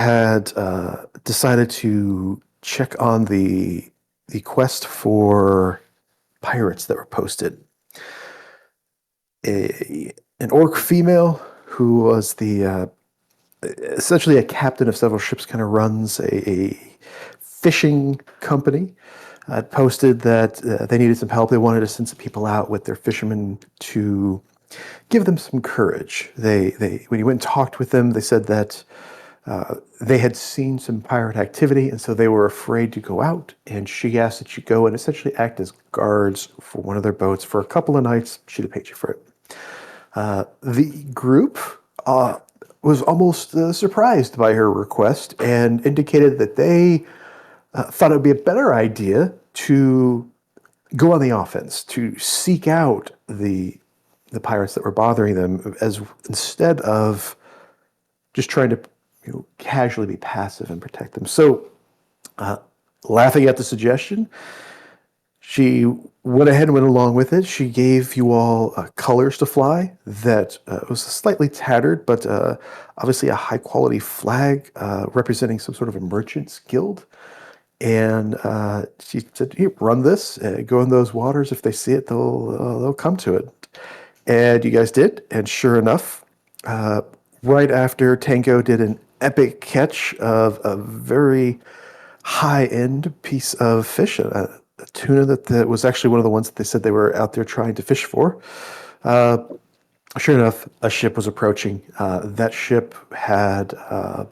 had decided to check on the quest for pirates that were posted. An orc female who was the essentially a captain of several ships, kind of runs a fishing company. Posted that they needed some help. They wanted to send some people out with their fishermen to give them some courage. They when you went and talked with them, they said that they had seen some pirate activity, and so they were afraid to go out. And she asked that you go and essentially act as guards for one of their boats for a couple of nights. She'd have paid you for it. The group was almost surprised by her request and indicated that they thought it would be a better idea to go on the offense, to seek out the pirates that were bothering them, as instead of just trying to casually be passive and protect them. So, laughing at the suggestion, she went ahead and went along with it. She gave you all colors to fly that was slightly tattered, but obviously a high-quality flag representing some sort of a merchant's guild. And she said, "Here, run this. Go in those waters. If they see it, they'll come to it." And you guys did. And sure enough, right after Tango did an epic catch of a very high-end piece of fish, a tuna that was actually one of the ones that they said they were out there trying to fish for. Sure enough, a ship was approaching. That ship had a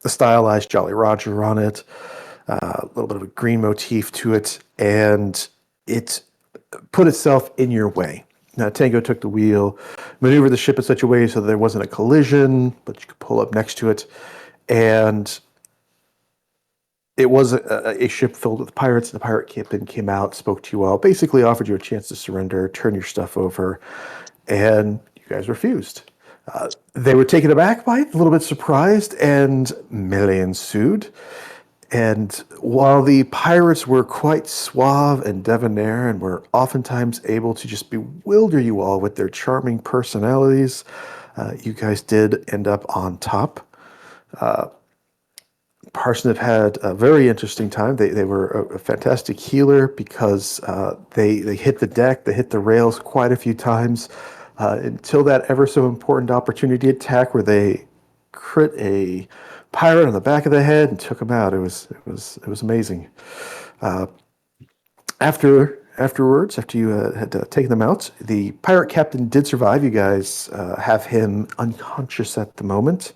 stylized Jolly Roger on it, a little bit of a green motif to it, and it put itself in your way. Now, Tango took the wheel, maneuvered the ship in such a way so that there wasn't a collision, but you could pull up next to it, and it was a ship filled with pirates. The pirate captain came out, spoke to you all, basically offered you a chance to surrender, turn your stuff over, and you guys refused. They were taken aback by it, a little bit surprised, and melee ensued. And while the pirates were quite suave and debonair and were oftentimes able to just bewilder you all with their charming personalities, you guys did end up on top. Parsnip had a very interesting time. They were a fantastic healer because they hit the deck, they hit the rails quite a few times until that ever so important opportunity attack where they crit a pirate on the back of the head and took him out. It was amazing. Afterwards, after you had taken them out, the pirate captain did survive. You guys have him unconscious at the moment.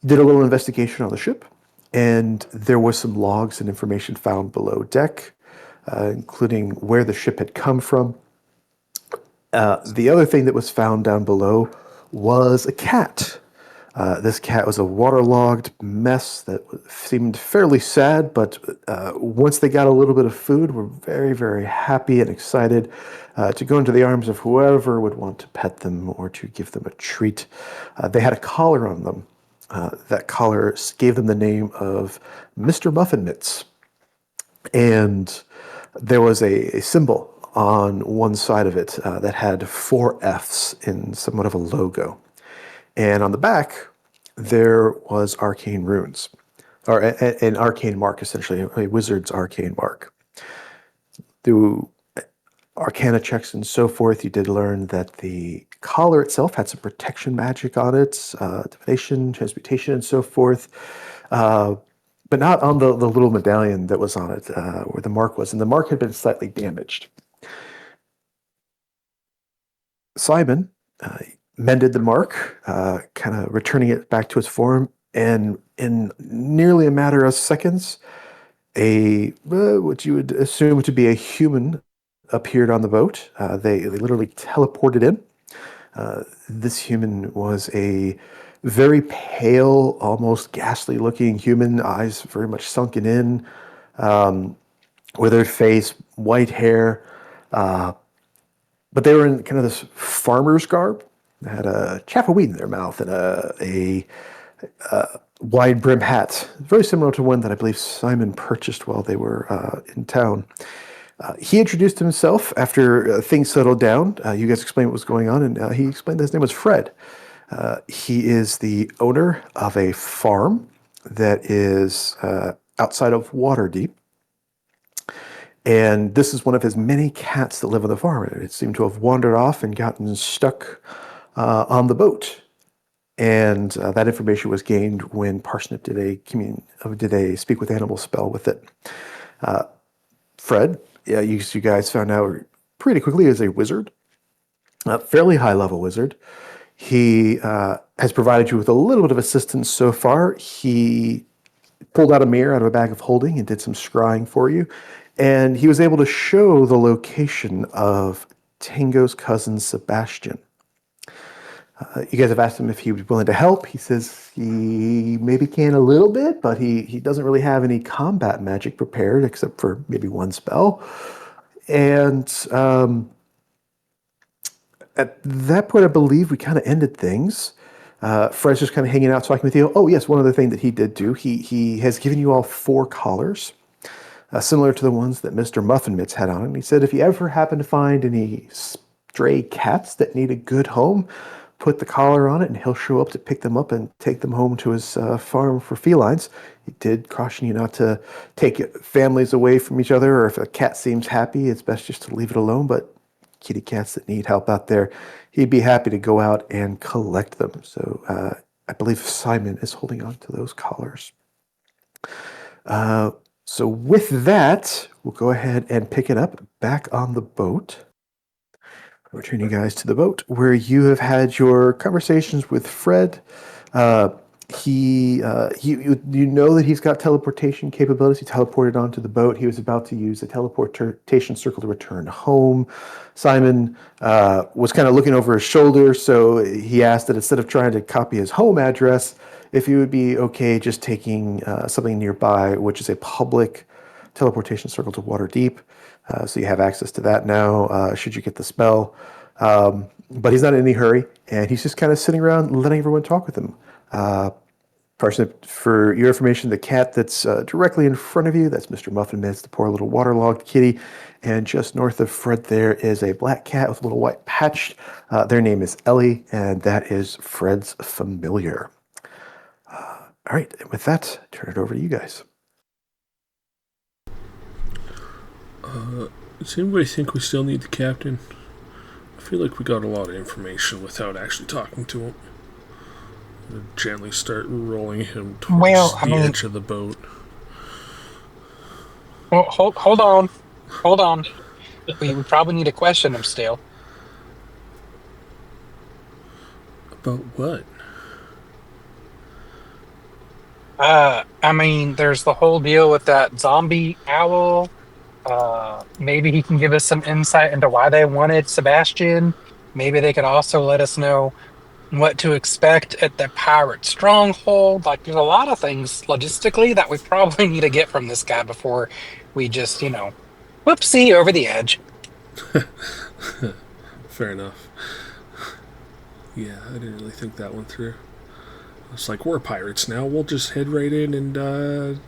Did a little investigation on the ship, and there was some logs and information found below deck, including where the ship had come from. The other thing that was found down below was a cat. This cat was a waterlogged mess that seemed fairly sad, but once they got a little bit of food, were very, very happy and excited to go into the arms of whoever would want to pet them or to give them a treat. They had a collar on them. That collar gave them the name of Mr. Muffin Mitts. And there was a symbol on one side of it that had 4 F's in somewhat of a logo. And on the back, there was arcane runes, or an arcane mark, essentially, a wizard's arcane mark. Through arcana checks and so forth, you did learn that the collar itself had some protection magic on it, divination, transmutation, and so forth, but not on the little medallion that was on it, where the mark was. And the mark had been slightly damaged. Simon mended the mark, kind of returning it back to its form, and in nearly a matter of seconds, what you would assume to be a human appeared on the boat. They literally teleported in. This human was a very pale, almost ghastly-looking human, eyes very much sunken in, withered face, white hair, but they were in kind of this farmer's garb. They had a chaff of wheat in their mouth and a wide brim hat, very similar to one that I believe Simon purchased while they were in town. He introduced himself after things settled down. You guys explained what was going on, and he explained that his name was Fred. He is the owner of a farm that is outside of Waterdeep. And this is one of his many cats that live on the farm. It seemed to have wandered off and gotten stuck on the boat. And that information was gained when Parsnip did a speak with animal spell with it. Fred, yeah, you guys found out pretty quickly, is a wizard, a fairly high level wizard. He has provided you with a little bit of assistance so far. He pulled out a mirror out of a bag of holding and did some scrying for you. And he was able to show the location of Tango's cousin, Sebastian. You guys have asked him if he was willing to help. He says he maybe can a little bit, but he doesn't really have any combat magic prepared except for maybe one spell. And at that point, I believe we kind of ended things. Fred's just kind of hanging out, talking with you. Oh, yes, one other thing that he did do. He has given you all 4 collars, similar to the ones that Mr. Muffin Mitts had on. And he said if you ever happen to find any stray cats that need a good home, put the collar on it, and he'll show up to pick them up and take them home to his farm for felines. He did caution you not to take families away from each other, or if a cat seems happy, it's best just to leave it alone. But kitty cats that need help out there, he'd be happy to go out and collect them. So I believe Simon is holding on to those collars. So with that, we'll go ahead and pick it up back on the boat. Return you guys to the boat where you have had your conversations with Fred. You know that he's got teleportation capabilities. He teleported onto the boat. He was about to use the teleportation circle to return home. Simon was kind of looking over his shoulder, so he asked that instead of trying to copy his home address, if he would be okay just taking something nearby, which is a public teleportation circle to Waterdeep. So you have access to that now, should you get the spell. But he's not in any hurry, and he's just kind of sitting around letting everyone talk with him. Parsnip, for your information, the cat that's directly in front of you, that's Mr. Muffin Mitts, the poor little waterlogged kitty. And just north of Fred there is a black cat with a little white patch. Their name is Ellie, and that is Fred's familiar. All right, and with that, turn it over to you guys. Does anybody think we still need the captain? I feel like we got a lot of information without actually talking to him. I'll gently start rolling him towards the edge of the boat. Well, hold on. We probably need to question him still. About what? There's the whole deal with that zombie owl. Maybe he can give us some insight into why they wanted Sebastian. Maybe they could also let us know what to expect at the pirate stronghold. Like, there's a lot of things logistically that we probably need to get from this guy before we just, whoopsie, over the edge. Fair enough. Yeah, I didn't really think that one through. It's like, we're pirates now. We'll just head right in and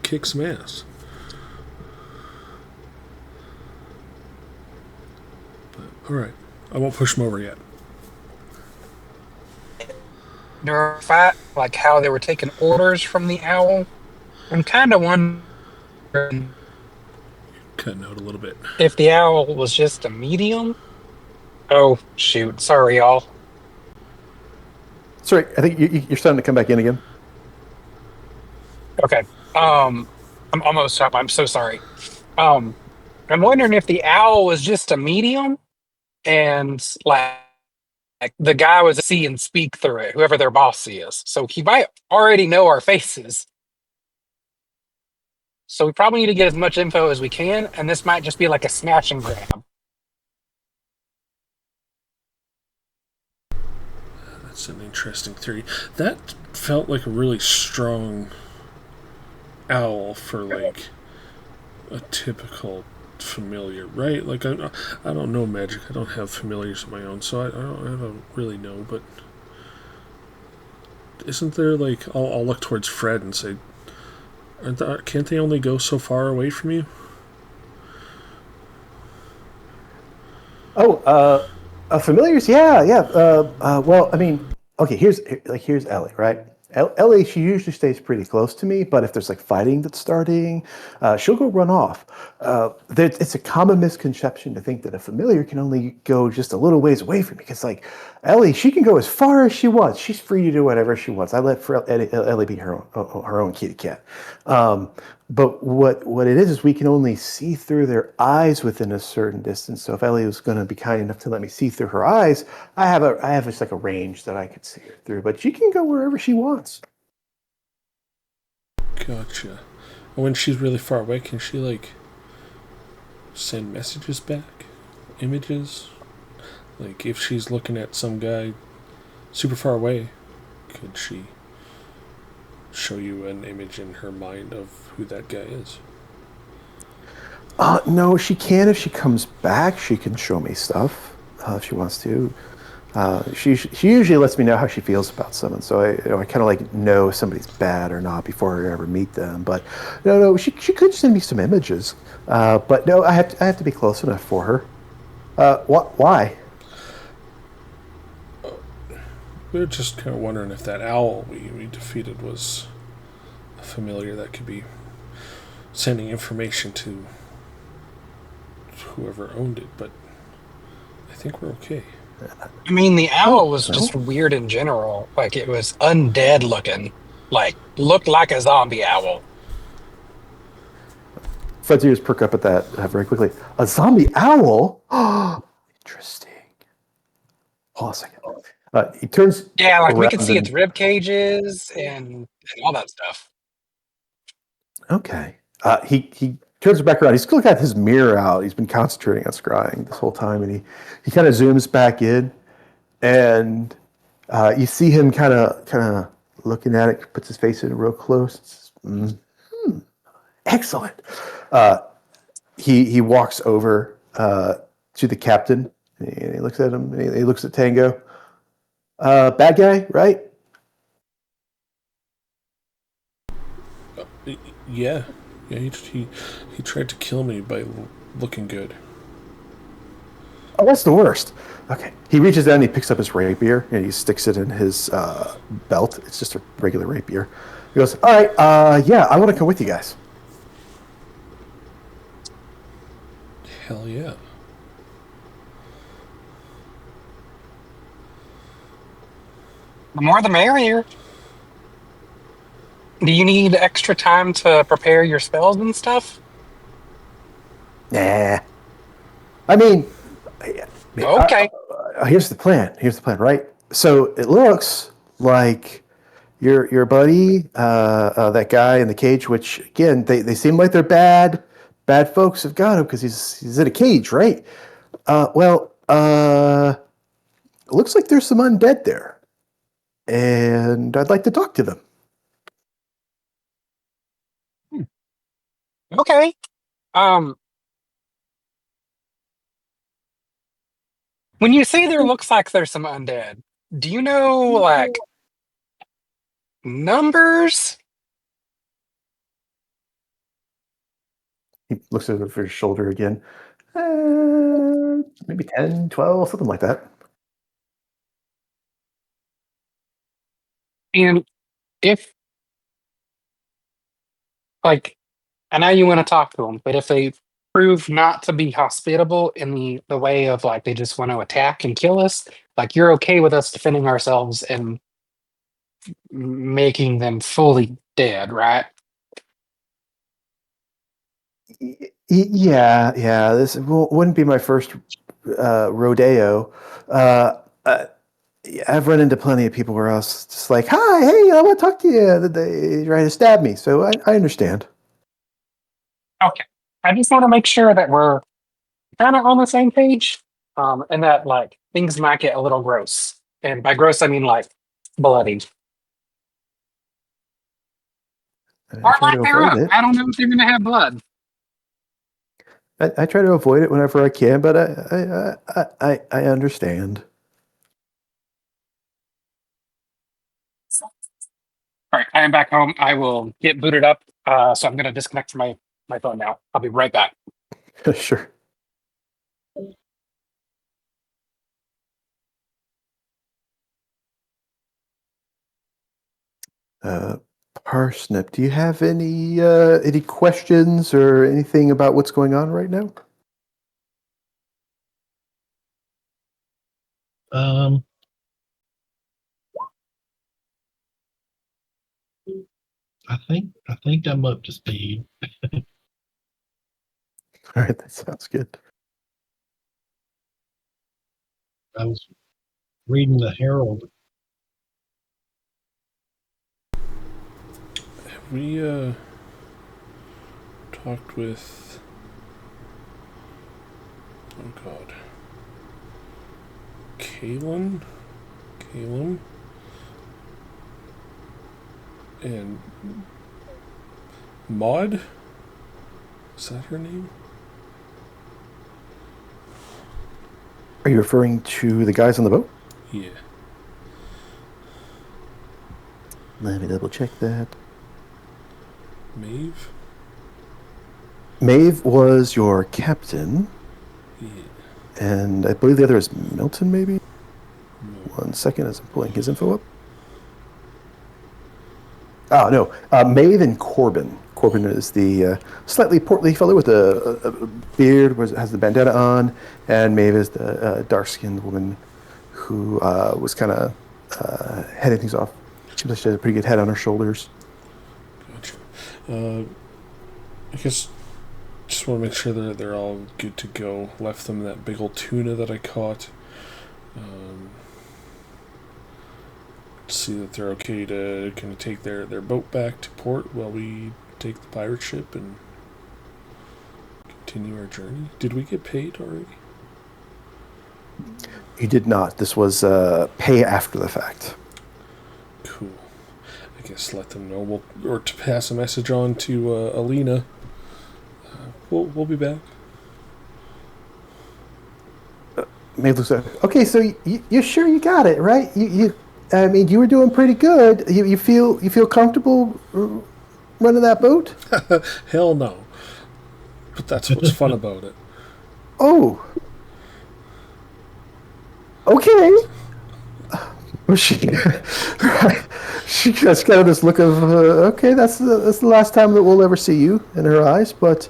kick some ass. But, alright. I won't push him over yet. During fight, like how they were taking orders from the owl. I'm kind of wondering Cutting out a little bit. if the owl was just a medium. Oh, shoot. Sorry, y'all. Sorry, I think you're starting to come back in again. Okay. I'm almost up. I'm so sorry. I'm wondering if the owl was just a medium and like the guy was see and speak through it, whoever their boss is. So he might already know our faces. So we probably need to get as much info as we can, and this might just be like a smash and grab. That's an interesting theory. That felt like a really strong owl for like a typical familiar, right? Like I don't know magic. I don't have familiars of my own, so I don't really know. But isn't there like I'll look towards Fred and say, can't they only go so far away from you? Oh, familiars? Yeah. Well, I mean, okay, here's Ellie, right? Ellie, she usually stays pretty close to me, but if there's like fighting that's starting, she'll go run off. It's a common misconception to think that a familiar can only go just a little ways away from me. Because like Ellie, she can go as far as she wants. She's free to do whatever she wants. I let Ellie be her own kitty cat. Um, but what it is we can only see through their eyes within a certain distance. So if Ellie was going to be kind enough to let me see through her eyes, I have just like a range that I could see her through. But she can go wherever she wants. Gotcha. And when she's really far away, can she like send messages back, images? Like if she's looking at some guy super far away, could she show you an image in her mind of who that guy is? No, she can if she comes back. She can show me stuff if she wants to. She usually lets me know how she feels about someone, so I kind of like know if somebody's bad or not before I ever meet them. But no, she could send me some images. But no, I have to be close enough for her. Why? We were just kind of wondering if that owl we defeated was a familiar that could be sending information to whoever owned it, but I think we're okay. I mean, the owl was No. just weird in general. Like it was undead looking, like looked like a zombie owl. Fred's ears perk up at that very quickly. A zombie owl? Interesting. Hold on a second. He turns Yeah, like we could around see its and rib cages and all that stuff. okay. He turns back around. He's still got his mirror out. He's been concentrating on scrying this whole time, and he kind of zooms back in, and you see him kind of looking at it. Puts his face in real close. Excellent. He walks over to the captain, and he looks at him. And he looks at Tango. Bad guy, right? Yeah, yeah. He tried to kill me by looking good. Oh, that's the worst. Okay. He reaches down and he picks up his rapier and he sticks it in his belt. It's just a regular rapier. He goes, all right, yeah, I want to come with you guys. Hell yeah. The more the merrier. Do you need extra time to prepare your spells and stuff? Nah. I mean, Okay. here's the plan. Here's the plan, right? So it looks like your buddy, that guy in the cage, which again, they seem like they're bad folks have got him because he's in a cage, right? It looks like there's some undead there, and I'd like to talk to them. Okay. Um, when you say there looks like there's some undead, do you know like numbers? He looks over his shoulder again. Maybe 10, 12, something like that. And if like I know you want to talk to them, but if they prove not to be hospitable in the way of like they just want to attack and kill us, like you're okay with us defending ourselves and making them fully dead, right? Yeah. This wouldn't be my first rodeo. Yeah, I've run into plenty of people where I was just like, "Hi, hey, I want to talk to you." They try to stab me, so I understand. Okay. I just want to make sure that we're kind of on the same page, and that like things might get a little gross. And by gross, I mean like bloody I or try lack to avoid thereof. it. I don't know if they're going to have blood. I try to avoid it whenever I can, but I understand. All right, I am back home. I will get booted up. So I'm going to disconnect from my phone now. I'll be right back. Sure. Parsnip, do you have any questions or anything about what's going on right now? I think I'm up to speed. All right, that sounds good. I was reading the Herald. Have we talked with? Oh God, Caleb, and Maud. Is that her name? Are you referring to the guys on the boat? Yeah. Let me double check that. Maeve? Maeve was your captain, Yeah. and I believe the other is Milton, maybe? No. 1 second as I'm pulling his info up. Oh, no. Maeve and Corbin. Corbin is the slightly portly fellow with a beard, has the bandana on, and Maeve is the dark-skinned woman who was kind of heading things off. Seems like she has a pretty good head on her shoulders. Gotcha. I guess just want to make sure that they're all good to go. Left them that big old tuna that I caught. See that they're okay to kind of take their boat back to port while we take the pirate ship and continue our journey. Did we get paid already? You did not. This was pay after the fact. Cool. I guess let them know. Or to pass a message on to Alina. We'll be back. Maeve looks like, okay, so you're sure you got it, right? I mean, you were doing pretty good. You feel comfortable running that boat? Hell no. But that's what's fun about it. Oh. Okay. Well, she has kind of this look of okay. That's the last time that we'll ever see you in her eyes. But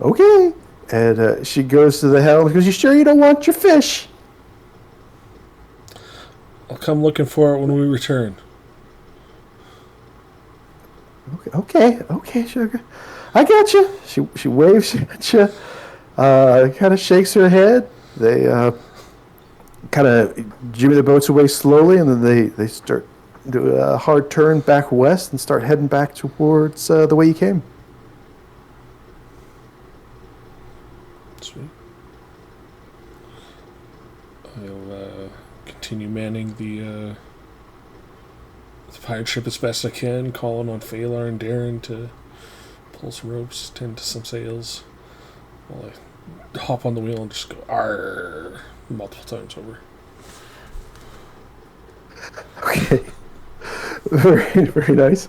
okay. And she goes to the helm because you sure you don't want your fish? I'll come looking for it when we return. Okay, sugar. I got you. She waves at you, kind of shakes her head. They kind of jimmy the boats away slowly, and then they start do a hard turn back west and start heading back towards the way you came. Sweet. I'll continue manning the pirate ship as best I can, calling on Phalar and Darren to pull some ropes, tend to some sails, while I hop on the wheel and just go arr multiple times over. Okay. Very, very nice.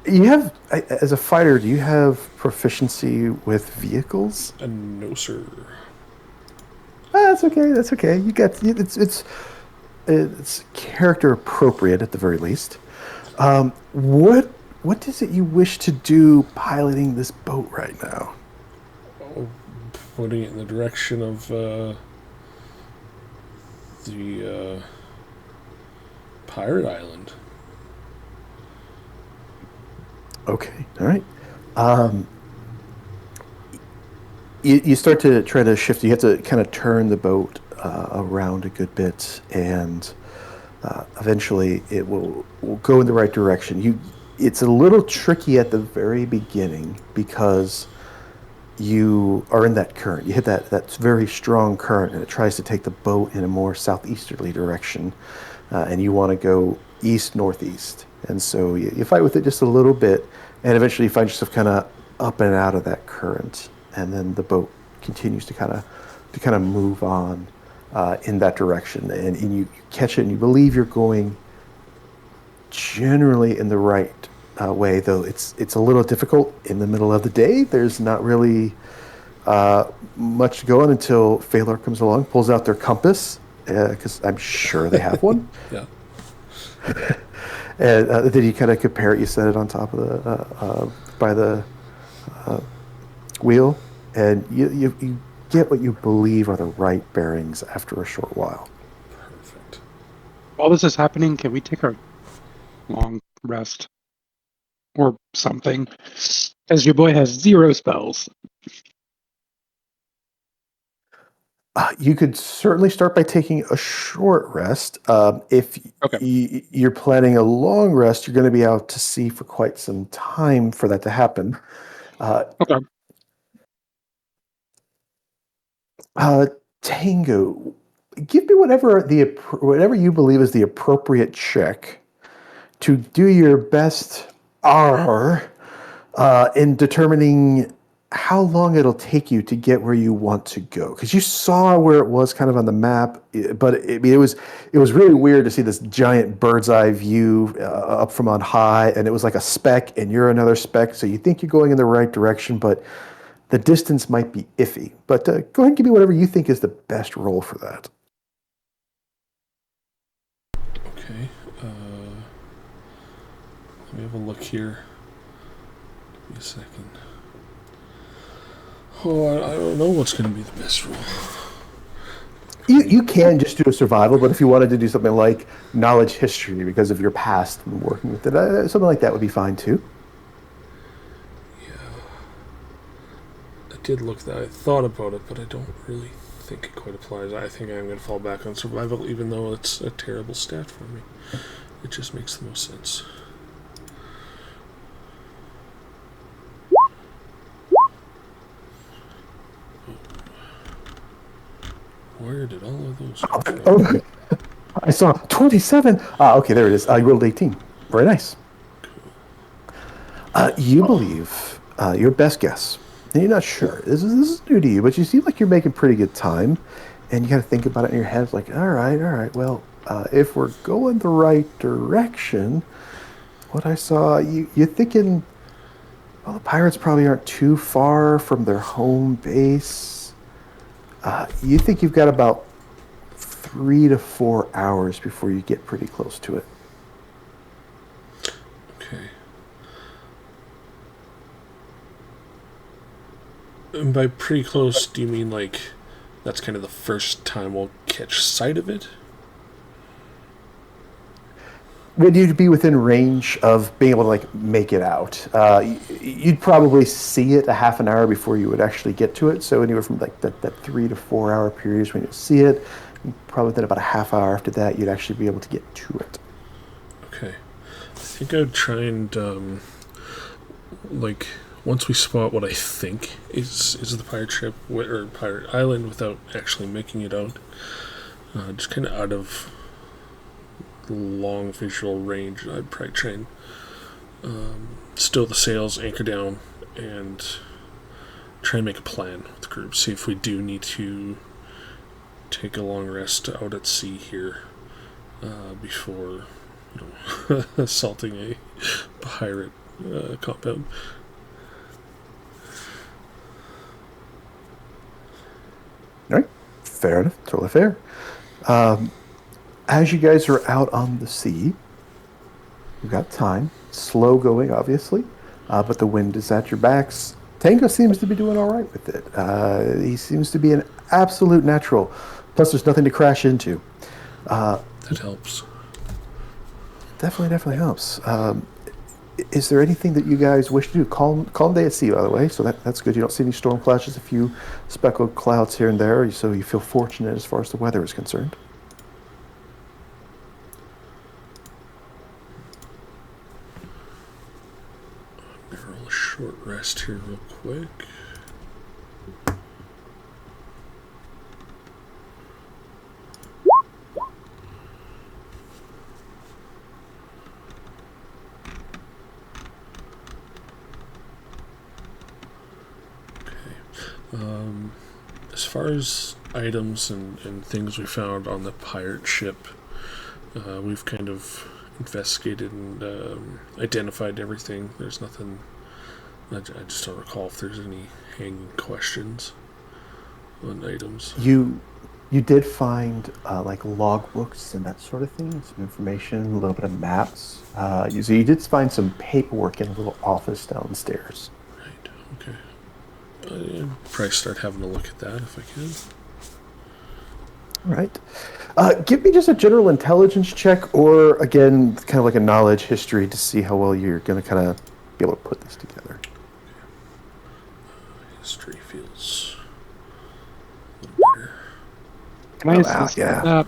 You have, as a fighter, do you have proficiency with vehicles? No, sir. That's okay. That's okay. You got it's character appropriate at the very least. What is it you wish to do piloting this boat right now? Putting it in the direction of the pirate island. Okay. All right. You start to try to shift. You have to kind of turn the boat around a good bit, and eventually it will go in the right direction. It's a little tricky at the very beginning because you are in that current. You hit that very strong current, and it tries to take the boat in a more southeasterly direction, and you want to go east-northeast. And so you fight with it just a little bit, and eventually you find yourself kind of up and out of that current, and then the boat continues to kind of move on in that direction, and you catch it, and you believe you're going generally in the right way, though it's a little difficult in the middle of the day. There's not really much to go on until Phalar comes along, pulls out their compass, because I'm sure they have one. Yeah. And then you kind of compare it. You set it on top of by the wheel, and you get what you believe are the right bearings after a short while. Perfect. While this is happening, can we take a long rest or something? Because your boy has 0 spells. You could certainly start by taking a short rest. If Okay. you're planning a long rest, you're going to be out to sea for quite some time for that to happen. Okay. Tango, give me whatever you believe is the appropriate check to do your best R in determining how long it'll take you to get where you want to go. Because you saw where it was kind of on the map, but it was really weird to see this giant bird's eye view up from on high, and it was like a speck, and you're another speck. So you think you're going in the right direction, but the distance might be iffy. But go ahead and give me whatever you think is the best roll for that. Okay. Let me have a look here. Give me a second. Oh, I don't know what's going to be the best roll. You can just do a survival, but if you wanted to do something like knowledge history because of your past and working with it, something like that would be fine too. I did look that. I thought about it, but I don't really think it quite applies. I think I'm going to fall back on survival, even though it's a terrible stat for me. It just makes the most sense. Where did all of those come from? Oh, I saw 27. Okay, there it is. You rolled 18. Very nice. You believe your best guess, and you're not sure. This is new to you, but you seem like you're making pretty good time, and you got to think about it in your head. It's like, all right. Well, if we're going the right direction, what I saw, you're thinking, well, the pirates probably aren't too far from their home base. You think you've got about 3 to 4 hours before you get pretty close to it. Okay. And by pretty close, do you mean like that's kind of the first time we'll catch sight of it? Would you be within range of being able to like make it out? You'd probably see it a half an hour before you would actually get to it. So anywhere from like that 3 to 4 hour period is when you see it. Probably within about a half hour after that, you'd actually be able to get to it. Okay. I think I would try and like once we spot what I think is the pirate ship or pirate island without actually making it out, just kind of out of long visual range, I'd probably try and stow the sails, anchor down, and try and make a plan with the group. See if we do need to take a long rest out at sea here before assaulting a pirate compound. All right, fair enough, totally fair. As you guys are out on the sea, you've got time. Slow going, obviously, but the wind is at your backs. Tango seems to be doing all right with it. He seems to be an absolute natural. Plus, there's nothing to crash into. That helps. Definitely helps. Is there anything that you guys wish to do? Calm day at sea, by the way, so that's good. You don't see any storm clashes, a few speckled clouds here and there, so you feel fortunate as far as the weather is concerned. Roll a short rest here real quick. As far as items and things we found on the pirate ship, we've kind of investigated and identified everything. There's nothing. I just don't recall if there's any hanging questions on items. You You did find like logbooks and that sort of thing, some information, a little bit of maps. So you did find some paperwork in a little office downstairs. Right. Okay. I'd probably start having a look at that if I can. All right. Give me just a general intelligence check, or again, kind of like a knowledge history to see how well you're going to kind of be able to put this together. History feels a little better. Can I Oh, assist? yeah.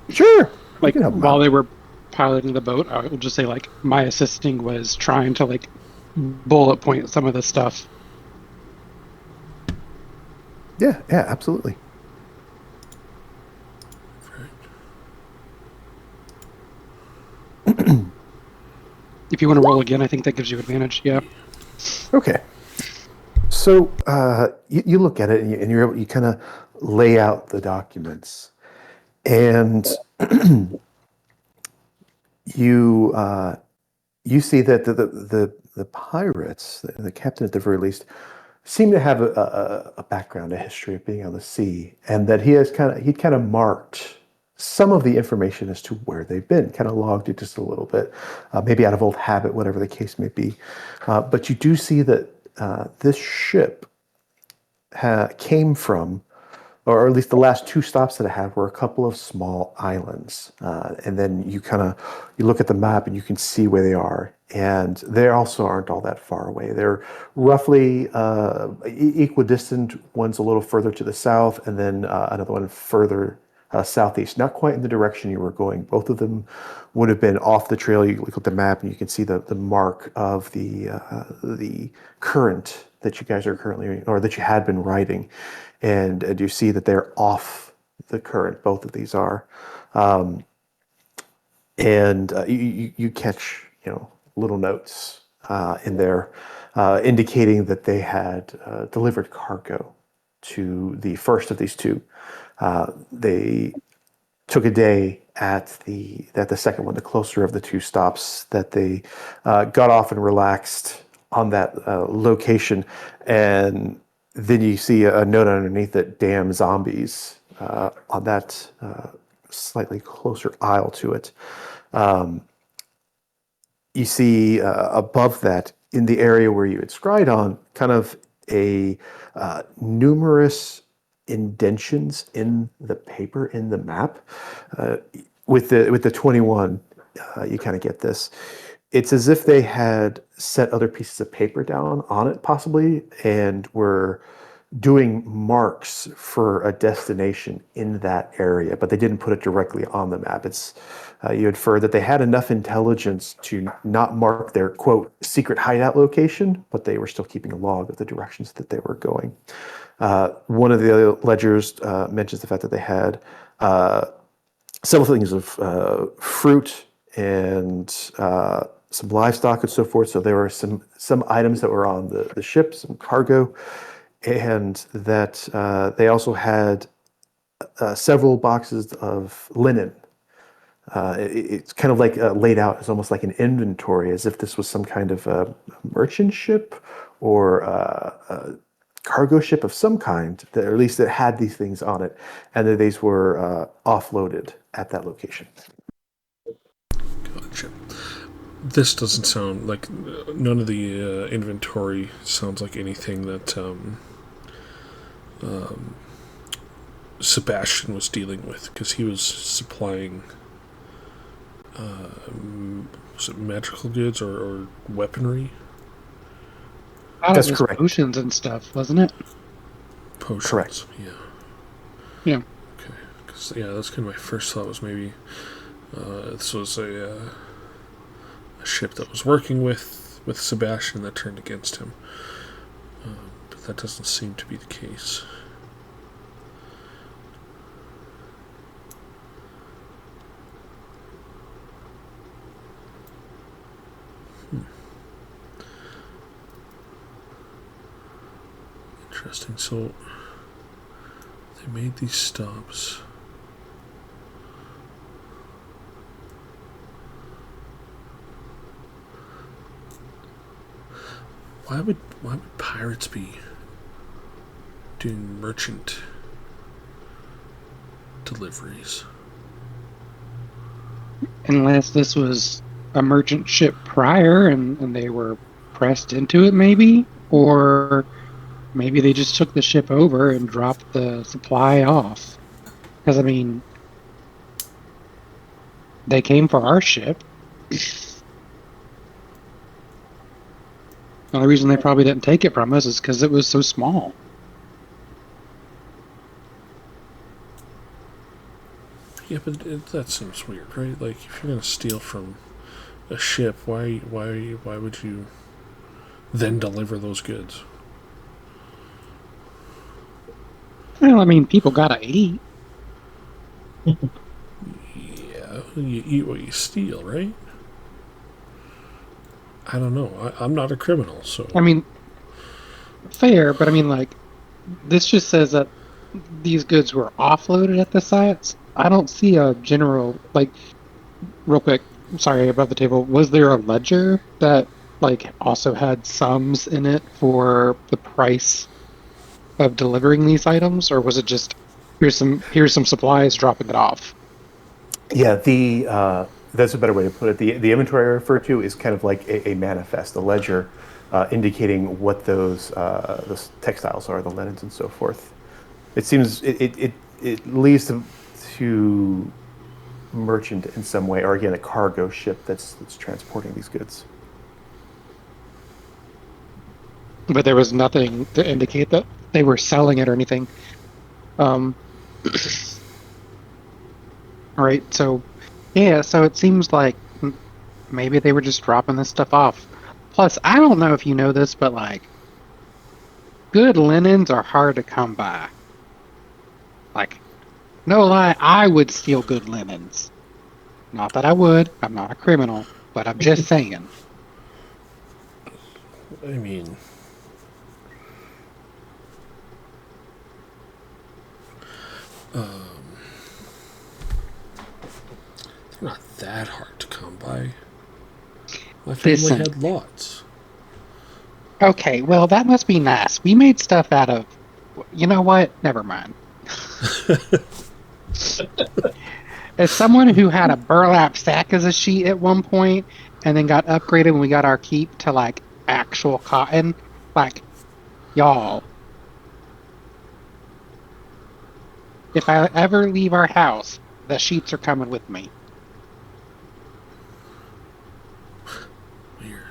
Sure. You Like can help 'em while out. they were piloting the boat, I will just say like my assisting was trying to like bullet point some of the stuff. Yeah, absolutely. Right. If you want to roll again, I think that gives you advantage. Yeah. Okay. So you look at it and you're able, you kind of lay out the documents, and you you see that the pirates, the captain at the very least, seem to have a background, a history of being on the sea, and that he'd kind of marked some of the information as to where they've been, kind of logged it just a little bit, maybe out of old habit, whatever the case may be. But you do see that this ship came from, or at least the last two stops that I had were a couple of small islands. And then you look at the map and you can see where they are. And they also aren't all that far away. They're roughly equidistant. One's a little further to the south, and then another one further southeast. Not quite in the direction you were going. Both of them would have been off the trail. You look at the map and you can see the mark of the current that you guys are currently, or that you had been riding, and you see that they're off the current. Both of these are, and you catch little notes in there indicating that they had delivered cargo to the first of these two. They took a day at the second one, the closer of the two stops, that they got off and relaxed on that location. And then you see a note underneath that, damn zombies, on that slightly closer aisle to it. You see above that, in the area where you had scryed on, kind of a numerous indentions in the paper, in the map. Uh, with the 21, you kind of get this. It's as if they had set other pieces of paper down on it, possibly, and were doing marks for a destination in that area, but they didn't put it directly on the map. It's you infer that they had enough intelligence to not mark their quote secret hideout location, but they were still keeping a log of the directions that they were going. One of the other ledgers mentions the fact that they had several things of fruit and some livestock and so forth. So there were some items that were on the ship, some cargo, and that they also had several boxes of linen. It's kind of like laid out as almost like an inventory, as if this was some kind of merchant ship or a cargo ship of some kind, that, or at least that had these things on it, and that these were offloaded at that location. Gotcha. This doesn't sound like none of the inventory sounds like anything that Sebastian was dealing with, because he was supplying was it magical goods or weaponry? That's It was correct. potions and stuff, wasn't it? Potions. Correct. Yeah. Yeah. Okay. Because that's kind of my first thought was maybe this was a ship that was working with Sebastian that turned against him. But that doesn't seem to be the case. Interesting. So they made these stops. Why would pirates be doing merchant deliveries. Unless this was a merchant ship prior and they were pressed into it, maybe? Or maybe they just took the ship over and dropped the supply off. Because, I mean, they came for our ship. The only reason they probably didn't take it from us is because it was so small. Yeah, but that seems weird, right? Like, if you're gonna steal from a ship, why would you then deliver those goods? Well, I mean, people gotta eat. Yeah, you eat what you steal, right? I don't know. I'm not a criminal, so. I mean, fair, but I mean, like, this just says that these goods were offloaded at the sites. I don't see a general, like, real quick, sorry, above the table, was there a ledger that, like, also had sums in it for the price of delivering these items, or was it just here's some supplies, dropping it off? Yeah, that's a better way to put it. The inventory I refer to is kind of like a manifest, a ledger, indicating what those textiles are, the linens and so forth. It seems it leads to merchant in some way, or again, a cargo ship that's transporting these goods. But there was nothing to indicate that they were selling it or anything. Um, all right, so yeah, so it seems like maybe they were just dropping this stuff off. Plus, I don't know if you know this, but like good linens are hard to come by. Like, no lie, I would steal good linens. Not that I would, I'm not a criminal, but I'm just saying. I mean, they're not that hard to come by. My family Listen, had lots. okay, well, that must be nice. We made stuff out of, you know what? Never mind. As someone who had a burlap sack as a sheet at one point and then got upgraded when we got our keep to like actual cotton, like, y'all, if I ever leave our house, the sheets are coming with me. Weird.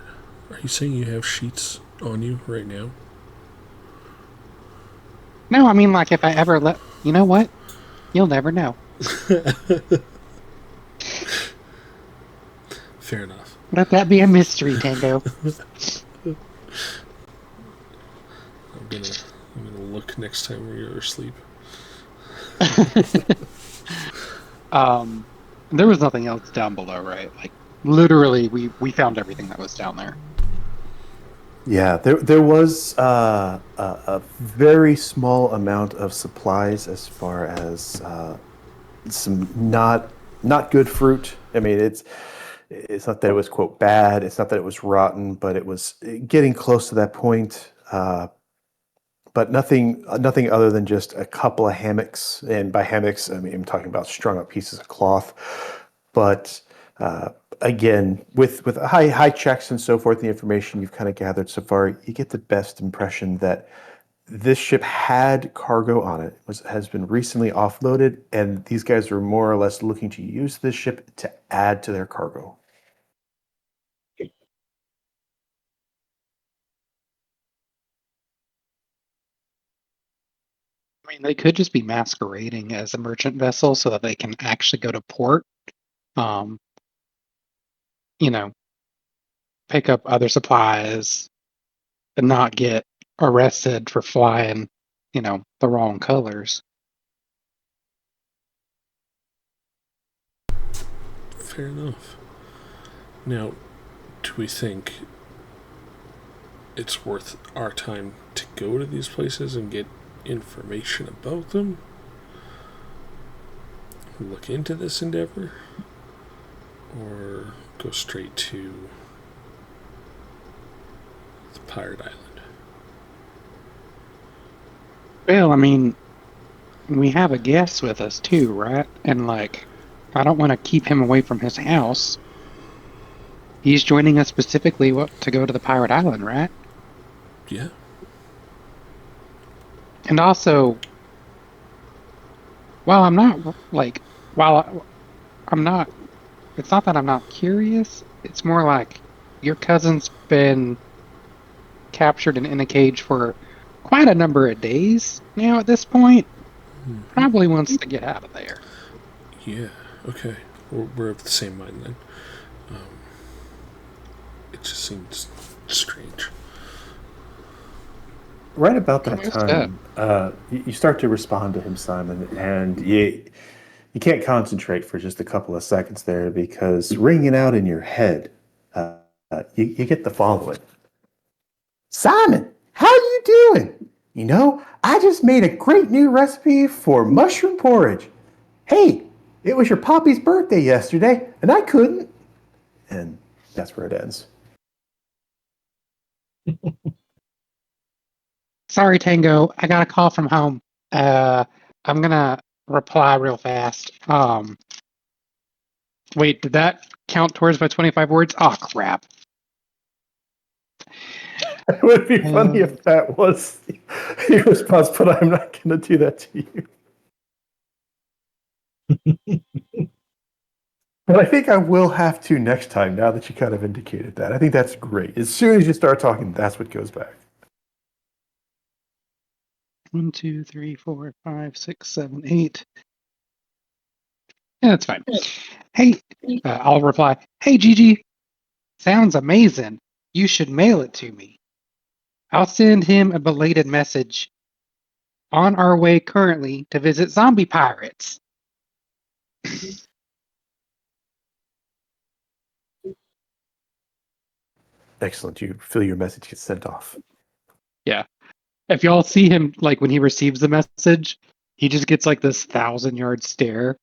Are you saying you have sheets on you right now? No, I mean, like, if I ever let, you know what? You'll never know. Fair enough. Let that be a mystery, Tango. I'm gonna look next time you're asleep. There was nothing else down below, right? Like, literally, we found everything that was down there. Yeah, there was a very small amount of supplies as far as some not good fruit. I mean, it's not that it was quote bad. It's not that it was rotten, but it was getting close to that point. But nothing other than just a couple of hammocks. And by hammocks, I mean I'm talking about strung up pieces of cloth. But again, with high checks and so forth, the information you've kind of gathered so far, you get the best impression that this ship had cargo on it, has been recently offloaded, and these guys are more or less looking to use this ship to add to their cargo. I mean, they could just be masquerading as a merchant vessel so that they can actually go to port, um, you know, pick up other supplies and not get arrested for flying, the wrong colors. Fair enough. Now, do we think it's worth our time to go to these places and get information about them? Look into this endeavor? Or go straight to the pirate island? Well, I mean, we have a guest with us too, right? And like, I don't want to keep him away from his house. He's joining us specifically to go to the Pirate Island, right? Yeah. And also, while I'm not like, while I'm not, it's not that I'm not curious. It's more like your cousin's been captured and in a cage for quite a number of days now at this point. Probably wants to get out of there. Yeah. Okay. We're of the same mind then. It just seems strange. Right about that What's that? time, you start to respond to him, Simon, and you can't concentrate for just a couple of seconds there because ringing out in your head, you get the following. Simon, how you doing? You know, I just made a great new recipe for mushroom porridge. Hey, it was your Poppy's birthday yesterday, and I couldn't. And that's where it ends. Sorry, Tango. I got a call from home. I'm gonna reply real fast. Wait, did that count towards my 25 words? Oh, crap. It would be funny if that was your response, but I'm not going to do that to you. But I think I will have to next time, now that you kind of indicated that. I think that's great. As soon as you start talking, that's what goes back. 1, 2, 3, 4, 5, 6, 7, 8. Yeah, that's fine. Hey, I'll reply. Hey, Gigi. Sounds amazing. You should mail it to me. I'll send him a belated message. On our way currently to visit zombie pirates. Excellent. You feel your message gets sent off. Yeah. If y'all see him, like when he receives the message, he just gets like this 1,000-yard stare,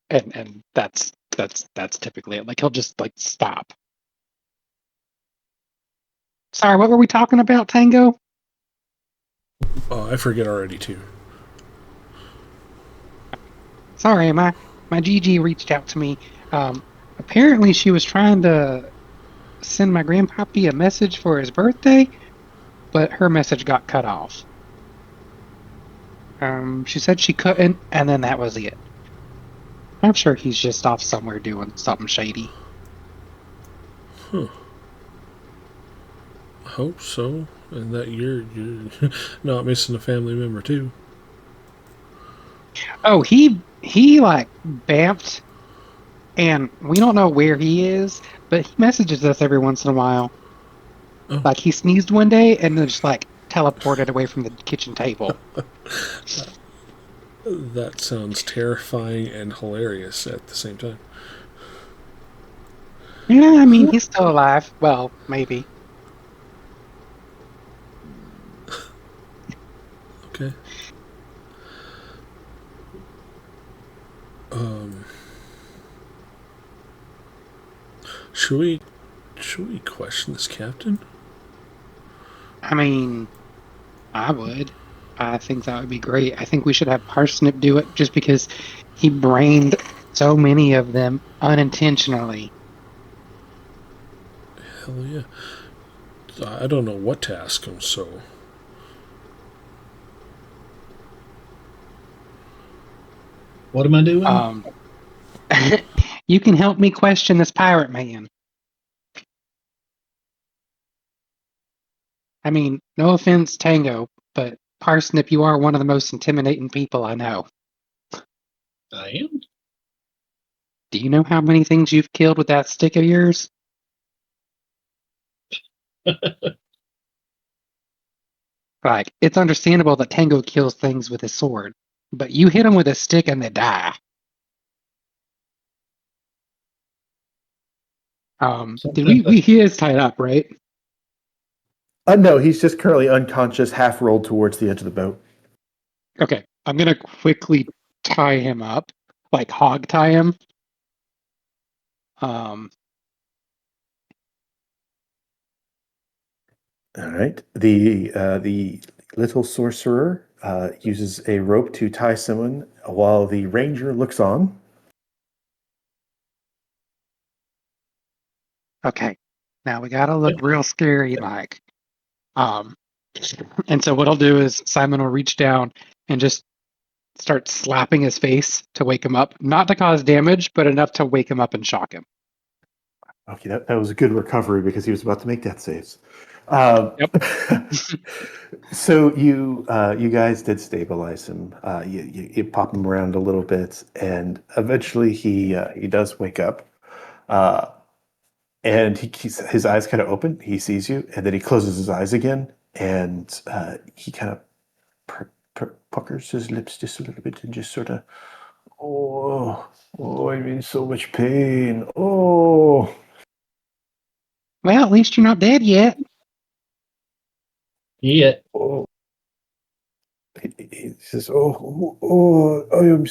and that's typically it. Like he'll just like stop. Sorry, what were we talking about, Tango? Oh, I forget already too. Sorry, my Gigi reached out to me. Apparently she was trying to send my grandpappy a message for his birthday, but her message got cut off. She said she couldn't, and then that was it. I'm sure he's just off somewhere doing something shady. Huh. I hope so, and that you're not missing a family member too. Oh, he like bamped, and we don't know where he is, but he messages us every once in a while. Oh. Like he sneezed one day and then just like teleported away from the kitchen table. That sounds terrifying and hilarious at the same time. Yeah, I mean he's still alive. Well, maybe. Okay. Should we question this captain? I mean, I would. I think that would be great. I think we should have Parsnip do it just because he brained so many of them unintentionally. Hell yeah. I don't know what to ask him, so. What am I doing? You can help me question this pirate man. I mean, no offense, Tango, but Parsnip, you are one of the most intimidating people I know. I am. Do you know how many things you've killed with that stick of yours? Like, it's understandable that Tango kills things with his sword, but you hit them with a stick and they die. He is tied up, right? No, he's just currently unconscious, half rolled towards the edge of the boat. Okay, I'm gonna quickly tie him up, like hog tie him. Um, All right. The little sorcerer uses a rope to tie someone while the ranger looks on. Okay. Now we gotta look real scary like. Um and so what I'll do is Simon will reach down and just start slapping his face to wake him up. Not to cause damage, but enough to wake him up and shock him. Okay, that was a good recovery because he was about to make death saves. Yep. So you guys did stabilize him. You pop him around a little bit, and eventually he does wake up. And his eyes kind of open. He sees you, and then he closes his eyes again, and he kind of puckers his lips just a little bit and just sort of, I'm in so much pain. Oh. Well, at least you're not dead yet. Yeah. Oh. He says, I'm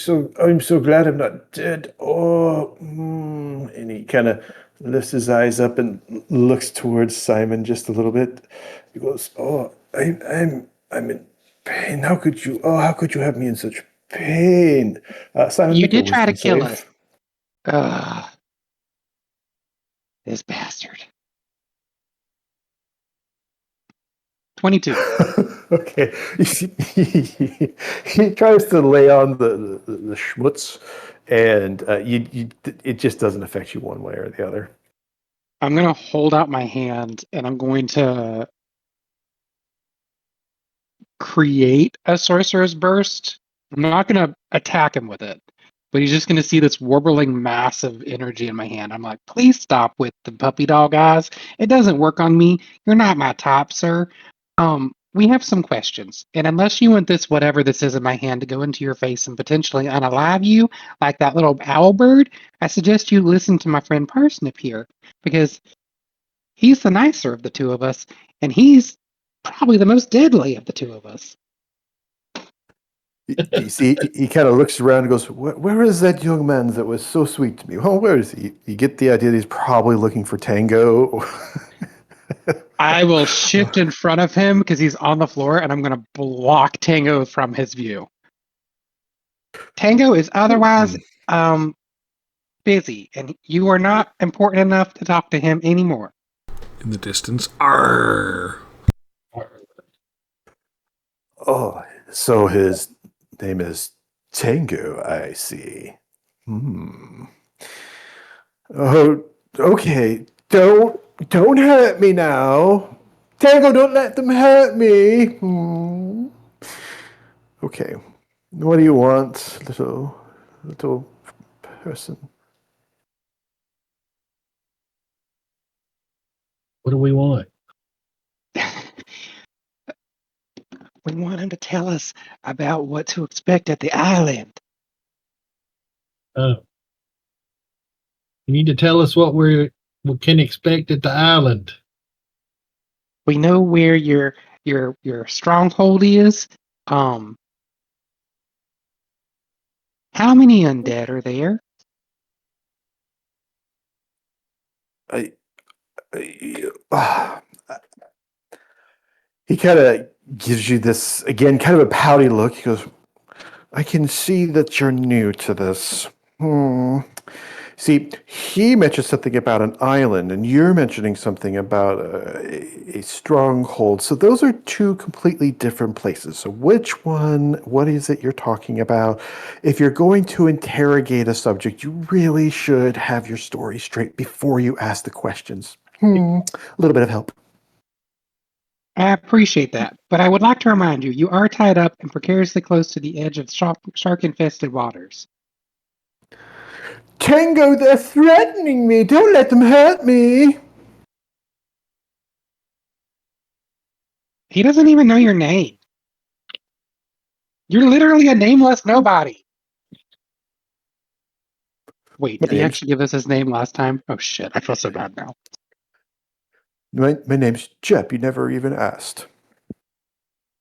so glad I'm not dead. And he kind of lifts his eyes up and looks towards Simon just a little bit. He goes, "Oh, I'm in pain. How could you have me in such pain?" Simon, You make a did try to wisdom kill save. us. Ugh. This bastard. 22. Okay. He tries to lay on the schmutz, and it just doesn't affect you one way or the other. I'm going to hold out my hand and I'm going to create a sorcerer's burst. I'm not going to attack him with it, but he's just going to see this warbling mass of energy in my hand. I'm like, please stop with the puppy dog eyes. It doesn't work on me. You're not my type, sir. We have some questions, and unless you want this, whatever this is in my hand, to go into your face and potentially unalive you, like that little owl bird, I suggest you listen to my friend Parsnip here, because he's the nicer of the two of us, and he's probably the most deadly of the two of us. You see, he kind of looks around and goes, where is that young man that was so sweet to me? Well, where is he? You get the idea that he's probably looking for Tango. I will shift in front of him because he's on the floor, and I'm going to block Tango from his view. Tango is otherwise busy, and you are not important enough to talk to him anymore. In the distance, arr. Oh, so his name is Tango, I see. Oh, okay. Don't hurt me now. Tango, don't let them hurt me. Okay. What do you want, little person? What do we want? We want him to tell us about what to expect at the island. You need to tell us what we can expect at the island. We know where your stronghold is. How many undead are there? He kind of gives you this, again, kind of a pouty look. He goes, I can see that you're new to this. See, he mentioned something about an island, and you're mentioning something about a stronghold. So those are two completely different places. So what is it you're talking about? If you're going to interrogate a subject, you really should have your story straight before you ask the questions. A little bit of help. I appreciate that, but I would like to remind you, you are tied up and precariously close to the edge of shark-infested waters. Tango, they're threatening me. Don't let them hurt me. He doesn't even know your name. You're literally a nameless nobody. Wait, did he actually give us his name last time? Oh shit, I feel so bad now. My name's Jep. You never even asked.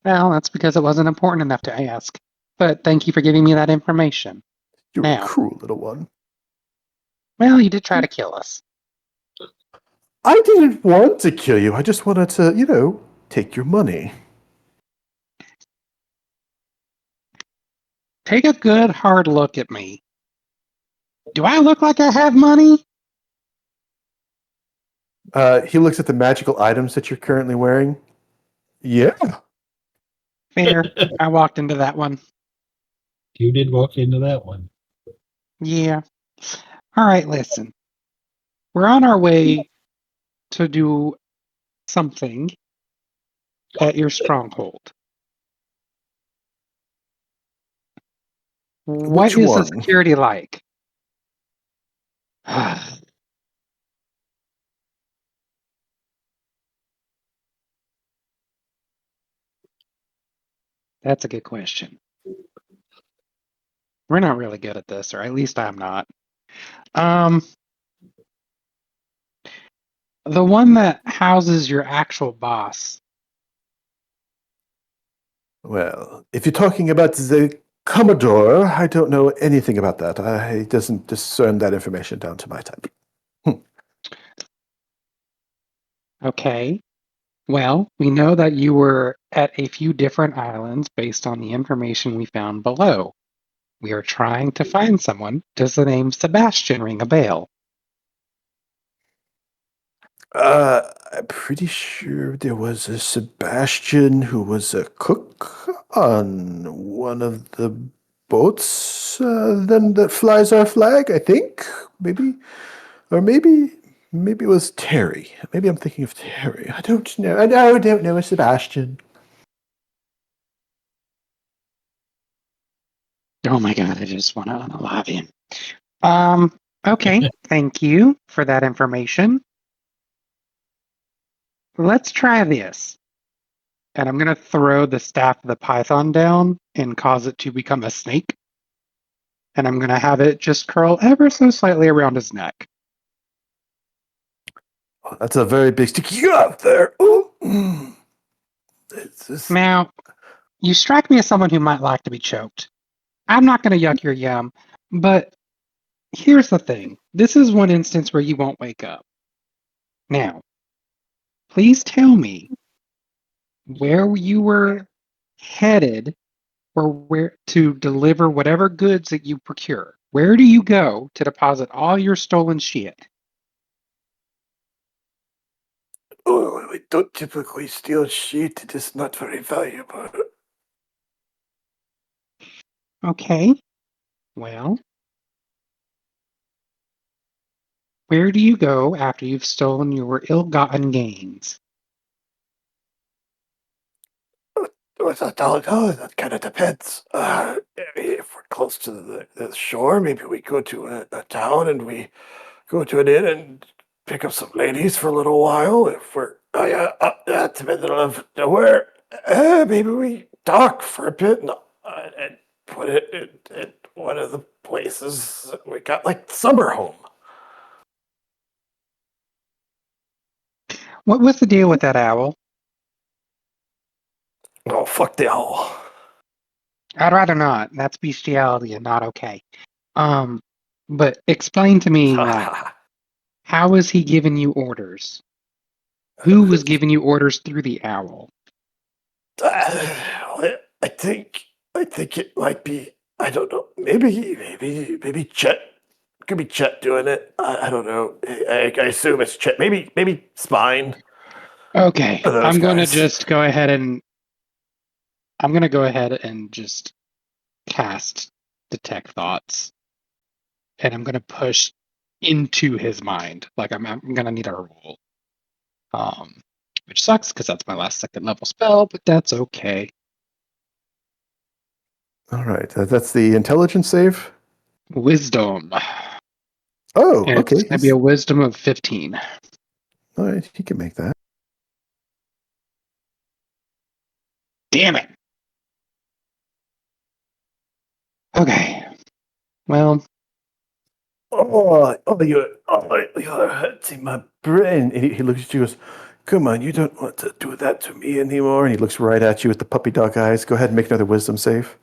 Well, that's because it wasn't important enough to ask. But thank you for giving me that information. You're Now, a cruel little one. well, you did try to kill us. I didn't want to kill you. I just wanted to, take your money. take a good hard look at me. Do I look like I have money? He looks at the magical items that you're currently wearing. Yeah. Fair. I walked into that one. You did walk into that one. Yeah. All right, listen. We're on our way to do something at your stronghold. What Which is the one? security like? That's a good question. We're not really good at this, or at least I'm not. The one that houses your actual boss. Well, if you're talking about the Commodore, I don't know anything about that. He doesn't discern that information down to my type. Okay. Well, we know that you were at a few different islands based on the information we found below. We are trying to find someone. Does the name Sebastian ring a bell? I'm pretty sure there was a Sebastian who was a cook on one of the boats then that flies our flag, I think. Maybe. Or maybe it was Terry. Maybe I'm thinking of Terry. I don't know. I don't know a Sebastian. Oh my god, I just want to unalive him. Okay, thank you for that information. Let's try this. And I'm going to throw the staff of the python down and cause it to become a snake. And I'm going to have it just curl ever so slightly around his neck. Oh, that's a very big stick you got there. Ooh. Now, you strike me as someone who might like to be choked. I'm not going to yuck your yum, but here's the thing. This is one instance where you won't wake up. Now, please tell me where you were headed or where to deliver whatever goods that you procure. Where do you go to deposit all your stolen shit? Oh, we don't typically steal shit. It is not very valuable. Okay. Well, where do you go after you've stolen your ill-gotten gains? That kind of depends. If we're close to the shore, maybe we go to a town and we go to an inn and pick up some ladies for a little while. If we're at the middle of nowhere, maybe we dock for a bit and put it in one of the places we got, like summer home. What's the deal with that owl? Oh, fuck the owl. I'd rather not. That's bestiality and not okay. But explain to me, like, how is he giving you orders? Who was giving you orders through the owl? I think it might be. I don't know. Maybe Chet. Could be Chet doing it. I don't know. I assume it's Chet. Maybe Spine. Okay, Those I'm going to guys. just go ahead and just cast detect thoughts, and I'm going to push into his mind. Like I'm going to need a roll, which sucks because that's my last second level spell, but that's okay. All right. That's the intelligence save. Wisdom. Oh, And okay. it's going to be a wisdom of 15. All right. He can make that. Damn it. Okay. Well, You're hurting my brain. And he looks at you and goes, come on, you don't want to do that to me anymore. And he looks right at you with the puppy dog eyes. Go ahead and make another wisdom save.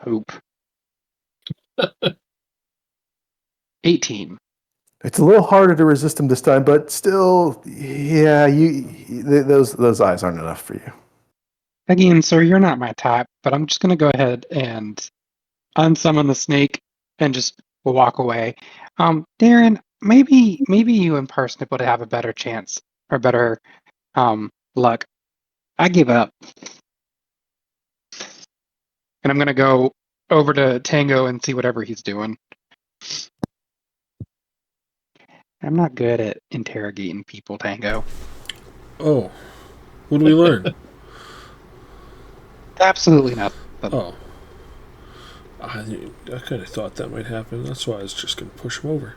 hoop. 18. It's a little harder to resist him this time, but still, yeah, those eyes aren't enough for you. Again, sir, you're not my type, but I'm just gonna go ahead and unsummon the snake and just walk away. Darren, maybe you and Parsnip would have a better chance or better luck. I give up. And I'm gonna go over to Tango and see whatever he's doing. I'm not good at interrogating people, Tango. Oh, what do we learn? Absolutely nothing. Oh. I kind of thought that might happen. That's why I was just going to push him over.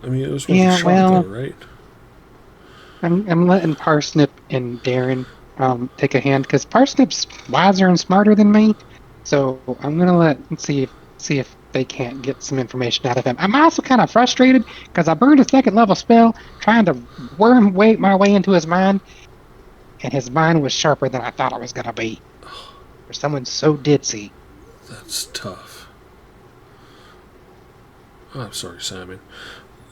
I mean, it was worth a Yeah, shot well, there, right? I'm letting Parsnip and Darren take a hand because Parsnip's wiser and smarter than me. So I'm gonna see if they can't get some information out of him. I'm also kind of frustrated because I burned a second level spell trying to my way into his mind, and his mind was sharper than I thought it was gonna be. For someone so ditzy. That's tough. I'm sorry, Simon.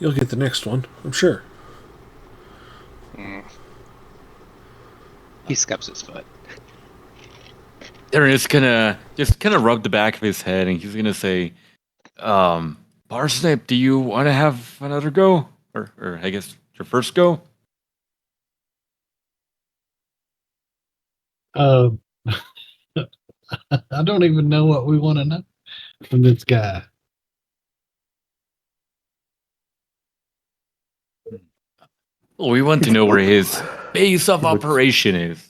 You'll get the next one, I'm sure. He scuffs his foot. Darren is gonna just kind of rub the back of his head, and he's gonna say, Parsnip, do you want to have another go? Or I guess your first go? I don't even know what we want to know from this guy. Well, we want to know where his base of operation is.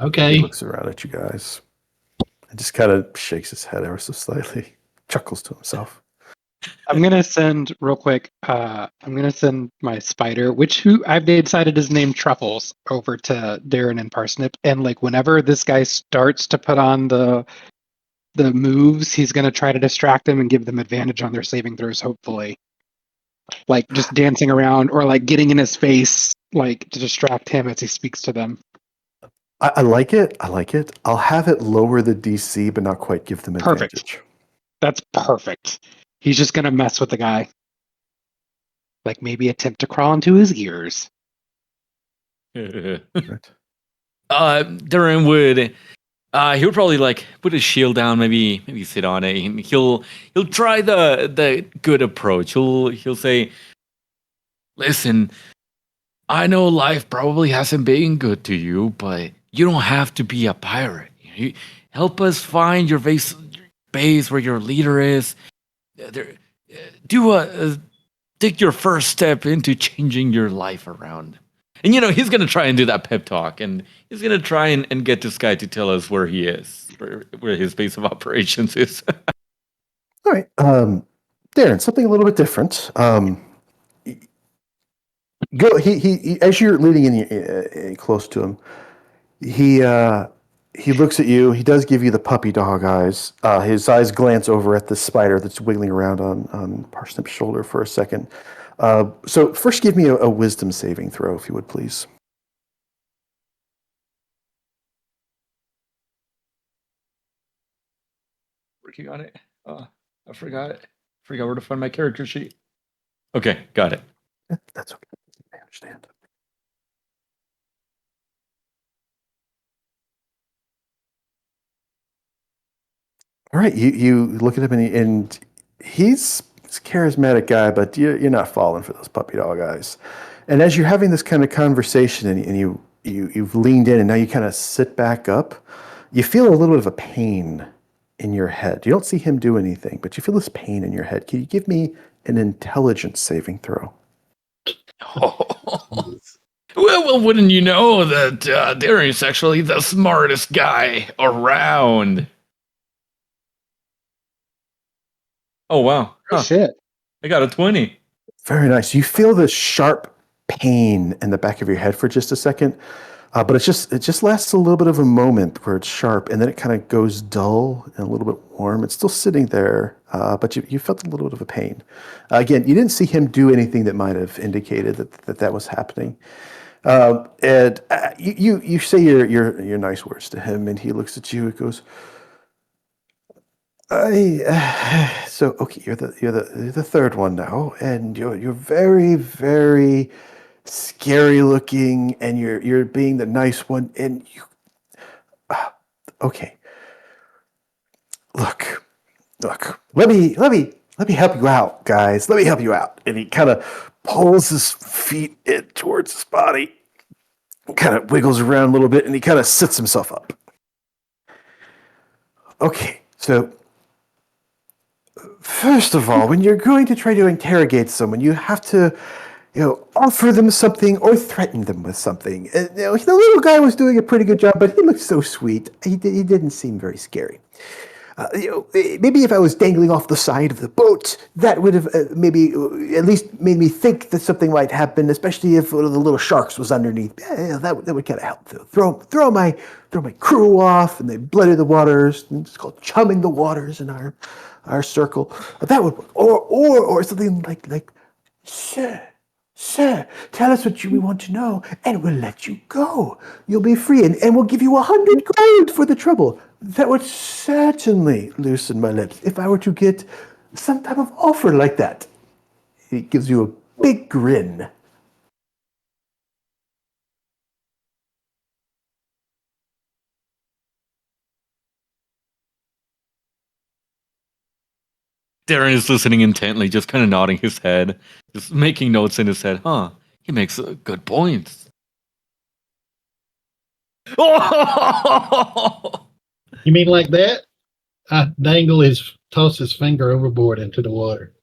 Okay. He looks around at you guys and just kind of shakes his head ever so slightly, chuckles to himself. I'm gonna send real quick. I'm gonna send my spider, who I've decided is named Truffles, over to Darren and Parsnip. And like whenever this guy starts to put on the moves, he's gonna try to distract them and give them advantage on their saving throws. Hopefully, like just dancing around or like getting in his face, like to distract him as he speaks to them. I like it. I like it. I'll have it lower the DC, but not quite give them advantage. Perfect. That's perfect. He's just gonna mess with the guy. Like maybe attempt to crawl into his ears. Right. Darren would he would probably like put his shield down, maybe sit on it. And he'll try the good approach. He'll say, "Listen, I know life probably hasn't been good to you, but you don't have to be a pirate. You help us find your base where your leader is. Take your first step into changing your life around." And he's gonna try and do that pep talk, and he's gonna try and get this guy to tell us where he is, where his base of operations is. All right, Darren, something a little bit different. Go. He as you're leading in close to him, he looks at you. He does give you the puppy dog eyes. His eyes glance over at the spider that's wiggling around on Parsnip's shoulder for a second. So first, give me a wisdom saving throw, if you would, please. Working on it. I forgot it. Forgot where to find my character sheet. Okay, got it. That's okay. I understand. All right, you look at him and he's a charismatic guy, but you're not falling for those puppy dog eyes. And as you're having this kind of conversation and you've leaned in and now you kind of sit back up, you feel a little bit of a pain in your head. You don't see him do anything, but you feel this pain in your head. Can you give me an intelligence saving throw? Oh. Well, wouldn't you know that Darren's actually the smartest guy around? Oh, wow. Oh, shit. I got a 20. Very nice. You feel this sharp pain in the back of your head for just a second, but it just lasts a little bit of a moment where it's sharp, and then it kind of goes dull and a little bit warm. It's still sitting there, but you felt a little bit of a pain. Again, you didn't see him do anything that might have indicated that was happening. And you say your nice words to him, and he looks at you and goes, so okay, you're the third one now, and you're very, very scary looking, and you're being the nice one, and Okay. Look. Let me help you out, guys. Let me help you out. And he kind of pulls his feet in towards his body, kind of wiggles around a little bit, and he kind of sits himself up. Okay, so first of all, when you're going to try to interrogate someone, you have to, offer them something or threaten them with something. The little guy was doing a pretty good job, but he looked so sweet. He didn't seem very scary. Maybe if I was dangling off the side of the boat, that would have maybe at least made me think that something might happen. Especially if one of the little sharks was underneath. That would kind of help. Throw my crew off, and they bloody the waters. It's called chumming the waters in our circle. That would work. Or something like, Sir, tell us what we want to know, and we'll let you go. You'll be free, and we'll give you 100 gold for the trouble. That would certainly loosen my lips if I were to get some type of offer like that. He gives you a big grin. Darren is listening intently, just kind of nodding his head, just making notes in his head. Huh? He makes good points. You mean like that? I toss his finger overboard into the water.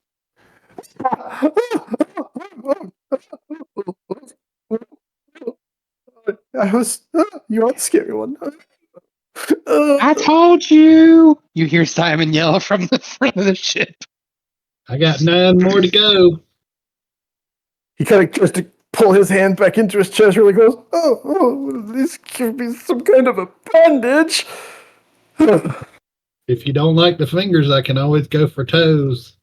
You are the scary one. I told you! You hear Simon yell from the front of the ship. I got 9 more to go. He kind of tries to pull his hand back into his chest, really goes, oh, this could be some kind of a bandage. If you don't like the fingers, I can always go for toes.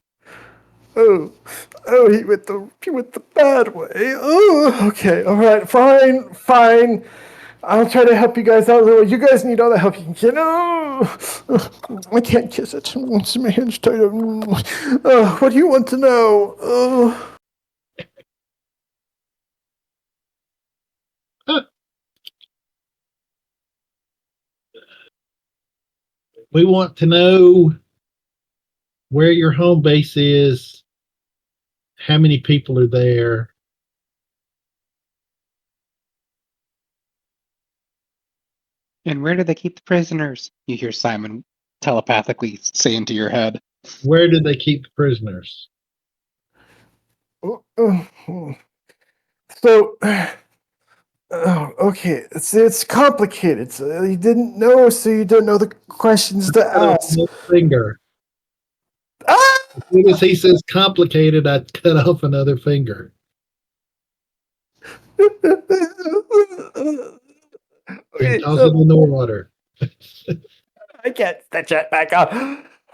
Oh, he went the bad way. Oh, okay, all right, fine. I'll try to help you guys out a little. You guys need all the help you can get. Oh, I can't kiss it. My hand's tight. What do you want to know? We want to know where your home base is, how many people are there. And where do they keep the prisoners? You hear Simon telepathically say into your head. Where do they keep the prisoners? So, okay, it's complicated. So you didn't know, so you don't know the questions to ask. Finger. Ah! As soon as he says complicated, I cut off another finger. And toss it in the water. I can't stitch it back up.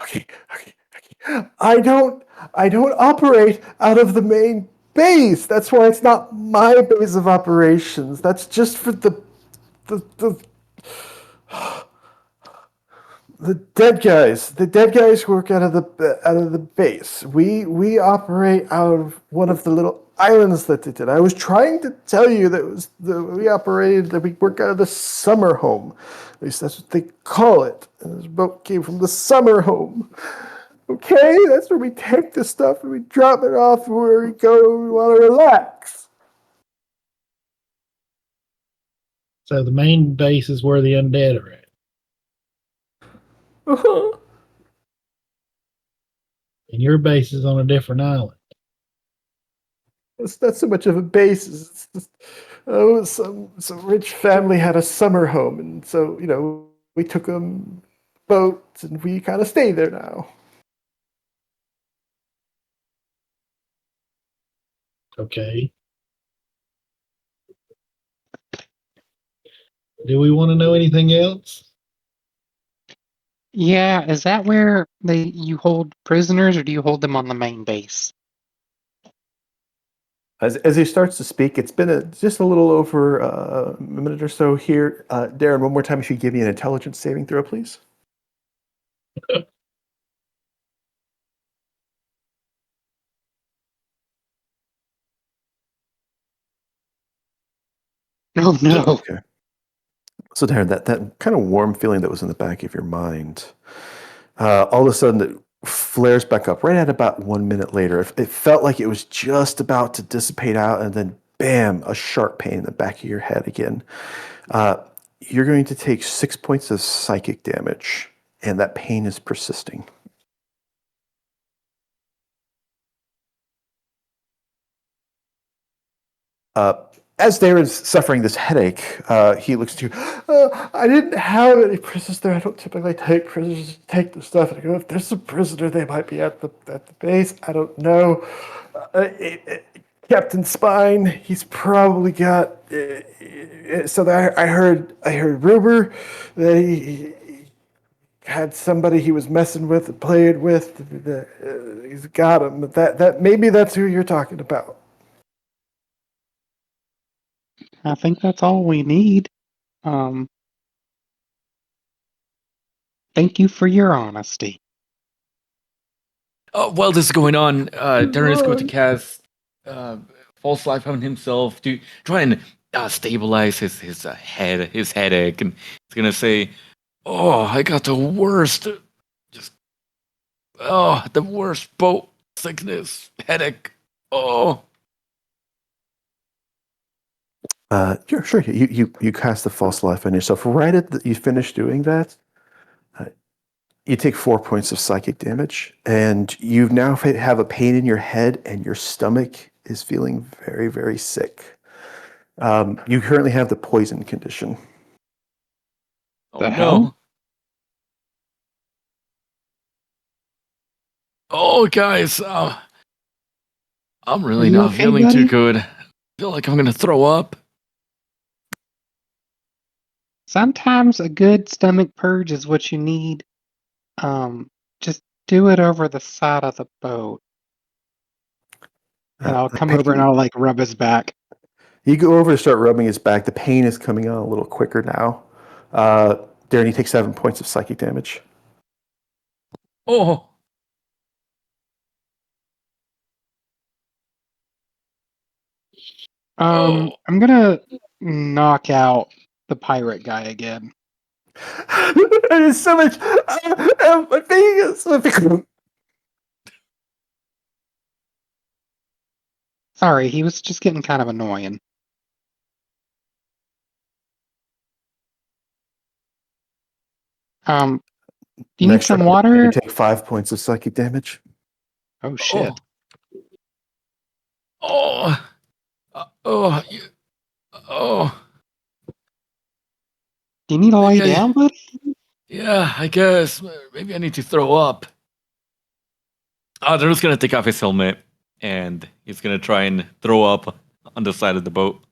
Okay. I don't operate out of the main base. That's why it's not my base of operations. That's just for the dead guys. The dead guys work out of the base. We operate out of one of the little islands that they did. I was trying to tell you that we work out of the summer home. At least that's what they call it. And this boat came from the summer home. Okay, that's where we take the stuff and we drop it off where we go. We want to relax. So the main base is where the undead are at. Uh-huh. And your base is on a different island. It's not so much of a base. It's just, some rich family had a summer home, and so we took them boats, and we kind of stay there now. Okay. Do we want to know anything else? Yeah, is that where you hold prisoners, or do you hold them on the main base? As he starts to speak, it's been just a little over a minute or so here. Darren, one more time, if you give me an intelligence saving throw, please. Oh no. Okay. So Darren, that kind of warm feeling that was in the back of your mind, all of a sudden it flares back up right at about 1 minute later. It felt like it was just about to dissipate out, and then bam, a sharp pain in the back of your head again. You're going to take 6 points of psychic damage, and that pain is persisting. As Darren's suffering this headache, he looks to you. I didn't have any prisoners there. I don't typically take prisoners. Take the stuff and go. If there's a prisoner, they might be at the base. I don't know. Captain Spine, he's probably got. So that I heard rumor that he had somebody he was messing with and playing with. He's got him. That maybe that's who you're talking about. I think that's all we need. Thank you for your honesty. While this is going on, Darren is going to cast false life on himself to try and stabilize his head, his headache, and he's gonna say, "Oh, I got the worst, the worst boat sickness, headache. Oh." Sure. You cast the false life on yourself. Right at you finish doing that, you take 4 points of psychic damage, and you now have a pain in your head, and your stomach is feeling very, very sick. You currently have the poison condition. Oh The no. hell? Oh, guys, I'm really Are you not okay, feeling too buddy? good. I feel like I'm gonna throw up. Sometimes a good stomach purge is what you need. Just do it over the side of the boat. And I'll The come over and pain, I'll like rub his back. you go over to start rubbing his back. The pain is coming on a little quicker now. Darren, you take 7 points of psychic damage. Oh. Oh. I'm gonna knock out the pirate guy again. There's so much. My fingers. Sorry, he was just getting kind of annoying. Do you need some You water? take 5 points of psychic damage. Oh shit. Oh. Oh. Oh. Do you need to lay Maybe down, buddy? Yeah, I guess. Maybe I need to throw up. They're just gonna take off his helmet, and he's gonna try and throw up on the side of the boat.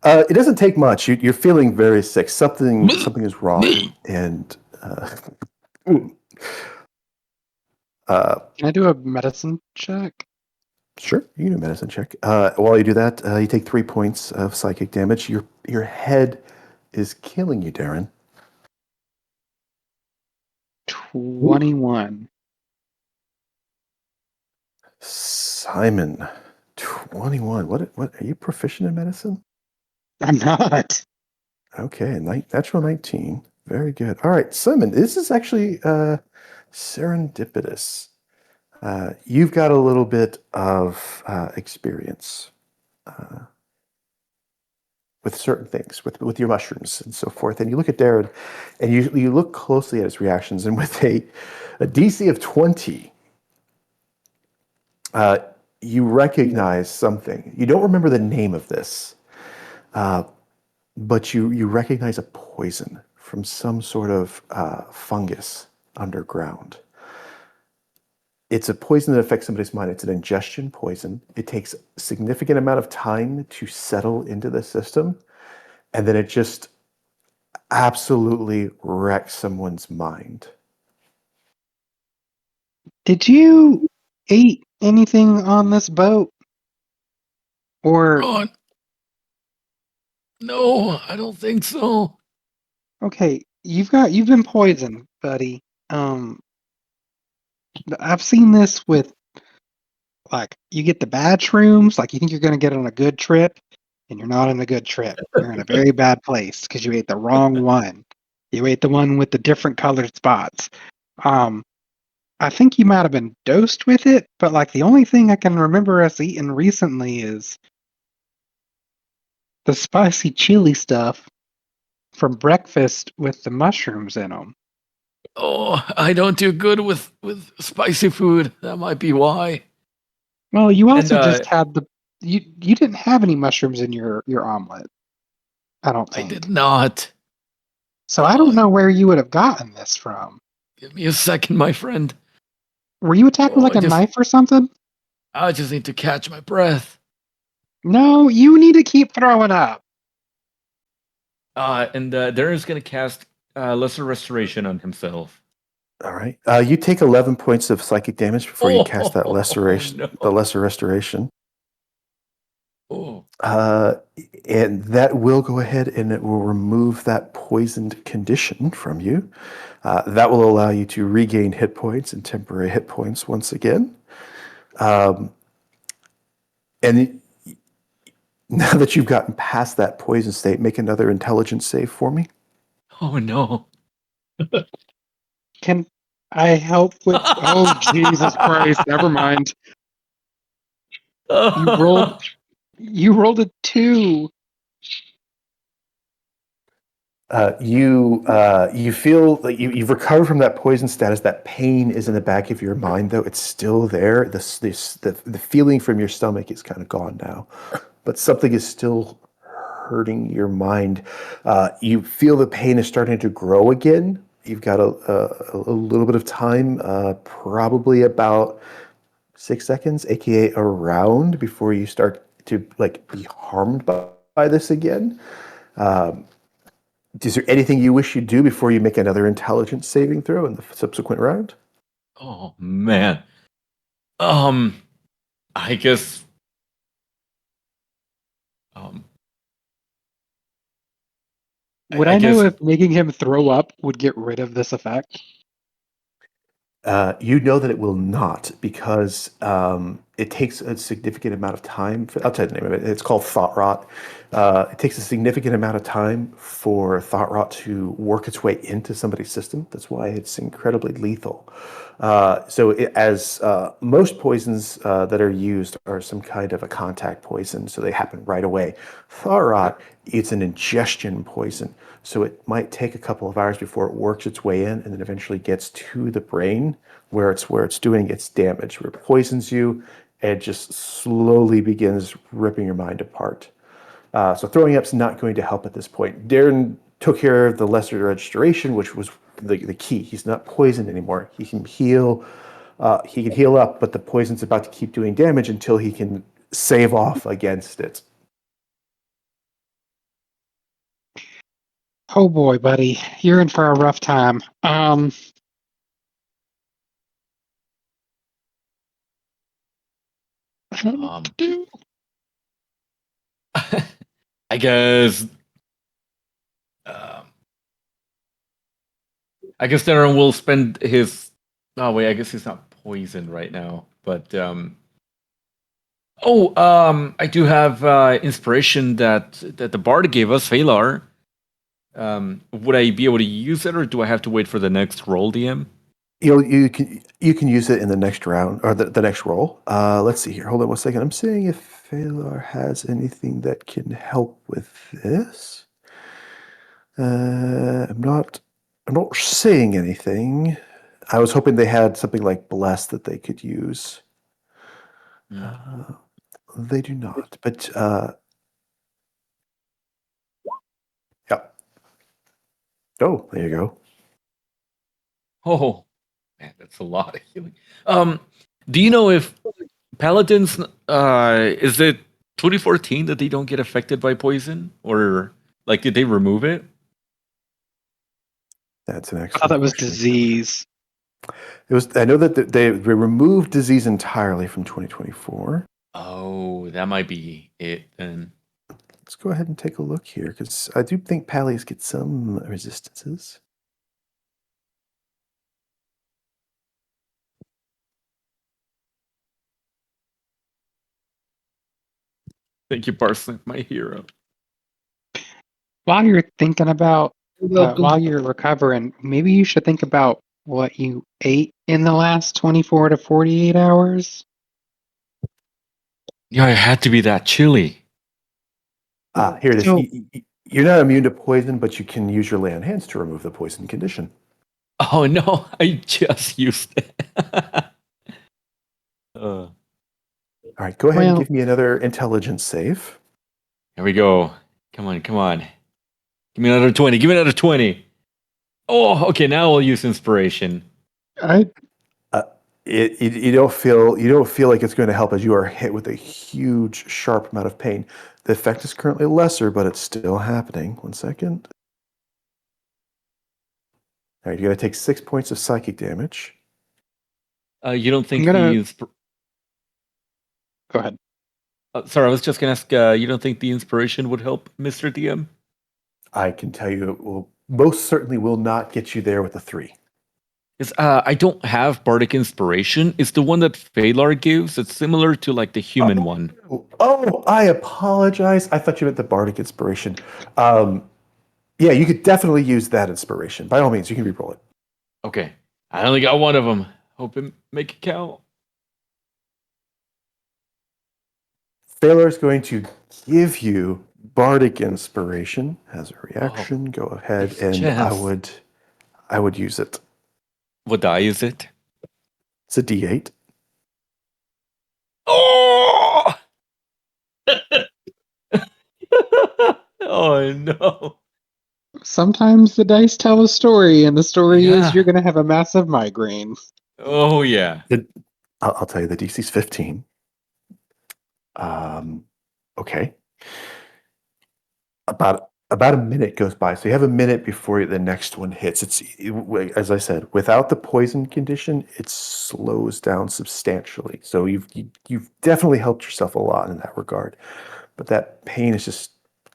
It doesn't take much. You're feeling very sick. Something is wrong, and Can I do a medicine check? sure, you can do a medicine check. While you do that, you take 3 points of psychic damage. Your head is killing you, Darren. 21. Simon, 21. What are you proficient in medicine? I'm not. Okay, natural 19. Very good. All right, Simon, this is actually serendipitous. You've got a little bit of experience with certain things, with your mushrooms and so forth. And you look at Darren, and you look closely at his reactions, and with a DC of 20, you recognize something. You don't remember the name of this, but you recognize a poison from some sort of fungus underground. It's a poison that affects somebody's mind. It's an ingestion poison. It takes a significant amount of time to settle into the system, and then it just absolutely wrecks someone's mind. Did you eat anything on this boat? Or Ron. No, I don't think so. okay, you've been poisoned, buddy. I've seen this with like you get the bad shrooms, like you think you're gonna get on a good trip, and you're not on a good trip. You're in a very bad place because you ate the wrong one. You ate the one with the different colored spots. I think you might have been dosed with it, but like the only thing I can remember us eating recently is the spicy chili stuff from breakfast with the mushrooms in them. Oh, I don't do good with spicy food. That might be why. Well, you And also just had you didn't have any mushrooms in your omelet, I don't I did think. not. So I don't know where you would have gotten this from. Give me a second, my friend. Were you attacked with Oh, like a knife or something? I just need to catch my breath. No, you need to keep throwing up. And Darren's gonna cast Lesser Restoration on himself. All right. You take 11 points of psychic damage before you cast that the lesser restoration. Oh, And that will go ahead and it will remove that poisoned condition from you. That will allow you to regain hit points and temporary hit points once again. And now that you've gotten past that poison state, make another intelligence save for me. oh no. Can I help with Oh Jesus Christ, never mind. You rolled a 2. You feel like you've recovered from that poison status. That pain is in the back of your mind, though it's still there. The feeling from your stomach is kind of gone now, but something is still hurting your mind. You feel the pain is starting to grow again. You've got a little bit of time, probably about 6 seconds, aka a round, before you start to like be harmed by this again. Is there anything you wish you'd do before you make another intelligence saving throw in the subsequent round? Oh man. I guess. Um, Would I I know guess. if making him throw up would get rid of this effect? You know that it will not because it takes a significant amount of time. I'll tell you the name of it. It's called thought rot. It takes a significant amount of time for thought rot to work its way into somebody's system. That's why it's incredibly lethal. As most poisons that are used are some kind of a contact poison, so they happen right away. Thought rot, it's an ingestion poison. So it might take a couple of hours before it works its way in and then eventually gets to the brain where it's doing its damage, where it poisons you and just slowly begins ripping your mind apart. So throwing up's not going to help at this point. Darren took care of the lesser restoration, which was the key. He's not poisoned anymore. He can heal. He can heal up, but the poison's about to keep doing damage until he can save off against it. Oh boy, buddy, you're in for a rough time. I don't know what to do. I guess. Um, I guess Darren will spend his. Oh wait, I guess he's not poisoned right now, but I do have inspiration that the bard gave us, Phalar. Would I be able to use it, or do I have to wait for the next roll, DM? You can use it in the next round or the next roll. Let's see here. Hold on one second. I'm seeing if Phalar has anything that can help with this. I'm not seeing anything. I was hoping they had something like Bless that they could use. They do not. But yeah. Oh, there you go. Oh man, that's a lot of healing. Do you know if paladins is it 2014 that they don't get affected by poison, or like did they remove it? That's an I excellent thought that was question. disease. It was. I know that they removed disease entirely from 2024. Oh, that might be it then. Let's go ahead and take a look here because I do think Pallies get some resistances. Thank you, Parsnip, my hero. While you're thinking about, You're welcome. while you're recovering, maybe you should think about what you ate in the last 24 to 48 hours. Yeah, it had to be that chili. Here it is. So- You're not immune to poison, but you can use your lay on hands to remove the poison condition. Oh no, I just used it. All right, go ahead and Well- give me another intelligence save. Here we go. Come on, come on. Give me another 20. Give me another 20. Oh, okay, now we'll use inspiration. You don't feel like it's going to help as you are hit with a huge, sharp amount of pain. The effect is currently lesser, but it's still happening. 1 second. All right, you're going to take 6 points of psychic damage. You don't think Go ahead. sorry, I was just gonna ask. You don't think the inspiration would help, Mr. DM? I can tell you it will most certainly will not get you there with a 3. Because I don't have bardic inspiration. It's the one that Phalar gives. It's similar to like the human one. Oh, I apologize. I thought you meant the bardic inspiration. Yeah, you could definitely use that inspiration. By all means, you can re-roll it. Okay, I only got one of them. Hope it make it count. Phalar is going to give you bardic inspiration as a reaction. Go ahead, and chance. I would use it. What die is it? It's a D8. Oh! Oh no! Sometimes the dice tell a story, and the story Yeah. is you're going to have a massive migraine. Oh yeah. I'll tell you, the DC's 15. Okay. About a minute goes by, so you have a minute before the next one hits. As I said, without the poison condition, it slows down substantially. So you've definitely helped yourself a lot in that regard. But that pain is just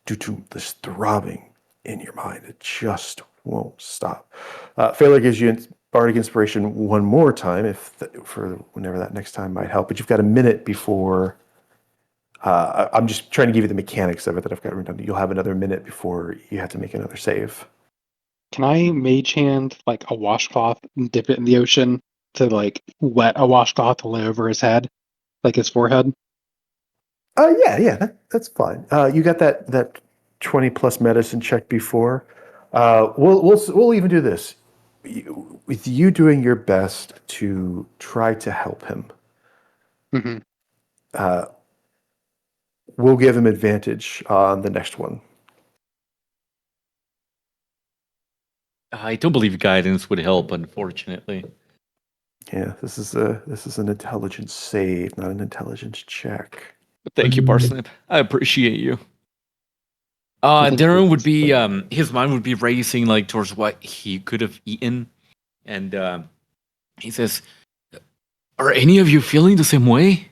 due to this throbbing in your mind. It just won't stop. Phalar gives you bardic inspiration one more time for whenever that next time might help. But you've got a minute before. I'm just trying to give you the mechanics of it that I've got written down. You'll have another minute before you have to make another save. Can I mage hand like a washcloth and dip it in the ocean to like wet a washcloth to lay over his head, like his forehead? Yeah, that's fine. You got that 20 plus medicine check before. We'll even do this. With you doing your best to try to help him, Mm-hmm. we'll give him advantage on the next one. I don't believe guidance would help, unfortunately. Yeah, this is an intelligence save, not an intelligence check. Thank you, Parsnip. I appreciate you. Thank you. Darren would be his mind would be racing like towards what he could have eaten, and he says, "Are any of you feeling the same way?"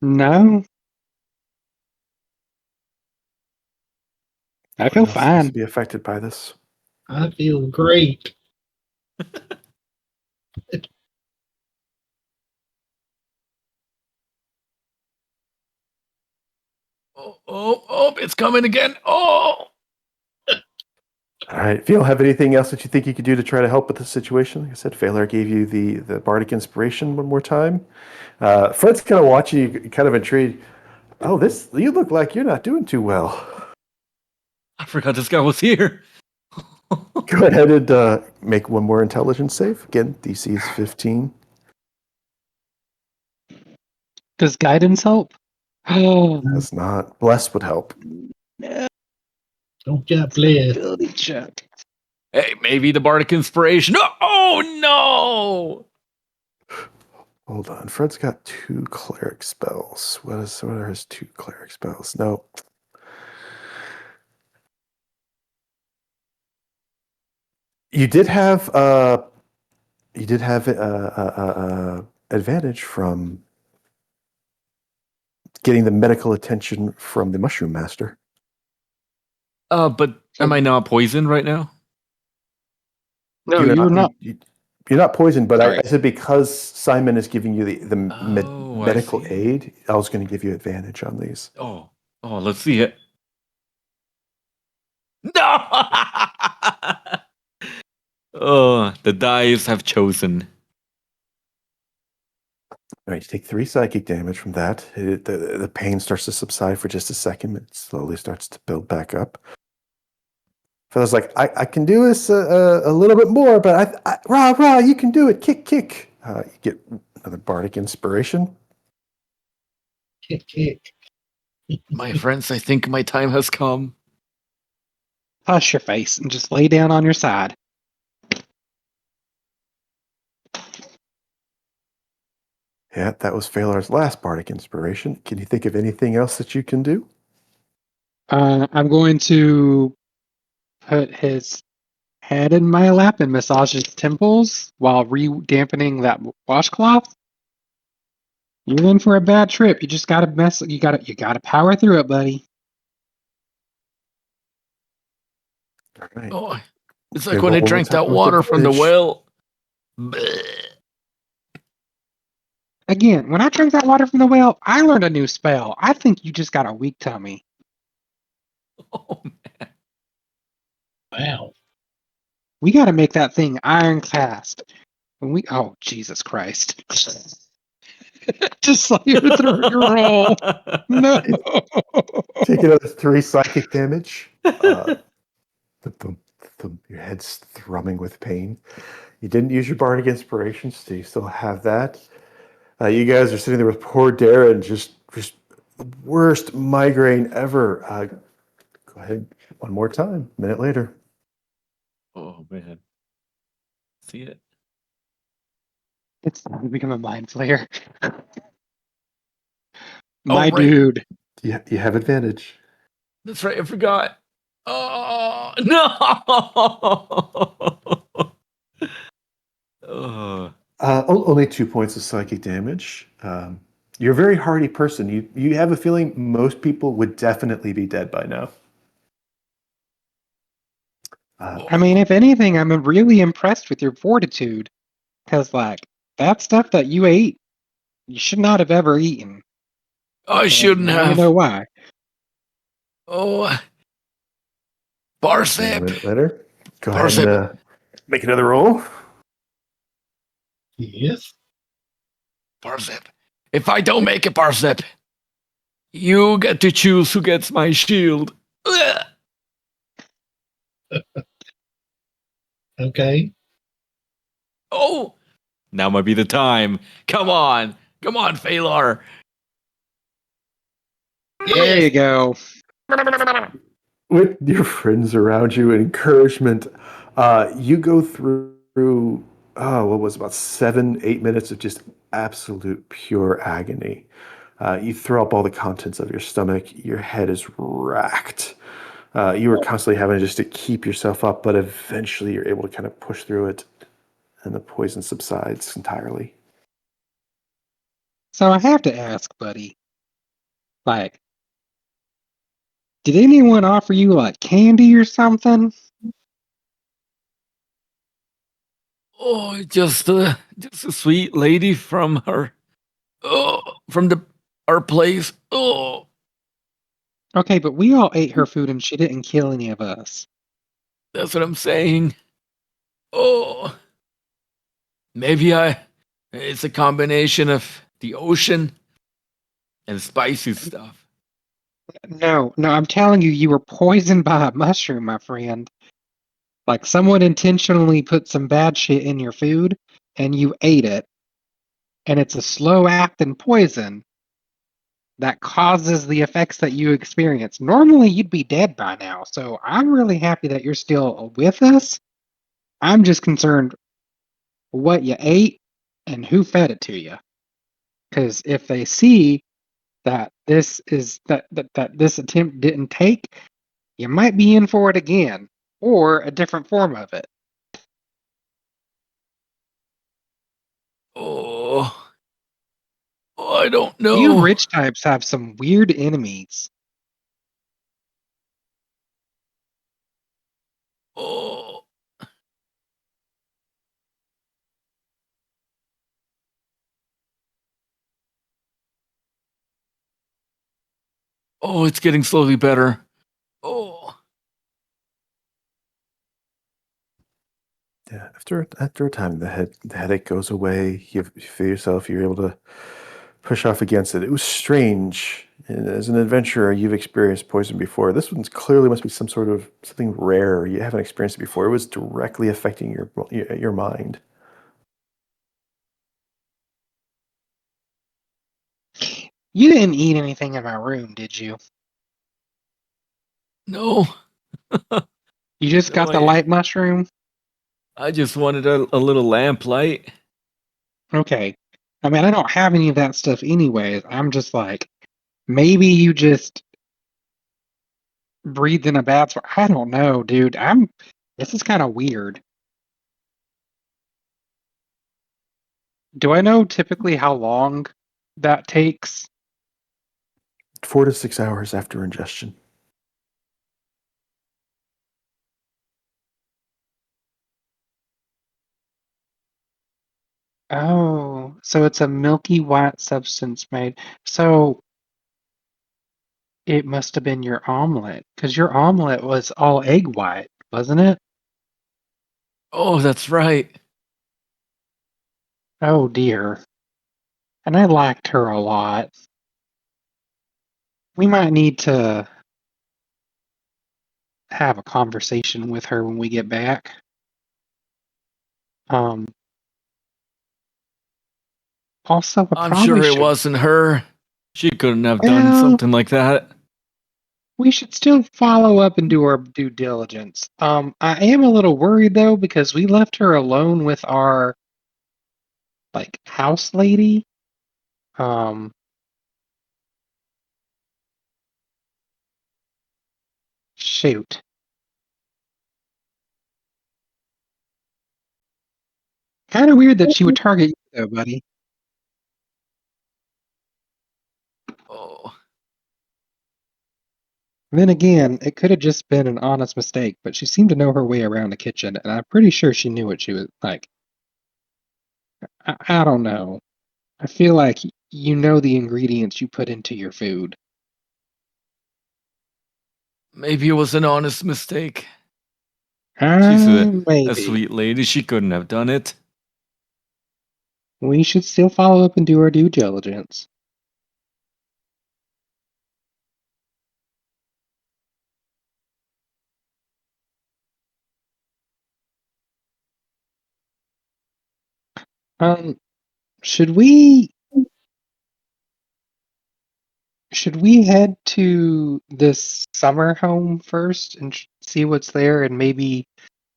No. I feel Anyone else supposed fine. to be affected by this. I feel great. Oh, it's coming again. Oh. All right. If you don't have anything else that you think you could do to try to help with the situation, like I said, Phalar gave you the bardic inspiration one more time. Fred's kind of watching you, kind of intrigued. Oh, you look like you're not doing too well. I forgot this guy was here. Go ahead and make one more intelligence save. Again, DC is 15. Does guidance help? Oh, Does not. Bless would help. Don't get blessed. ability check. Hey, maybe the bardic inspiration. Oh no! Hold on. Fred's got 2 cleric spells. What are his 2 cleric spells? No. You did have advantage from getting the medical attention from the mushroom master. But am I not poisoned right now? No, you're not. You're not poisoned, but All I right. said because Simon is giving you the Oh, I medical see. aid, I was going to give you advantage on these. Oh, let's see it. No! Oh, the dice have chosen. All right, you take 3 psychic damage from that. The pain starts to subside for just a second. It slowly starts to build back up. Fella's like, I can do this a little bit more, but rah, you can do it. Kick. You get another bardic inspiration. Kick. My friends, I think my time has come. Hush your face and just lay down on your side. Yeah, that was Phalar's last bardic inspiration. Can you think of anything else that you can do? I'm going to put his head in my lap and massage his temples while re-dampening that washcloth. You're in for a bad trip. You just gotta you gotta power through it, buddy. All right. Oh, it's Okay, like when I roll one more drank time that with water from the advantage. well. Bleh. Again, when I drank that water from the well, I learned a new spell. I think you just got a weak tummy. Oh, Wow. We gotta make that thing ironclast. Oh Jesus Christ. Just saw you through your roll. No. Take another 3 psychic damage. Thump, thump. Your head's thrumming with pain. You didn't use your bardic inspiration, so you still have that. You guys are sitting there with poor Darren, just worst migraine ever. Go ahead one more time. A minute later. oh man. See it? It's time to become a mind flayer. Oh, My right. dude. You have advantage. That's right. I forgot. Oh, no. Oh. Only 2 points of psychic damage. You're a very hardy person. You have a feeling most people would definitely be dead by now. I mean, if anything, I'm really impressed with your fortitude. Because, like, that stuff that you ate, you should not have ever eaten. I shouldn't Now you have. know why. Oh, And a Barsep. minute later, go ahead Barsep. and make another roll. Yes. Barsep. If I don't make it, Barsep, you get to choose who gets my shield. Ugh. Okay. Oh, now might be the time. Come on, Phalar. There you go. With your friends around you and encouragement, you go through, what was it, about 7, 8 minutes of just absolute pure agony. You throw up all the contents of your stomach. Your head is racked. You were constantly having just to keep yourself up, but eventually you're able to kind of push through it, and the poison subsides entirely. So I have to ask, buddy. Like, did anyone offer you, like, candy or something? Oh, just a sweet lady from our place. Oh, Okay, but we all ate her food and she didn't kill any of us. that's what I'm saying. Oh, maybe it's a combination of the ocean and spicy stuff. No, I'm telling you, you were poisoned by a mushroom, my friend. Like, someone intentionally put some bad shit in your food and you ate it, and it's a slow acting poison that causes the effects that you experience. Normally, you'd be dead by now, so I'm really happy that you're still with us. I'm just concerned what you ate and who fed it to you. Because if they see that this attempt didn't take, you might be in for it again, or a different form of it. Oh, I don't You know. rich types have some weird enemies. Oh, Oh, it's getting slowly better. Oh. Yeah, after a time, the headache goes away. You feel yourself. You're able to push off against it. It was strange. And as an adventurer, you've experienced poison before. This one's clearly must be some sort of something rare. You haven't experienced it before. It was directly affecting your mind. You didn't eat anything in my room, did you? No. You just No, got the light mushroom? I just wanted a little lamp light. Okay. I mean, I don't have any of that stuff anyways. I'm just like, maybe you just breathed in a bad spot. I don't know, dude. This is kind of weird. Do I know typically how long that takes? 4 to 6 hours after ingestion. Oh, so it's a milky white substance made. So it must have been your omelet, because your omelet was all egg white, wasn't it? Oh, that's right. Oh dear. And I liked her a lot. We might need to have a conversation with her when we get back. Um, Also, I I'm probably sure it should. wasn't her. She couldn't have done Well, something like that. we should still follow up and do our due diligence. I am a little worried though because we left her alone with our like house lady. Um, Shoot. Kind of weird that she would target you though, buddy. Oh, Then again, it could have just been an honest mistake, but she seemed to know her way around the kitchen, and I'm pretty sure she knew what she was like. I don't know. I feel like you know the ingredients you put into your food. maybe it was an honest mistake. She's a Maybe. sweet lady. She couldn't have done it. We should still follow up and do our due diligence. Um, should we head to this summer home first and see what's there and maybe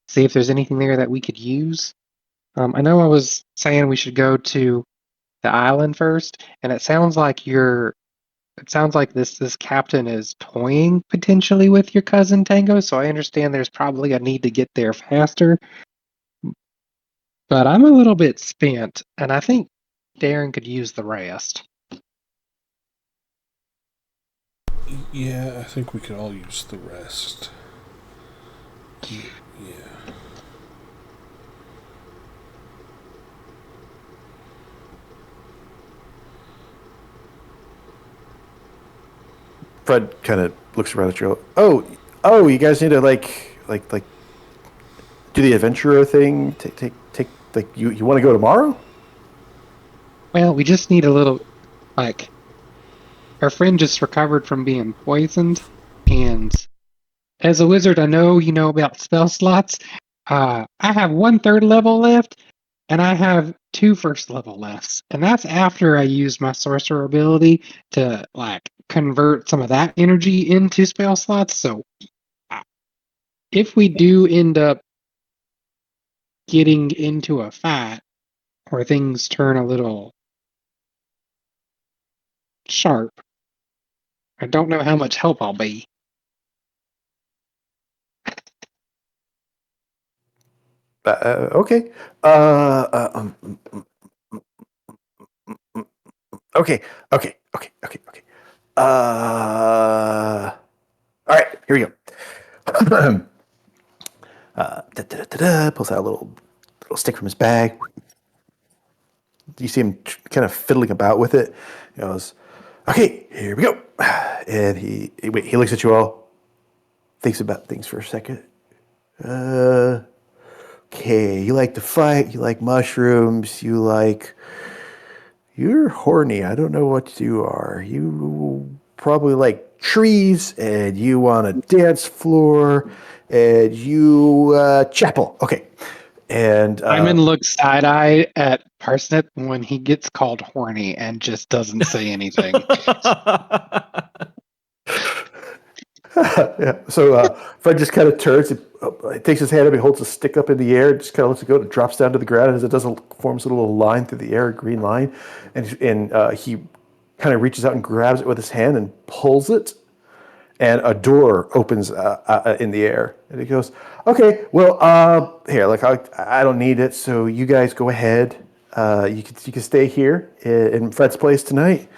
see if there's anything there that we could use? I know I was saying we should go to the island first, and it sounds like this captain is toying potentially with your cousin Tango, so I understand there's probably a need to get there faster. But I'm a little bit spent, and I think Darren could use the rest. Yeah, I think we could all use the rest. Yeah. Fred kind of looks around at you. Oh, you guys need to like do the adventurer thing. Take like you want to go tomorrow? Well, we just need a little, like, our friend just recovered from being poisoned, and as a wizard, I know you know about spell slots. I have 1/3 level left, and I have 2 first level lefts, and that's after I use my sorcerer ability to like convert some of that energy into spell slots. So, uh, if we do end up getting into a fight or things turn a little sharp, I don't know how much help I'll be. Okay. Okay. Okay. All right. Here we go. Pulls out a little stick from his bag. You see him kind of fiddling about with it. He goes, Okay, here we go. And he looks at you all, thinks about things for a second. Okay, you like to fight, you like mushrooms, you're horny. I don't know what you are. You probably like trees, and you want a dance floor, and you chapel. Okay, and Simon looks side eye at Parsnip when he gets called horny and just doesn't say anything. yeah. So Fred just kind of turns. He takes his hand up. He holds a stick up in the air. Just kind of lets it go. And it drops down to the ground. And as it does, it forms a little line through the air, a green line. And he kind of reaches out and grabs it with his hand and pulls it. And a door opens in the air. And he goes, "Okay, well, here, like I don't need it. So you guys go ahead. You can stay here in Fred's place tonight."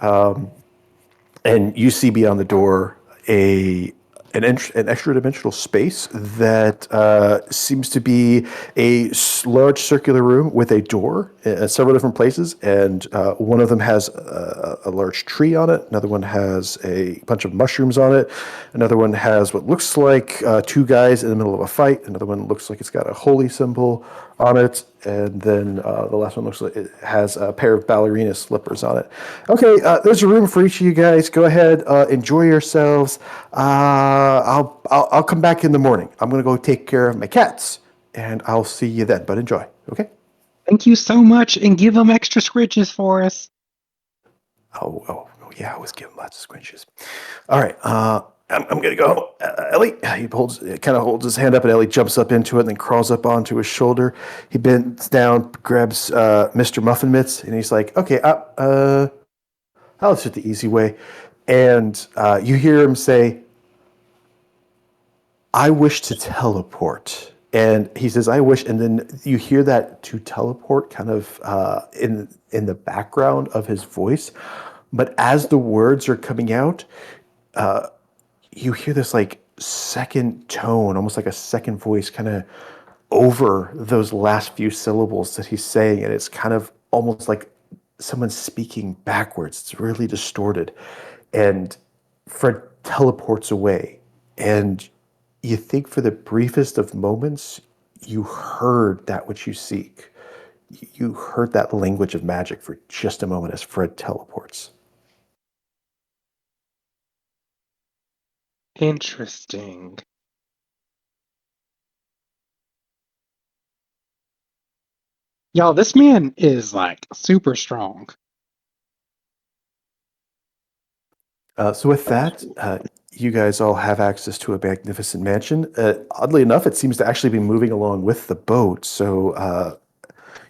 And you see beyond the door an extra dimensional space that seems to be a large circular room with a door at several different places, and one of them has a large tree on it. Another one has a bunch of mushrooms on it. Another one has what looks like two guys in the middle of a fight. Another one looks like it's got a holy symbol on it, and then the last one looks like it has a pair of ballerina slippers on it. Okay, there's a room for each of you guys. Go ahead, enjoy yourselves. I'll come back in the morning. I'm gonna go take care of my cats, and I'll see you then. But enjoy, okay? Thank you so much, and give them extra squidges for us. Oh, yeah, I always give him lots of squinches. All right, I'm gonna go. Ellie, he kind of holds his hand up, and Ellie jumps up into it, and then crawls up onto his shoulder. He bends down, grabs Mr. Muffin Mitts, and he's like, "Okay, I'll do it the easy way." And you hear him say, "I wish to teleport." And he says, "I wish," and then you hear that "to teleport" kind of in the background of his voice. But as the words are coming out, you hear this like second tone, almost like a second voice, kind of over those last few syllables that he's saying, and it's kind of almost like someone speaking backwards. It's really distorted, and Fred teleports away, and you think for the briefest of moments you heard that which you seek. You heard that language of magic for just a moment as Fred teleports. Interesting. Y'all, this man is like super strong. So with that, you guys all have access to a magnificent mansion. Oddly enough, it seems to actually be moving along with the boat. So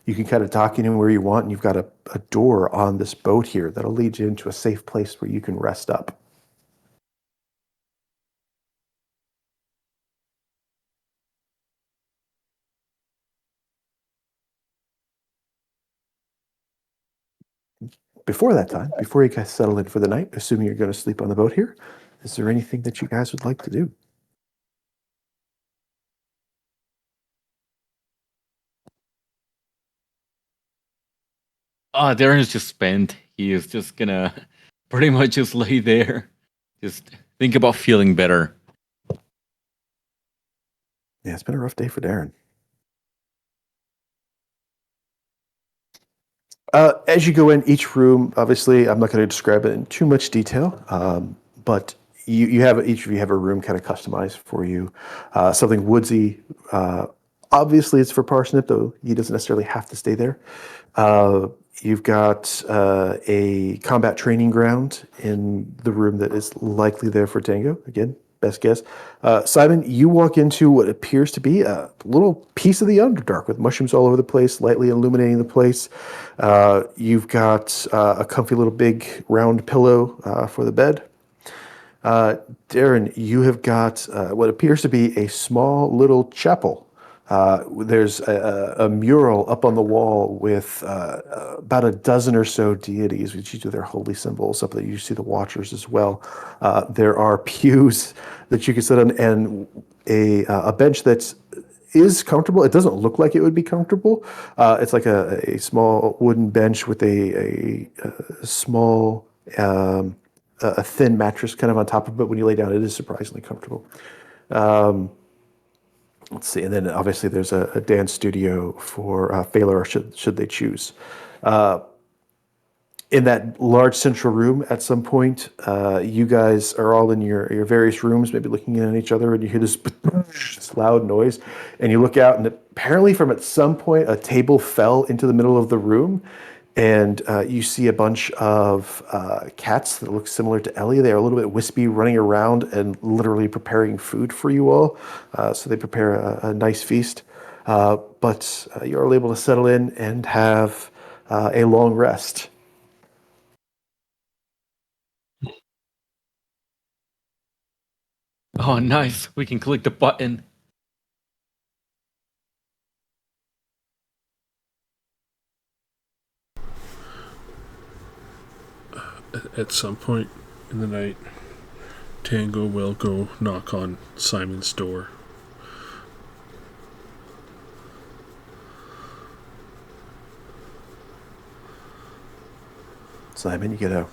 you can kind of dock anywhere you want, and you've got a door on this boat here that'll lead you into a safe place where you can rest up. Before that time, before you guys settle in for the night, assuming you're going to sleep on the boat here, is there anything that you guys would like to do? Darren is just spent. He is just gonna pretty much just lay there. Just think about feeling better. Yeah, it's been a rough day for Darren. As you go in each room, obviously, I'm not going to describe it in too much detail, but each of you have a room kind of customized for you. Something woodsy. Obviously, it's for Parsnip, though he doesn't necessarily have to stay there. You've got a combat training ground in the room that is likely there for Tango. Again, best guess. Simon, you walk into what appears to be a little piece of the Underdark with mushrooms all over the place, lightly illuminating the place. You've got a comfy little big round pillow for the bed. Darren, you have got what appears to be a small little chapel. There's a mural up on the wall with about a dozen or so deities, which each of their holy symbols. Up there, you see the Watchers as well. There are pews that you can sit on, and a bench that is comfortable. It doesn't look like it would be comfortable. It's like a small wooden bench with a small a thin mattress kind of on top of it. When you lay down, it is surprisingly comfortable. Um, let's see, and then obviously there's a dance studio for Phalar should they choose. In that large central room, at some point, you guys are all in your various rooms, maybe looking in at each other, and you hear this loud noise, and you look out, and apparently from at some point, a table fell into the middle of the room, and you see a bunch of cats that look similar to Ellie. They are a little bit wispy, running around and literally preparing food for you all. So they prepare a nice feast. But you're able to settle in and have a long rest. Oh, nice. We can click the button. At some point in the night, Tango will go knock on Simon's door. Simon, you get out.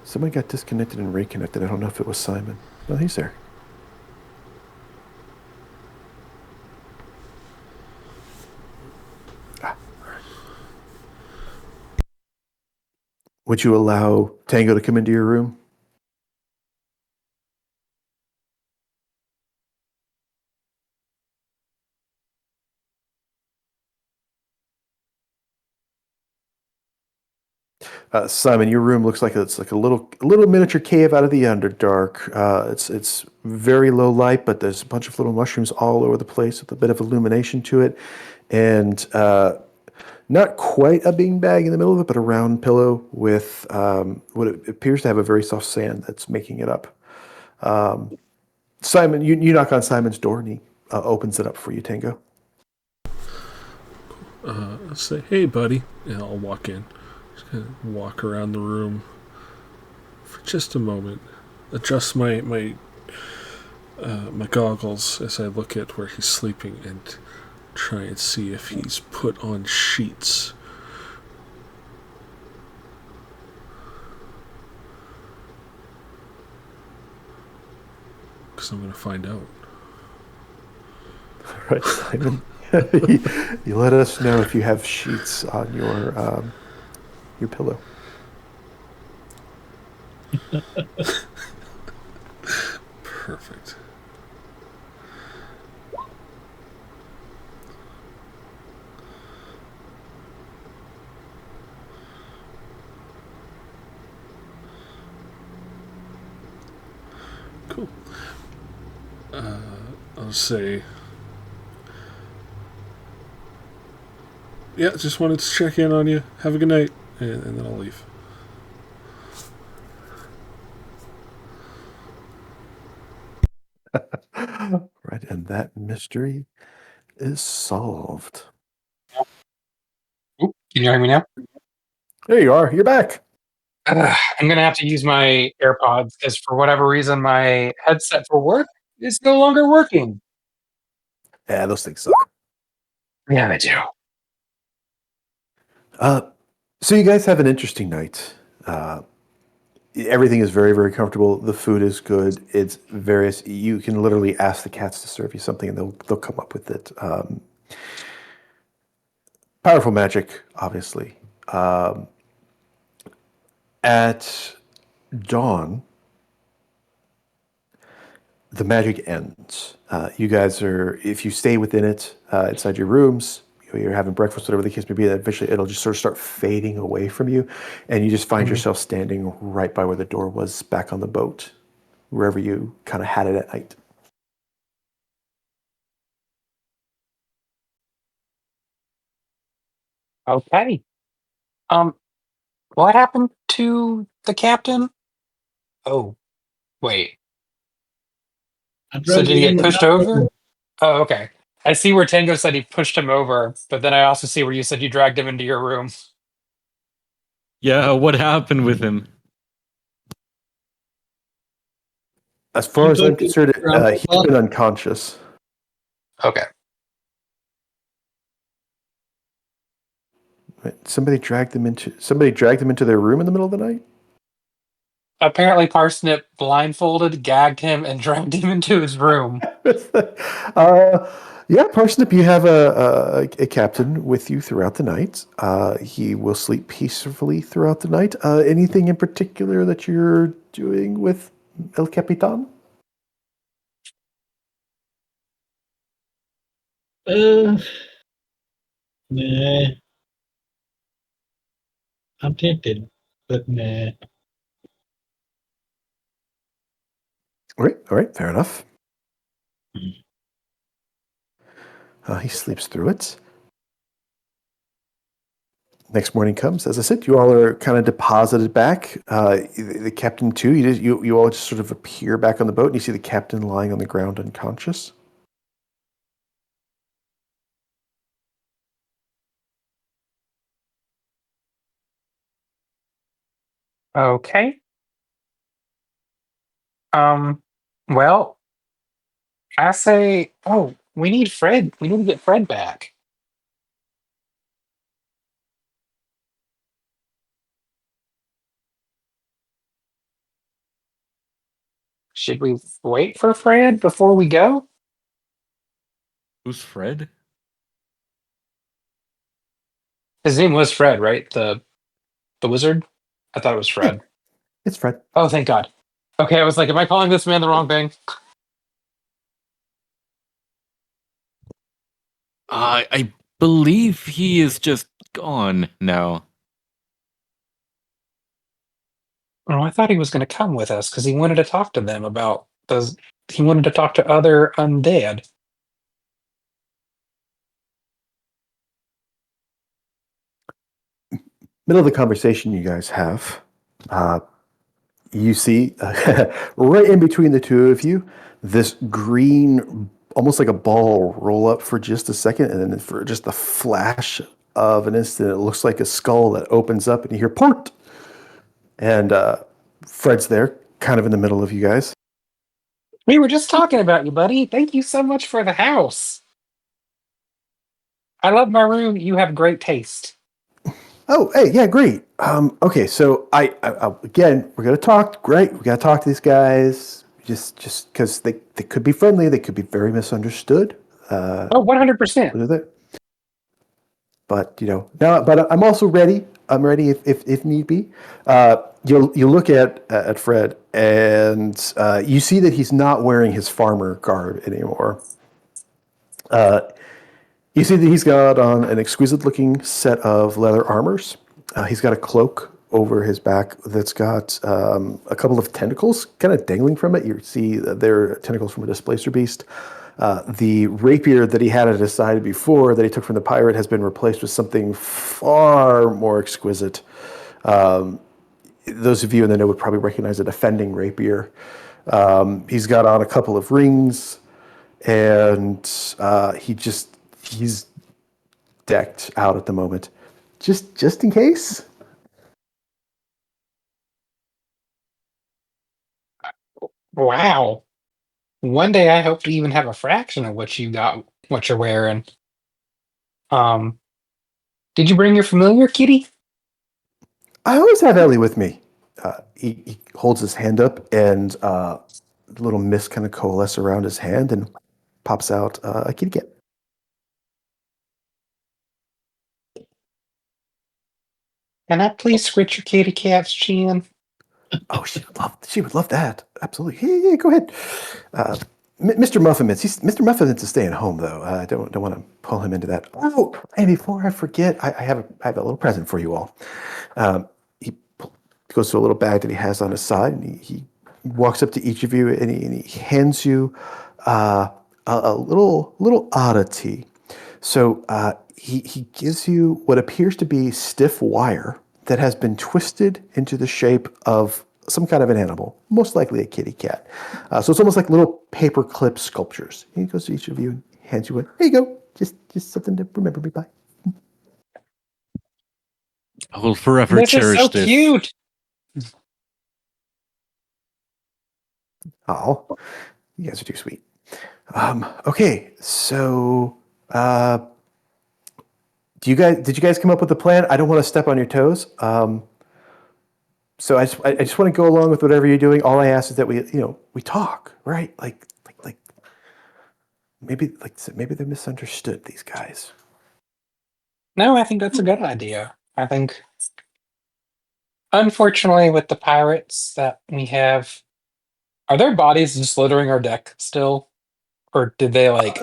Someone got disconnected and reconnected. I don't know if it was Simon. No, he's there. Would you allow Tango to come into your room? Simon, your room looks like it's like a little miniature cave out of the Underdark. It's very low light, but there's a bunch of little mushrooms all over the place with a bit of illumination to it, and not quite a beanbag in the middle of it, but a round pillow with what it appears to have a very soft sand that's making it up. Simon, you knock on Simon's door, and he opens it up for you, Tango. I'll say, "Hey, buddy," and I'll walk in. Just kind of walk around the room for just a moment. Adjust my goggles as I look at where he's sleeping and try and see if he's put on sheets. Because I'm going to find out. All right, Simon. you let us know if you have sheets on your pillow. Perfect. Cool. I'll say, yeah, just wanted to check in on you. Have a good night. And then I'll leave. Right, and that mystery is solved. Oop, can you hear me now? There you are. You're back. I'm going to have to use my AirPods because for whatever reason, my headset for work is no longer working. Yeah, those things suck. Yeah, they do. So you guys have an interesting night. Everything is very, very comfortable. The food is good. It's various. You can literally ask the cats to serve you something, and they'll come up with it. Powerful magic, obviously. At dawn, the magic ends. You guys are, if you stay within it, inside your rooms, you're having breakfast, whatever the case may be, that eventually it'll just sort of start fading away from you. And you just find yourself standing right by where the door was back on the boat, wherever you kind of had it at night. Okay. What happened to the captain? Oh, wait. I So drug did he you in get the pushed dark over? room. Oh, okay. I see where Tango said he pushed him over, but then I also see where you said you dragged him into your room. Yeah, what happened with him? As far You as I'm put him concerned, under a he's been unconscious. Okay. Somebody dragged them into their room in the middle of the night. Apparently, Parsnip blindfolded, gagged him, and dragged him into his room. Yeah, Parsnip, you have a captain with you throughout the night. He will sleep peacefully throughout the night. Anything in particular that you're doing with El Capitan? Uh, nah. I'm tempted, but nah. All right, fair enough. He sleeps through it. Next morning comes. As I said, you all are kind of deposited back. The captain too. You all just sort of appear back on the boat, and you see the captain lying on the ground unconscious. Okay. Well, I say, oh, we need Fred. We need to get Fred back. Should we wait for Fred before we go? Who's Fred? His name was Fred, right? The wizard? I thought it was Yeah, Fred. it's Fred. Oh, thank God. Okay, I was like, am I calling this man the wrong thing? I believe he is just gone now. Oh, I thought he was going to come with us because he wanted to talk to them about those. He wanted to talk to other undead. Middle of the conversation you guys have, you see right in between the two of you, this green, almost like a ball, roll up for just a second, and then for just a flash of an instant, it looks like a skull that opens up, and you hear "port," and Fred's there, kind of in the middle of you guys. We were just talking about you, buddy. Thank you so much for the house. I love my room. You have great taste. Oh, hey, yeah, great. Okay, so I again, we're gonna talk. Great, we gotta talk to these guys. Just because they could be friendly, they could be very misunderstood. Oh, 100%. What are they? But now, but I'm also ready. I'm ready if need be. You look at Fred, and you see that he's not wearing his farmer garb anymore. You see that he's got on an exquisite-looking set of leather armors. He's got a cloak over his back that's got a couple of tentacles kind of dangling from it. You see that they're tentacles from a displacer beast. The rapier that he had at his side before, that he took from the pirate, has been replaced with something far more exquisite. Those of you in the know would probably recognize a defending rapier. He's got on a couple of rings, and he's decked out at the moment. Just in case. Wow. One day I hope to even have a fraction of what you got, what you're wearing. Um, did you bring your familiar, kitty? I always have Ellie with me. He holds his hand up, and little mist kind of coalesce around his hand, and pops out a kitty cat. Can I please scratch your kitty cat's chin? Oh, she would love that. Absolutely. Yeah, go ahead. Mr. Mr. Muffinmitz is staying home though. I don't want to pull him into that. Oh, and before I forget, I have a little present for you all. He goes to a little bag that he has on his side, and he walks up to each of you, and he hands you a little oddity. So he gives you what appears to be stiff wire that has been twisted into the shape of some kind of an animal, most likely a kitty cat. So it's almost like little paper clip sculptures. He goes to each of you and hands you one. Here you go. Just something to remember me by. I will forever This is cherish so this. cute. Oh, you guys are too sweet. Okay, so Did you guys come up with a plan? I don't want to step on your toes. So I just want to go along with whatever you're doing. All I ask is that we talk, right? Like maybe they're misunderstood, these guys. No, I think that's a good idea. I think, unfortunately, with the pirates that we have, are their bodies just littering our deck still? Or did they like.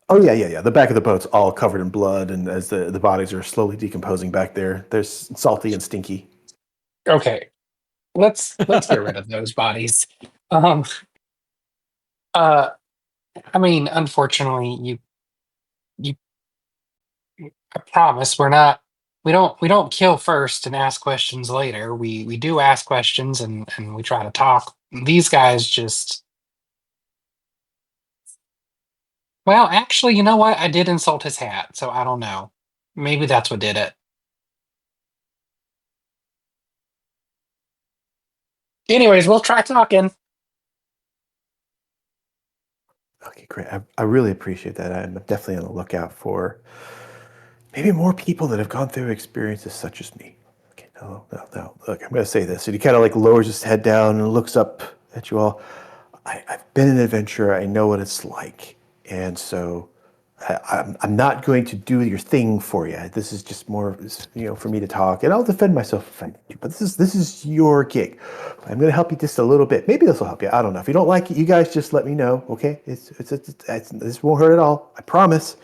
Oh yeah. The back of the boat's all covered in blood, and as the bodies are slowly decomposing back there, they're salty and stinky. Okay, let's get rid of those bodies. Um, uh, I mean, unfortunately, you. I promise we don't kill first and ask questions later. We do ask questions and we try to talk. These guys just. Well, actually, you know what? I did insult his hat, so I don't know. Maybe that's what did it. Anyways, we'll try talking. Okay, great. I really appreciate that. I'm definitely on the lookout for maybe more people that have gone through experiences such as me. Okay, no. Look, I'm going to say this. And he kind of like lowers his head down and looks up at you all. I've been an adventurer. I know what it's like. And so I'm not going to do your thing for you. This is just more, for me to talk. And I'll defend myself if I need to. But this is your gig. I'm going to help you just a little bit. Maybe this will help you. I don't know. If you don't like it, you guys just let me know. Okay? This won't hurt at all. I promise.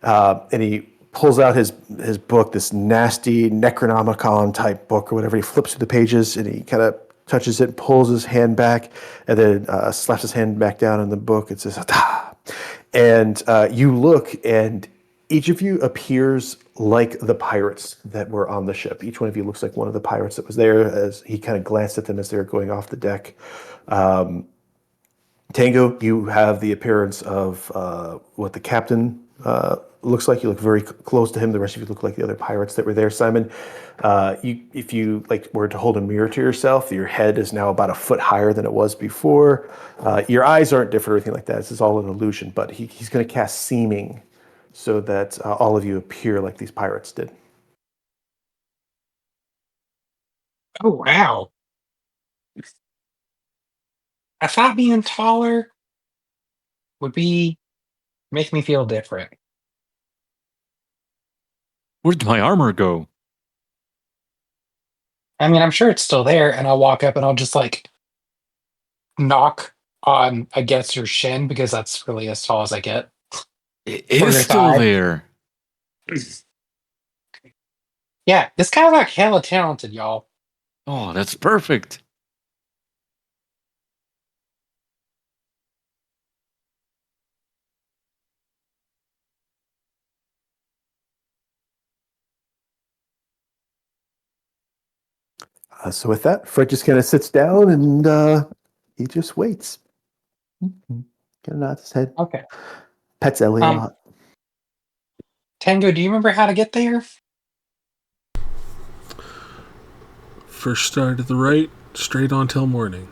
And he pulls out his book, this nasty Necronomicon type book or whatever. He flips through the pages and he kind of touches it, pulls his hand back, and then slaps his hand back down in the book. It says, "Ah." And you look, and each of you appears like the pirates that were on the ship. Each one of you looks like one of the pirates that was there, as he kind of glanced at them as they were going off the deck. Tango, you have the appearance of what the captain looks like. You look very close to him. The rest of you look like the other pirates that were there. Simon, if you were to hold a mirror to yourself, your head is now about a foot higher than it was before. Your eyes aren't different or anything like that. This is all an illusion. But he's going to cast seeming so that all of you appear like these pirates did. Oh wow! I thought being taller would make me feel different. Where'd my armor go? I mean, I'm sure it's still there, and I'll walk up and I'll just like knock on against your shin because that's really as tall as I get. It Or is your still thigh. there. Yeah, this guy's like hella talented, y'all. Oh, that's perfect. So with that, Fred just kind of sits down and he just waits. Kind of nods his head. Okay. Pets Ellie a lot. Tango, do you remember how to get there? First start at the right, straight on till morning.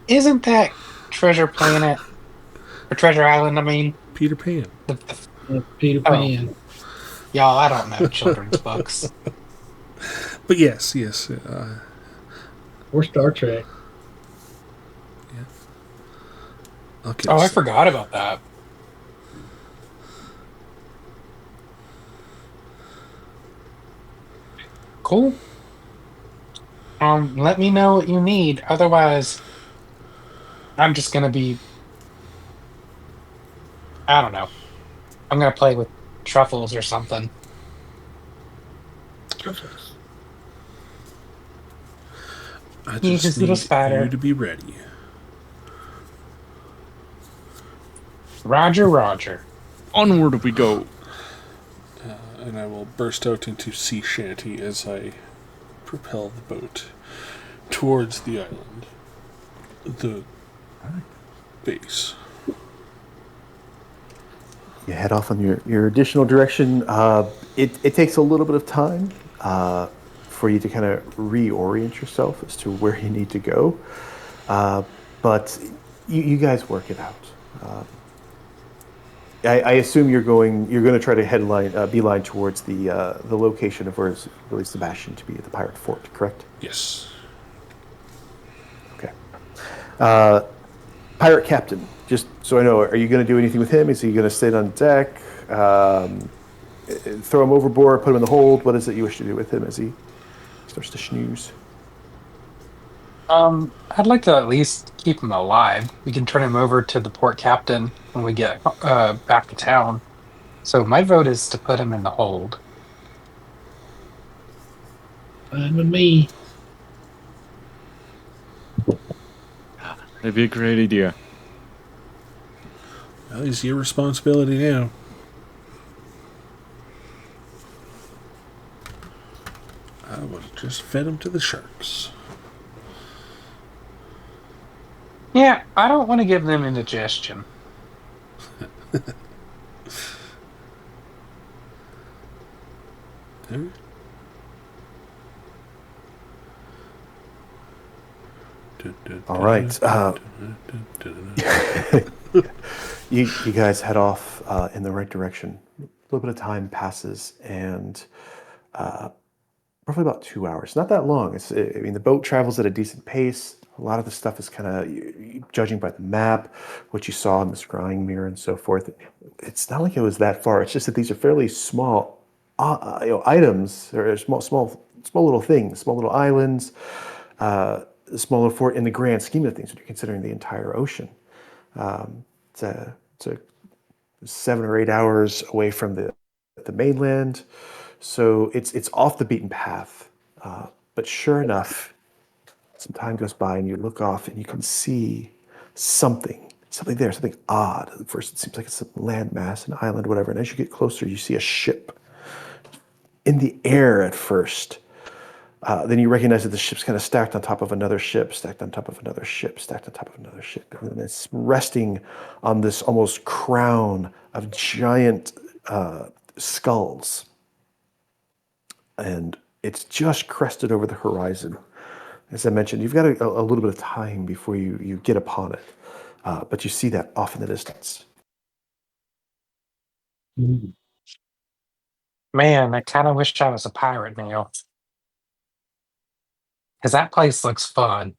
Isn't that Treasure Planet or Treasure Island? I mean, Peter Pan. Peter Pan. Y'all, I don't know children's books. But yes. Or Star Trek. Okay. Oh, I forgot about that. Cool. Let me know what you need. Otherwise, I'm just gonna be. I don't know. I'm gonna play with truffles or something. I He's just this little need spider. you to be ready. Roger. Onward we go. And I will burst out into sea shanty as I propel the boat towards the island. The base. You head off on your additional direction. It takes a little bit of time for you to kind of reorient yourself as to where you need to go. But you guys work it out. I assume you're going to try to beeline towards the location of where is really Sebastian to be at the pirate fort, correct? Yes. Okay. Pirate captain, just so I know, are you going to do anything with him? Is he going to sit on deck? Throw him overboard, put him in the hold? What is it you wish to do with him as he starts to snooze? I'd like to at least keep him alive. We can turn him over to the port captain when we get back to town. So my vote is to put him in the hold. Fine with me. That'd be a great idea. Well, he's your responsibility now. I would have just fed him to the sharks. Yeah, I don't want to give them indigestion. All right. You guys head off in the right direction. A little bit of time passes, and roughly about 2 hours. Not that long. I mean, the boat travels at a decent pace. A lot of the stuff is kind of judging by the map, what you saw in the scrying mirror, and so forth. It's not like it was that far. It's just that these are fairly small, items, or small little things, small little islands. A small little fort in the grand scheme of things, when you're considering the entire ocean. It's a 7 or 8 hours away from the mainland, so it's off the beaten path. But sure enough, some time goes by and you look off and you can see something there, something odd. At first, it seems like it's a landmass, an island, whatever. And as you get closer, you see a ship in the air at first. Then you recognize that the ship's kind of stacked on top of another ship, stacked on top of another ship, stacked on top of another ship. And it's resting on this almost crown of giant skulls. And it's just crested over the horizon. As I mentioned, you've got a little bit of time before you get upon it. But you see that off in the distance. Man, I kind of wish I was a pirate now. Because that place looks fun.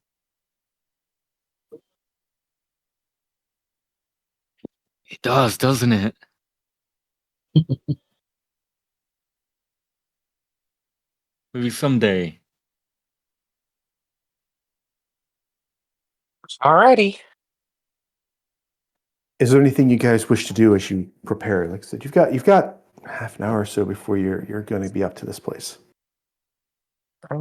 It does, doesn't it? Maybe someday. Alrighty. Is there anything you guys wish to do as you prepare? Like I said, you've got half an hour or so before you're going to be up to this place. I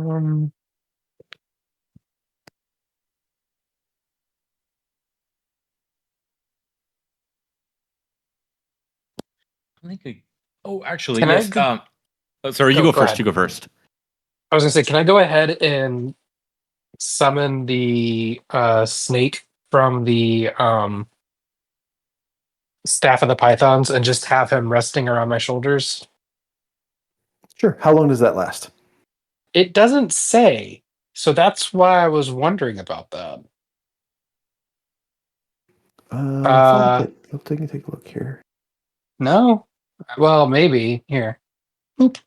think actually, Can I yes. Sorry, you Oh, go go first. ahead. You go first. I was gonna say, can I go ahead and summon the snake from the staff of the pythons and just have him resting around my shoulders? Sure. How long does that last? It doesn't say, so that's why I was wondering about that. I'll take a look here. No, well, maybe here. Boop.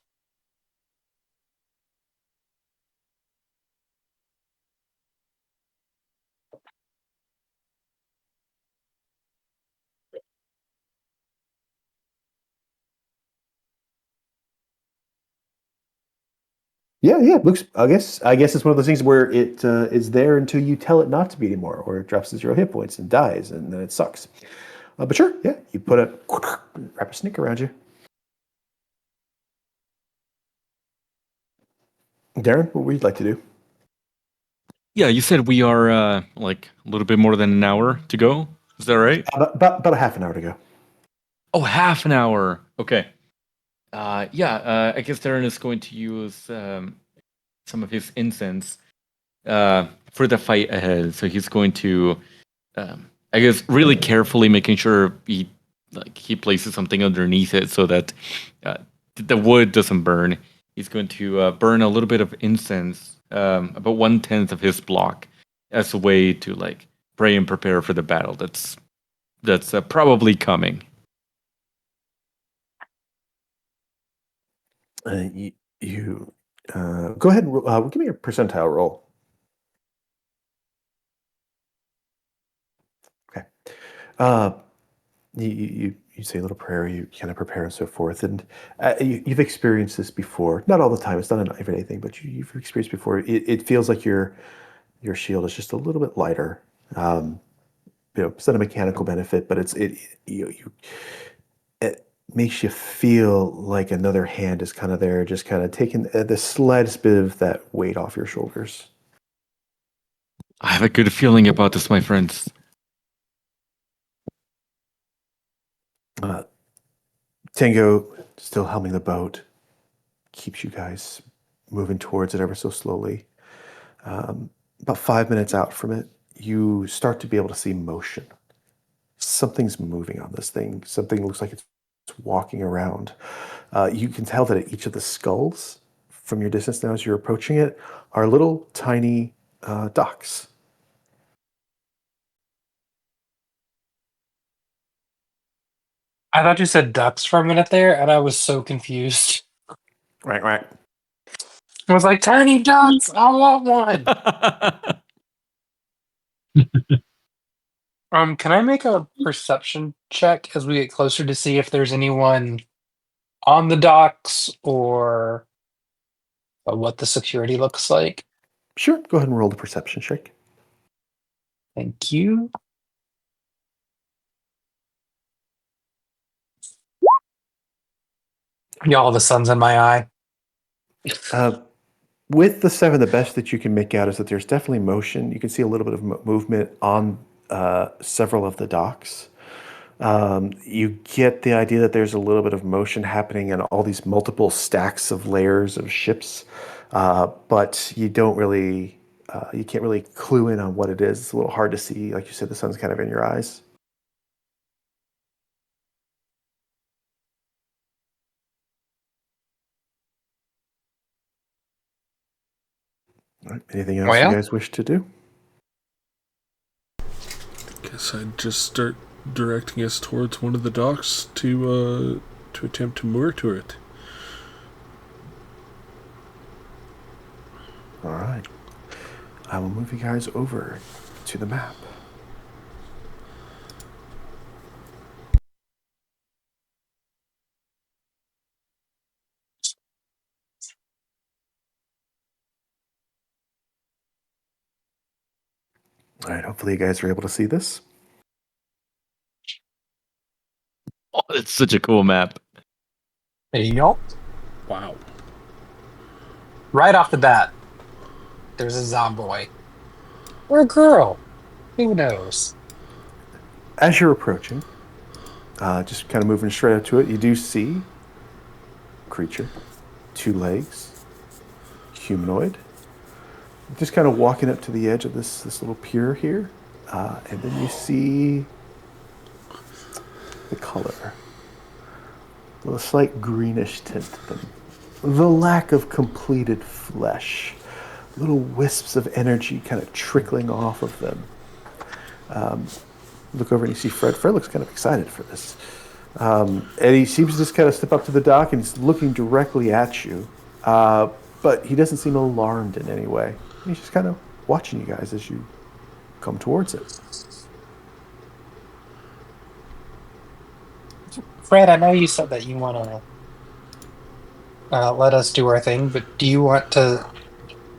Yeah. Looks. I guess it's one of those things where it is there until you tell it not to be anymore, or it drops to 0 hit points and dies, and then it sucks. But sure, yeah, you wrap a snake around you. Darren, what would you like to do? Yeah, you said we are like a little bit more than an hour to go. Is that right? About a half an hour to go. Oh, half an hour. Okay. I guess Darren is going to use some of his incense for the fight ahead. So he's going to, I guess, really carefully making sure he places something underneath it so that the wood doesn't burn. He's going to burn a little bit of incense, about 1/10 of his block, as a way to pray and prepare for the battle that's probably coming. You go ahead and give me a percentile roll. Okay. You say a little prayer, you kind of prepare and so forth, and you've experienced this before. Not all the time; it's not an everyday thing, but you've experienced before. It feels like your shield is just a little bit lighter. It's not a mechanical benefit, but it makes you feel like another hand is kind of there, just kind of taking the slightest bit of that weight off your shoulders. I have a good feeling about this, my friends. Tango, still helming the boat, keeps you guys moving towards it ever so slowly. About 5 minutes out from it, you start to be able to see motion. Something's moving on this thing. Something looks like it's walking around. You can tell that each of the skulls from your distance now as you're approaching it are little tiny docks. I thought you said ducks for a minute there, and I was so confused. Right. I was like, tiny ducks, I want one. Can I make a perception check as we get closer to see if there's anyone on the docks or what the security looks like? Sure, go ahead and roll the perception check. Thank you. Y'all, the sun's in my eye. With the 7, the best that you can make out is that there's definitely motion. You can see a little bit of movement on several of the docks. You get the idea that there's a little bit of motion happening in all these multiple stacks of layers of ships, but you don't really, you can't really clue in on what it is. It's a little hard to see. Like you said, the sun's kind of in your eyes. All right. Anything else you guys wish to do? Guess I'd just start directing us towards one of the docks to attempt to moor to it. All right. I will move you guys over to the map. All right, hopefully you guys are able to see this. Oh, it's such a cool map. Yup. Wow. Right off the bat, there's a zomboy. Or a girl. Who knows? As you're approaching, just kind of moving straight up to it, you do see a creature, 2 legs, humanoid, just kind of walking up to the edge of this little pier here, and then you see the color, a slight greenish tint to them, the lack of completed flesh, little wisps of energy kind of trickling off of them. Look over and you see Fred. Fred looks kind of excited for this. And he seems to just kind of step up to the dock and he's looking directly at you. But he doesn't seem alarmed in any way. He's just kind of watching you guys as you come towards it. Fred, I know you said that you want to let us do our thing, but do you want to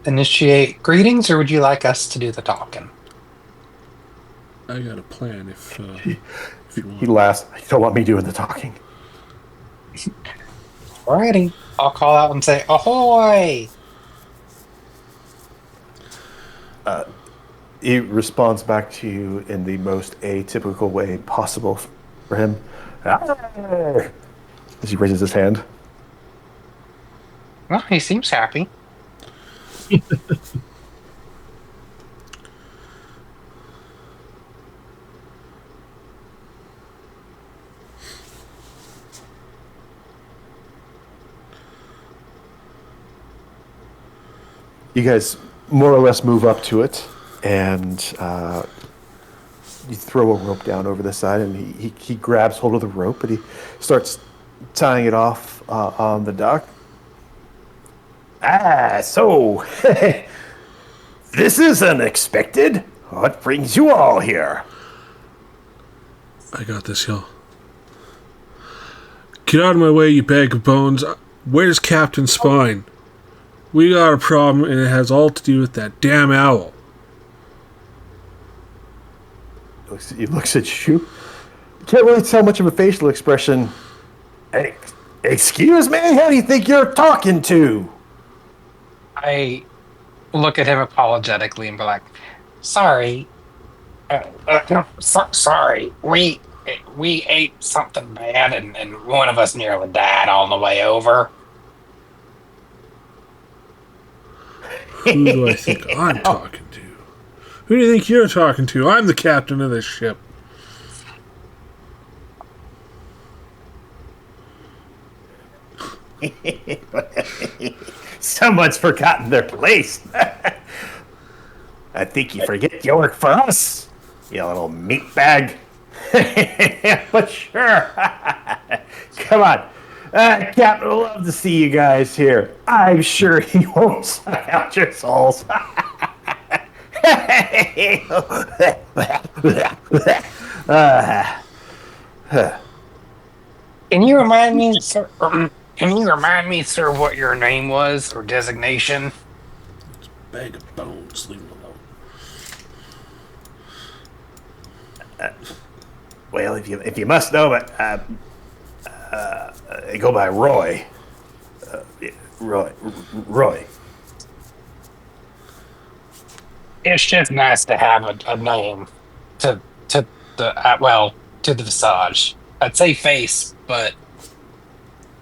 initiate greetings, or would you like us to do the talking? I got a plan if you want. He laughs. You don't want me doing the talking. Alrighty. I'll call out and say, ahoy! He responds back to you in the most atypical way possible for him. As he raises his hand. Well, he seems happy. You guys more or less move up to it, and you throw a rope down over the side, and he grabs hold of the rope, and he starts tying it off on the dock. So this is unexpected. What brings you all here? I got this, y'all. Get out of my way, you bag of bones. Where's Captain Spine? We got a problem, and it has all to do with that damn owl. He looks at you. Can't really tell much of a facial expression. Hey, excuse me? Who do you think you're talking to? I look at him apologetically and be like, "Sorry, sorry. We ate something bad, and one of us nearly died on the way over." Who do I think I'm talking to? Who do you think you're talking to? I'm the captain of this ship. Someone's forgotten their place. I think you forget you work for us, you little meat bag. But sure. Come on. Captain would love to see you guys here. I'm sure he won't suck out your souls. Can you remind me, sir? Can you remind me, sir, what your name was or designation? Bag of bones. Leave him alone. Well, if you must know, but I go by Roy. Roy. It's just nice to have a name to the to the visage. I'd say face, but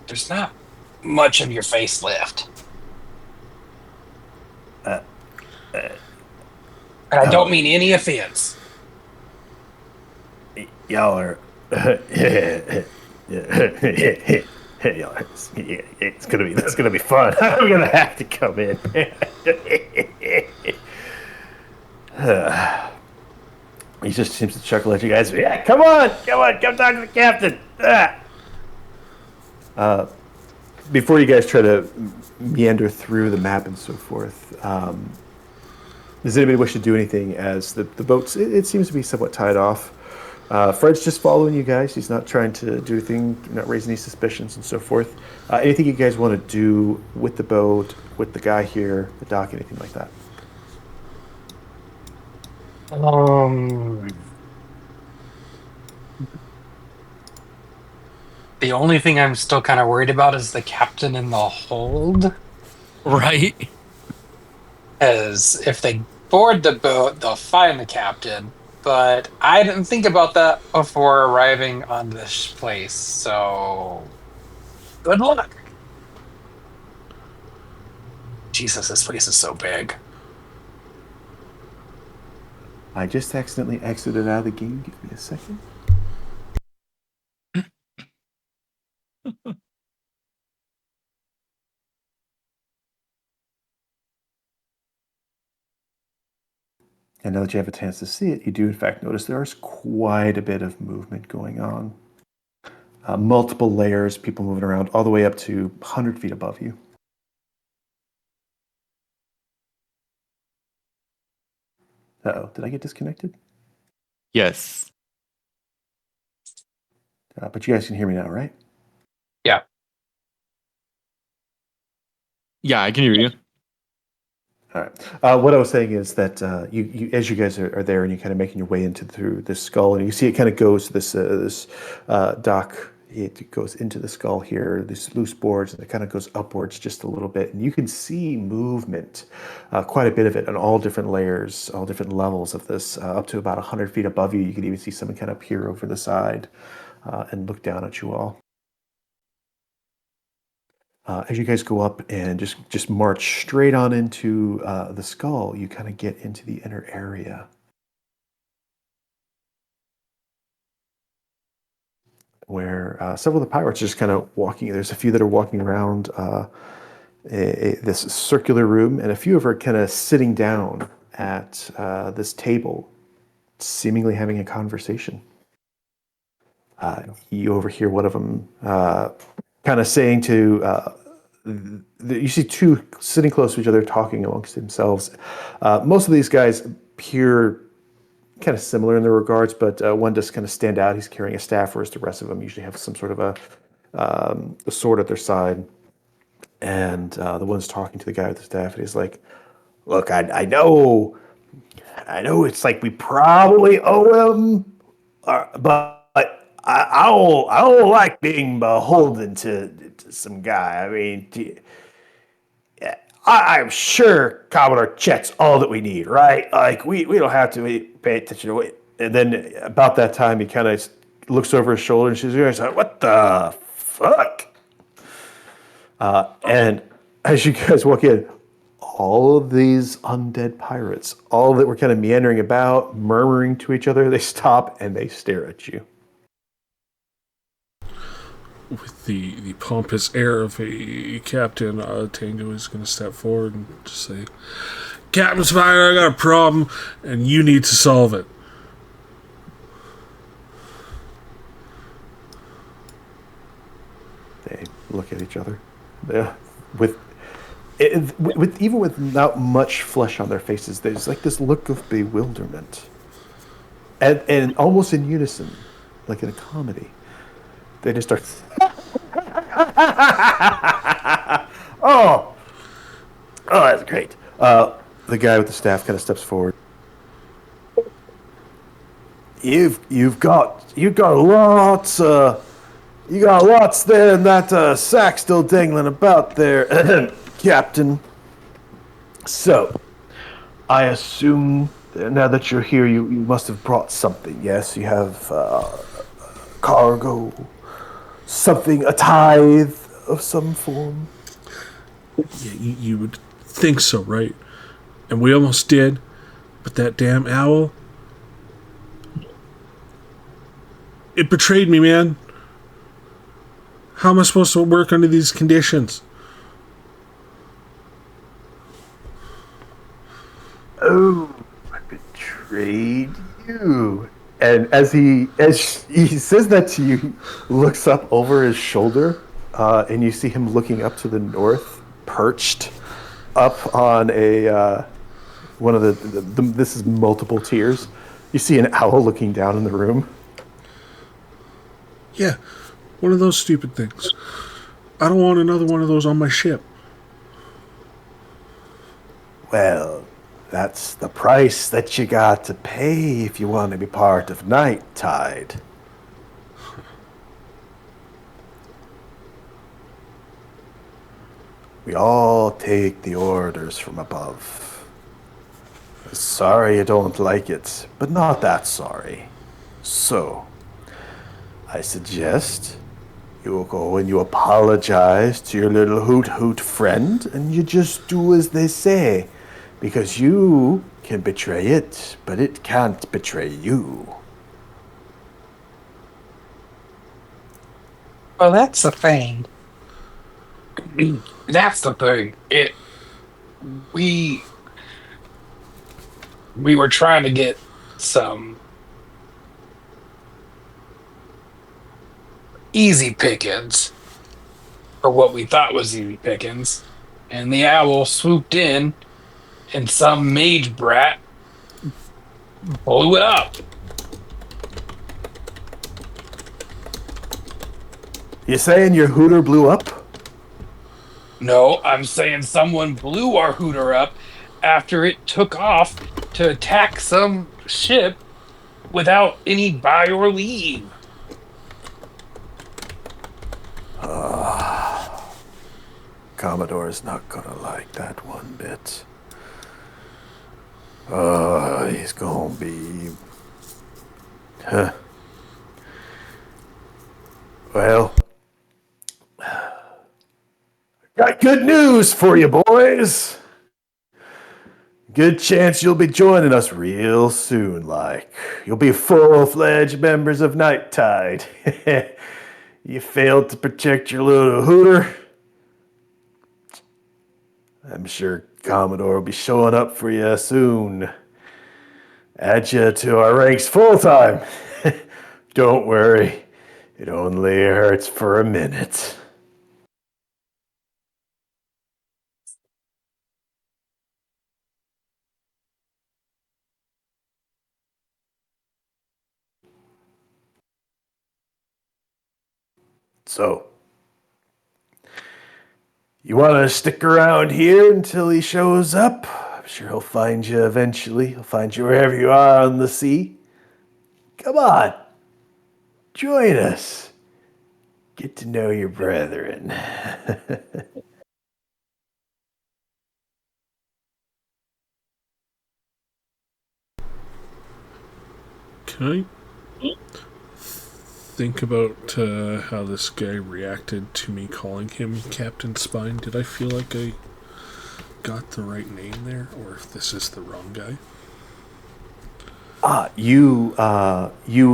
there's not much of your face left. And I don't mean any offense. Y'all are. It's gonna be. That's gonna be fun. I'm gonna have to come in. He just seems to chuckle at you guys. Yeah, come on, come talk to the captain. Before you guys try to meander through the map and so forth, does anybody wish to do anything as the boat? It seems to be somewhat tied off. Fred's just following you guys. He's not trying to do anything, not raise any suspicions and so forth. Anything you guys want to do with the boat, with the guy here, the dock, anything like that? The only thing I'm still kind of worried about is the captain in the hold. Right? As if they board the boat, they'll find the captain. But I didn't think about that before arriving on this place, so good luck. Jesus, this place is so big. I just accidentally exited out of the game. Give me a second. And now that you have a chance to see it, you do in fact notice there's quite a bit of movement going on. Multiple layers, people moving around all the way up to 100 feet above you. Uh-oh, did I get disconnected? Yes. But you guys can hear me now, right? Yeah. Yeah, I can hear you. All right. What I was saying is that you as you guys are there and you're kind of making your way through this skull, and you see it kind of goes to this dock. It goes into the skull here, these loose boards, and it kind of goes upwards just a little bit. And you can see movement, quite a bit of it on all different layers, all different levels of this, up to about 100 feet above you. You can even see someone kind of peer over the side and look down at you all. As you guys go up and just march straight on into the skull, you kind of get into the inner area where several of the pirates are just kind of walking. There's a few that are walking around this circular room, and a few of them are kind of sitting down at this table, seemingly having a conversation. You overhear one of them kind of saying to you see two sitting close to each other, talking amongst themselves. Most of these guys appear kind of similar in their regards, but one does kind of stand out. He's carrying a staff, whereas the rest of them usually have some sort of a sword at their side. And the one's talking to the guy with the staff, and he's like, "Look, I know it's like we probably owe him, but I don't like being beholden to some guy. I mean, I'm sure Commodore Chet's all that we need, right? Like we don't have to pay attention to it." And then about that time, he kind of looks over his shoulder and she's like, "What the fuck?" And as you guys walk in, all of these undead pirates, all that were kind of meandering about, murmuring to each other, they stop and they stare at you. With the pompous air of a captain, Tango is going to step forward and just say, "Captain Spider, I got a problem, and you need to solve it." They look at each other. With even without much flesh on their faces, there's like this look of bewilderment. And almost in unison, like in a comedy, they just start... oh, that's great. The guy with the staff kind of steps forward. You've got lots. You got lots there, and that sack still dangling about there, Captain. So, I assume now that you're here, you must have brought something. Yes, you have cargo, something, a tithe of some form. Yeah, you would think so, right? And we almost did, but that damn owl, it betrayed me, man. How am I supposed to work under these conditions? Oh, I betrayed you. And as he says that to you, he looks up over his shoulder, and you see him looking up to the north, perched up on a one of the this is multiple tiers. You see an owl looking down in the room. Yeah, one of those stupid things. I don't want another one of those on my ship. Well, that's the price that you got to pay if you want to be part of Night Tide. We all take the orders from above. Sorry you don't like it, but not that sorry. So, I suggest you go and you apologize to your little hoot friend, and you just do as they say. Because you can betray it, but it can't betray you. Well, that's the thing. That's the thing. We were trying to get some easy pickings, or what we thought was easy pickings, and the owl swooped in, and some mage brat blew it up. You saying your hooter blew up? No, I'm saying someone blew our hooter up after it took off to attack some ship without any buy or leave. Commodore's not gonna like that one bit. He's gonna be... Huh. Well... Got good news for you, boys! Good chance you'll be joining us real soon, like. You'll be full-fledged members of Night Tide. You failed to protect your little hooter? I'm sure Commodore will be showing up for you soon. Add you to our ranks full-time. Don't worry. It only hurts for a minute. So, you want to stick around here until he shows up? I'm sure he'll find you eventually. He'll find you wherever you are on the sea. Come on, join us. Get to know your brethren. Can I think about how this guy reacted to me calling him Captain Spine? Did I feel like I got the right name there, or if this is the wrong guy? You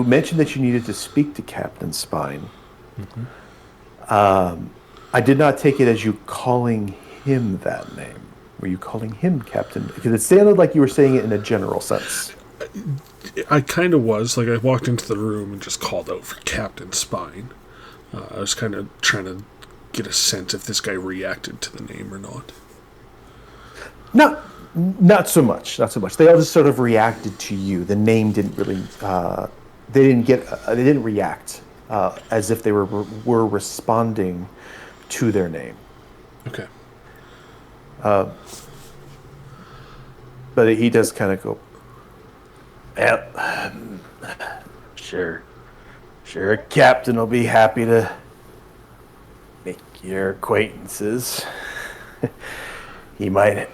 mentioned that you needed to speak to Captain Spine. I did not take it as you calling him that name. Were you calling him Captain? Because it sounded like you were saying it in a general sense. I kind of was. Like, I walked into the room and just called out for Captain Spine. I was kind of trying to get a sense if this guy reacted to the name or not. Not so much. Not so much. They all just sort of reacted to you. The name didn't really. They didn't get. They didn't react as if they were responding to their name. Okay. But he does kind of go. Well, sure. Captain will be happy to make your acquaintances. He might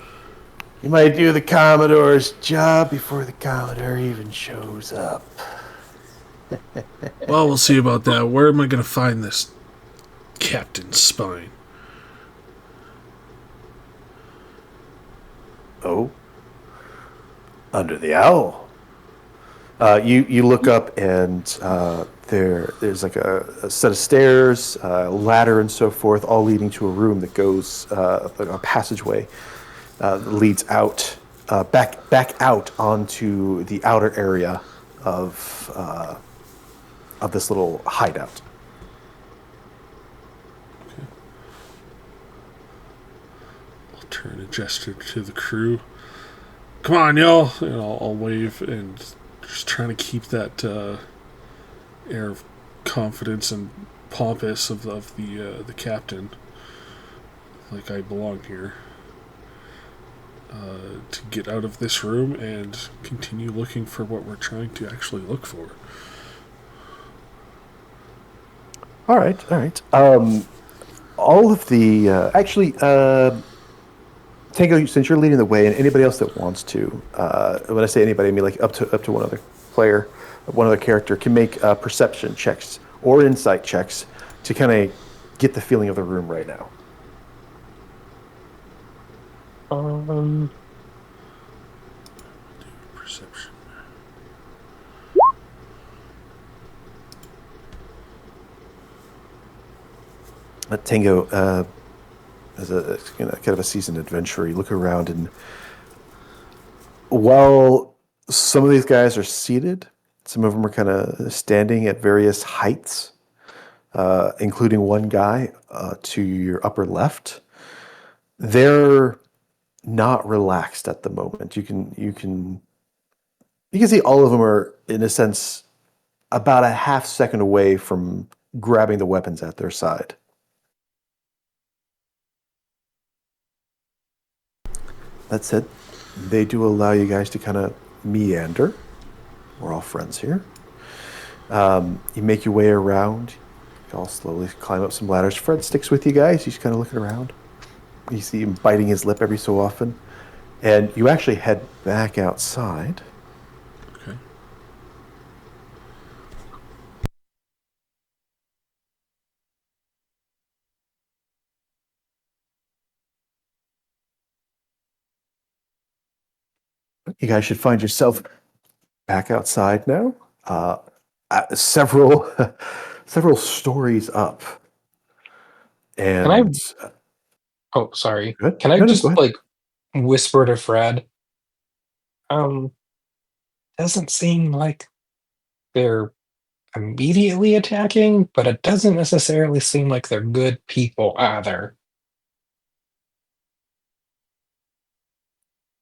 do the Commodore's job before the Commodore even shows up. Well, we'll see about that. Where am I going to find this Captain Spine? Oh, under the owl. You look up and there's like a set of stairs, a ladder, and so forth, all leading to a room that goes a passageway that leads out back out onto the outer area of this little hideout. I'll turn and gesture to the crew. Come on, y'all! And I'll wave and just trying to keep that air of confidence and pompous of the captain, like I belong here. To get out of this room and continue looking for what we're trying to actually look for. All right. All of the Tango, since you're leading the way, and anybody else that wants to, when I say anybody, I mean like up to one other player, one other character can make perception checks or insight checks to kind of get the feeling of the room right now. Perception. Tango, as a kind of a seasoned adventurer, you look around, and while some of these guys are seated, some of them are kind of standing at various heights, including one guy to your upper left. They're not relaxed at the moment. You can see all of them are, in a sense, about a half second away from grabbing the weapons at their side. That said, they do allow you guys to kind of meander. We're all friends here. You make your way around. You all slowly climb up some ladders. Fred sticks with you guys. He's kind of looking around. You see him biting his lip every so often. And you actually head back outside. Okay. You guys should find yourself back outside now. Several stories up. And Oh, sorry. good. Can I No, go just ahead. like whisper to Fred? Doesn't seem like they're immediately attacking, but it doesn't necessarily seem like they're good people either.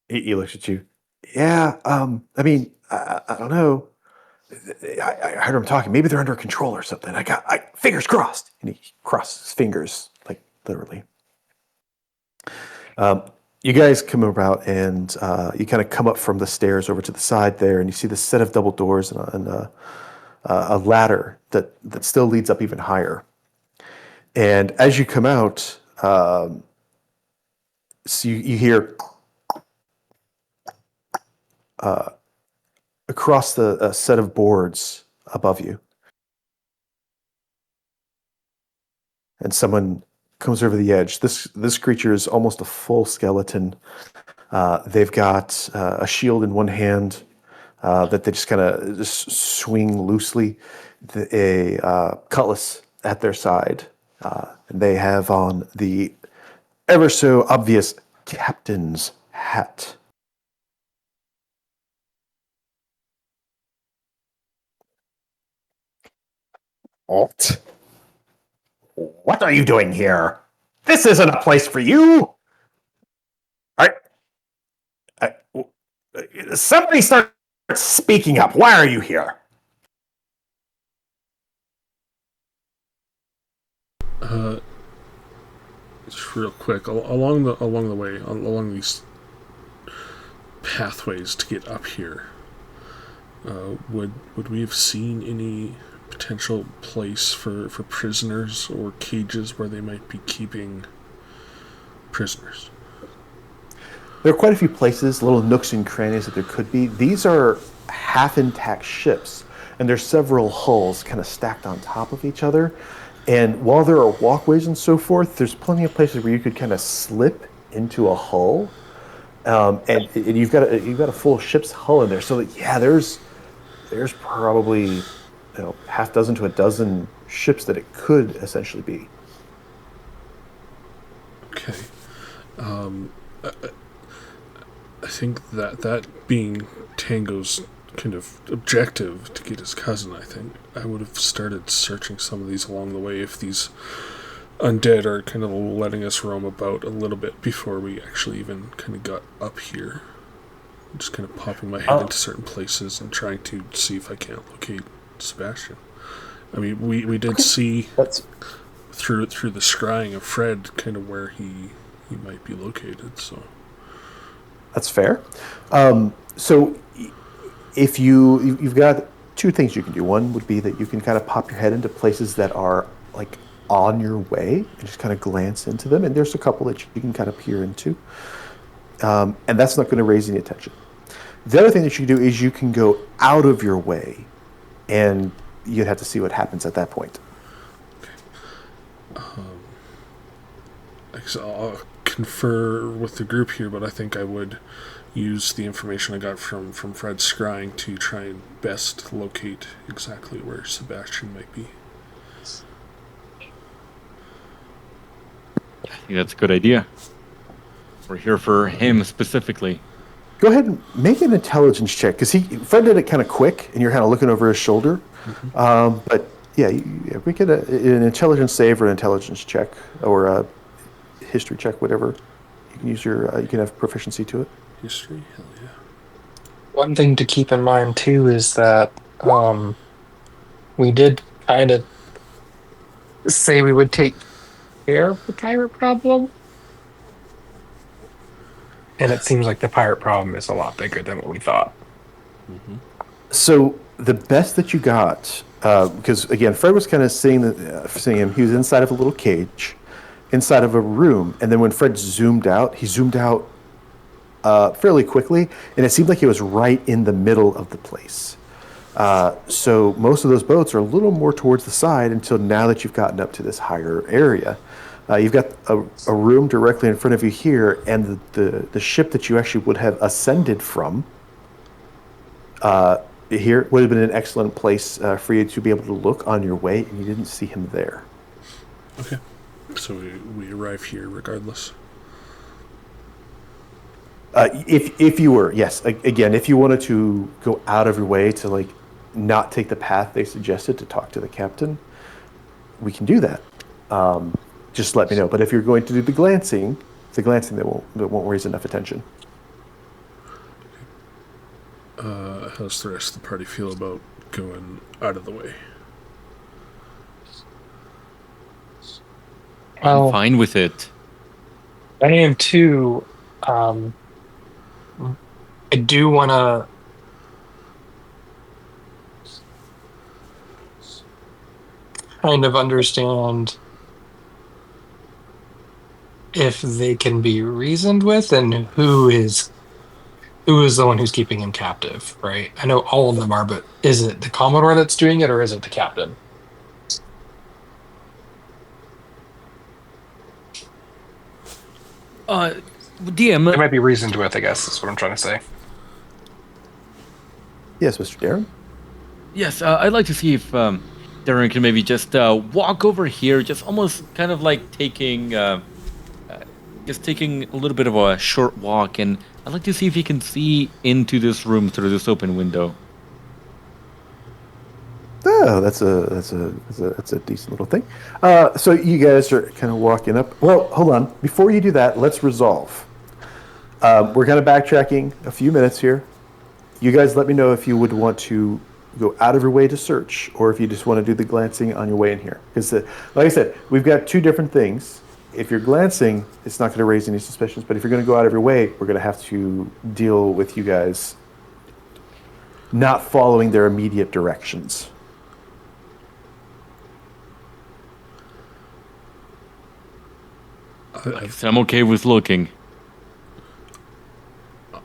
He looks at you. Yeah, I mean, I don't know. I heard him talking. Maybe they're under control or something. Fingers crossed. And he crossed his fingers, like literally. You guys come about and you kind of come up from the stairs over to the side there, and you see this set of double doors and a ladder that still leads up even higher. And as you come out, so you hear across the set of boards above you. And someone comes over the edge. This creature is almost a full skeleton. They've got a shield in one hand that they just kind of just swing loosely, a cutlass at their side. And they have on the ever so obvious captain's hat. Alt. What are you doing here? This isn't a place for you. Somebody start speaking up. Why are you here? Just real quick, along the way, along these pathways to get up here, would we have seen any potential place for prisoners or cages where they might be keeping prisoners? There are quite a few places, little nooks and crannies that there could be. These are half intact ships, and there's several hulls kind of stacked on top of each other. And while there are walkways and so forth, there's plenty of places where you could kind of slip into a hull, and you've got a full ship's hull in there. So yeah, there's probably half dozen to a dozen ships that it could essentially be. Okay. I think that being Tango's kind of objective to get his cousin, I think I would have started searching some of these along the way if these undead are kind of letting us roam about a little bit before we actually even kind of got up here. I'm just kind of popping my head into certain places and trying to see if I can't locate Sebastian. I mean, we did see through the scrying of Fred kind of where he might be located, so... That's fair. So if you've got two things you can do. One would be that you can kind of pop your head into places that are like on your way and just kind of glance into them. And there's a couple that you can kind of peer into. And that's not going to raise any attention. The other thing that you can do is you can go out of your way, and you'd have to see what happens at that point. So I'll confer with the group here, but I think I would use the information I got from Fred's scrying to try and best locate exactly where Sebastian might be. I think that's a good idea. We're here for him specifically. Go ahead and make an intelligence check, because Fred did it kind of quick, and you're kind of looking over his shoulder. Mm-hmm. But yeah, we get an intelligence save or an intelligence check or a history check, whatever. You can use you can have proficiency to it. History, hell yeah. One thing to keep in mind too is that we did kind of say we would take care of the pirate problem, and it seems like the pirate problem is a lot bigger than what we thought. Mm-hmm. So the best that you got, because again, Fred was kind of seeing him. He was inside of a little cage, inside of a room, and then when Fred zoomed out, he zoomed out fairly quickly, and it seemed like he was right in the middle of the place. So most of those boats are a little more towards the side until now that you've gotten up to this higher area. You've got a room directly in front of you here, and the ship that you actually would have ascended from here would have been an excellent place for you to be able to look on your way, and you didn't see him there. Okay. So we arrive here regardless. If you were, yes. Again, if you wanted to go out of your way to like not take the path they suggested to talk to the captain, we can do that. Just let me know. But if you're going to do the glancing that won't raise enough attention. how's the rest of the party feel about going out of the way? I'm Well, fine with it. I am too. I do want to kind of understand if they can be reasoned with and who is the one who's keeping him captive, right? I know all of them are, but is it the Commodore that's doing it or is it the captain? DM, It might be reasoned with, I guess, is what I'm trying to say. Yes, Mr. Darren. yes, I'd like to see if Darren can maybe just walk over here, just almost kind of like just taking a little bit of a short walk, and I'd like to see if he can see into this room through this open window. Oh, that's a decent little thing. So you guys are kind of walking up. Well, hold on. Before you do that, let's resolve. We're kind of backtracking a few minutes here. You guys let me know if you would want to go out of your way to search, or if you just want to do the glancing on your way in here. Because, like I said, we've got two different things. If you're glancing, it's not going to raise any suspicions. But if you're going to go out of your way, we're going to have to deal with you guys not following their immediate directions. I'm okay with looking.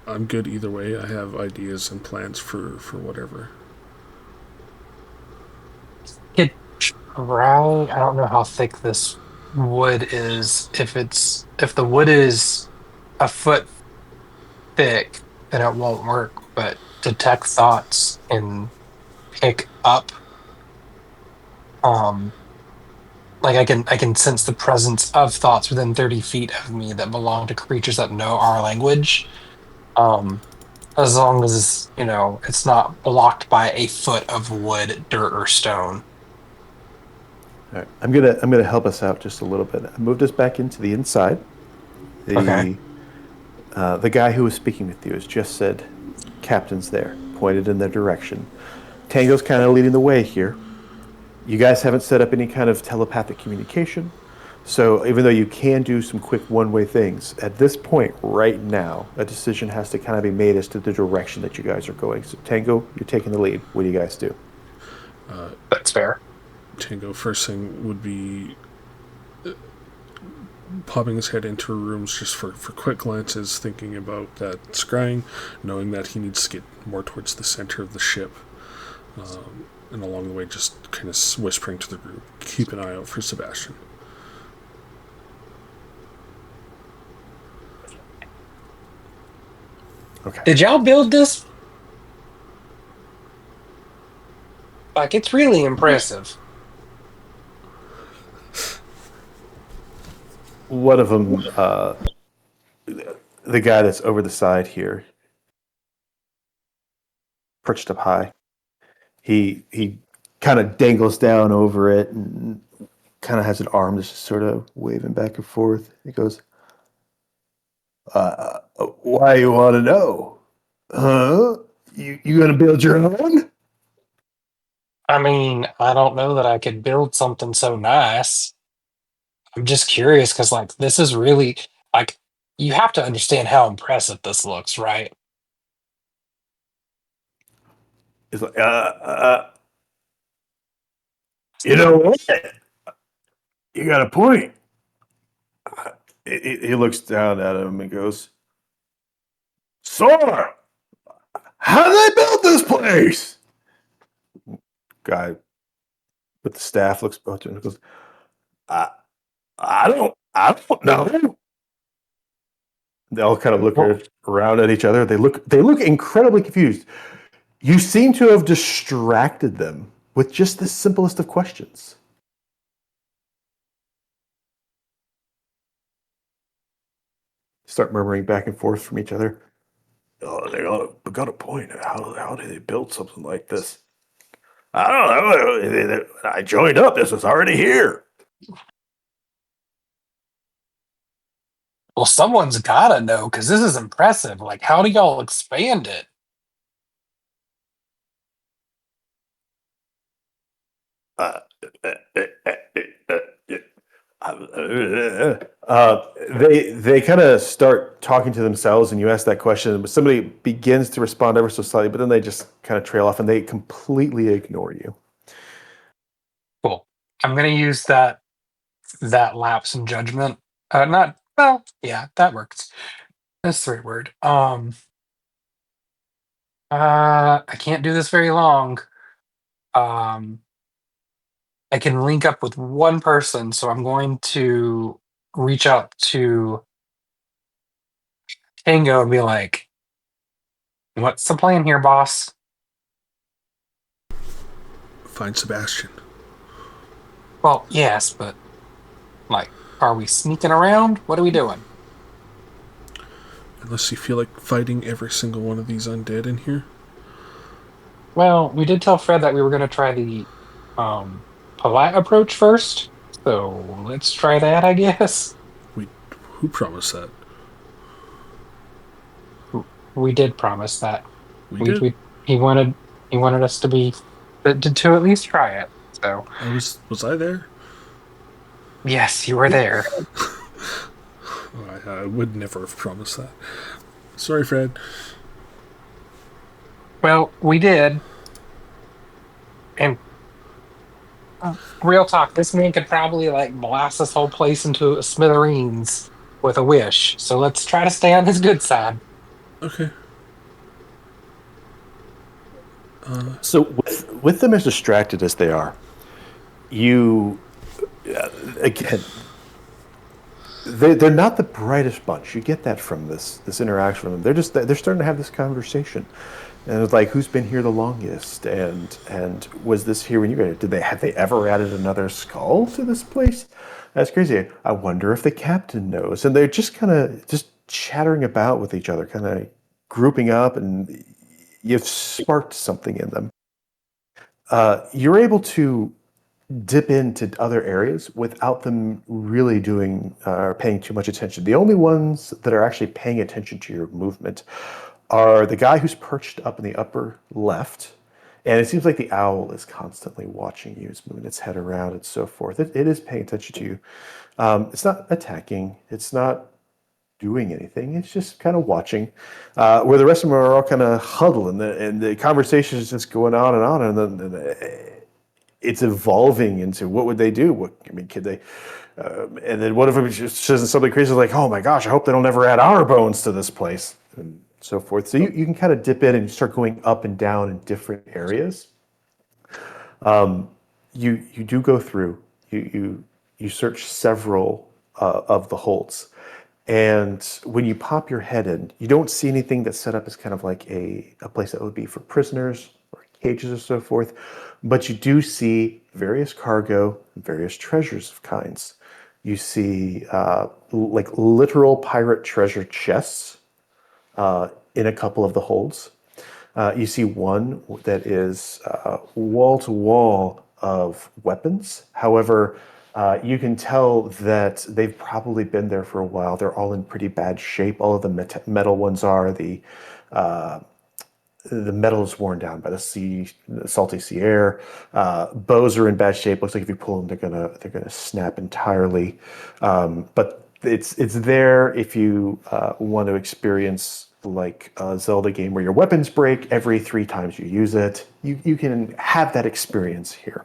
I'm good either way. I have ideas and plans for whatever. It right. I don't know how thick this wood is. If the wood is a foot thick, then it won't work. But detect thoughts and pick up um like I can sense the presence of thoughts within 30 feet of me that belong to creatures that know our language. Um as long as it's not blocked by a foot of wood, dirt, or stone. All right. I'm gonna help us out just a little bit. I moved us back into the inside. Okay. The guy who was speaking with you has just said, "Captain's there," pointed in their direction. Tango's kind of leading the way here. You guys haven't set up any kind of telepathic communication, so even though you can do some quick one-way things, at this point, right now, a decision has to kind of be made as to the direction that you guys are going. So, Tango, you're taking the lead. What do you guys do? That's fair. Tango, first thing would be popping his head into rooms just for quick glances, thinking about that scrying, knowing that he needs to get more towards the center of the ship. And along the way, just kind of whispering to the group, keep an eye out for Sebastian. Okay. Did y'all build this? Like, it's really impressive. One of them, the guy that's over the side here, perched up high. He kind of dangles down over it and kind of has an arm that's just sort of waving back and forth. He goes, "Why you want to know? Huh? You gonna build your own?" I mean, I don't know that I could build something so nice. I'm just curious because, like, this is really, like, you have to understand how impressive this looks, right? He's like, you know what? You got a point. He looks down at him and goes, "Sora, how did they build this place?" Guy with the staff looks about him and goes, "I, I don't know." They all kind of look Well, around at each other. They look incredibly confused. You seem to have distracted them with just the simplest of questions. Start murmuring back and forth from each other. "Oh, they got a point. How did they build something like this?" "I don't know. I joined up. This was already here." well, someone's gotta know because this is impressive. Like, how do y'all expand it? They kind of start talking to themselves, and you ask that question. Somebody begins to respond ever so slightly, but then they just kind of trail off, and they completely ignore you. Cool. I'm gonna use that lapse in judgment. Not well. Yeah, that works. That's the right word. I can't do this very long. Um, I can link up with one person, so I'm going to reach out to Tango and be like, "What's the plan here, boss?" Find Sebastian. Well, yes, but like, are we sneaking around? What are we doing? Unless you feel like fighting every single one of these undead in here. Well, we did tell Fred that we were going to try the polite approach first, so let's try that, I guess. Who promised that? We did promise that. We did? He wanted us to be to at least try it. So Was I there? yes, you were there. I would never have promised that. Sorry, Fred. Well, we did. And real talk, this man could probably like blast this whole place into a smithereens with a wish. So let's try to stay on his good side. Okay. So with them as distracted as they are, you again, they're not the brightest bunch. You get that from this interaction with them. They're starting to have this conversation, and it's like, who's been here the longest, and was this here when you got it? Have they ever added another skull to this place? That's crazy. I wonder if the captain knows. And they're just kind of just chattering about with each other, kind of grouping up, and you've sparked something in them. You're able to dip into other areas without them really doing or paying too much attention. The only ones that are actually paying attention to your movement are the guy who's perched up in the upper left, and it seems like the owl is constantly watching you. It's moving its head around and so forth. It is paying attention to you. It's not attacking. It's not doing anything. It's just kind of watching. Where the rest of them are all kind of huddled, and the conversation is just going on, and then it's evolving into what would they do? Could they? And then one of them just says something crazy like, "Oh my gosh, I hope they don't ever add our bones to this place," and so forth. So you can kind of dip in and you start going up and down in different areas. You do go through. You search several of the holds, and when you pop your head in, you don't see anything that's set up as kind of like a place that would be for prisoners or cages or so forth. But you do see various cargo, various treasures of kinds. You see like literal pirate treasure chests in a couple of the holds. You see one that is wall to wall of weapons. However, you can tell that they've probably been there for a while. They're all in pretty bad shape. All of the metal ones are. The metal is worn down by the salty sea air. Bows are in bad shape. Looks like if you pull them, they're gonna snap entirely. But it's there if you want to experience like a Zelda game where your weapons break every 3 times you use it. You can have that experience here.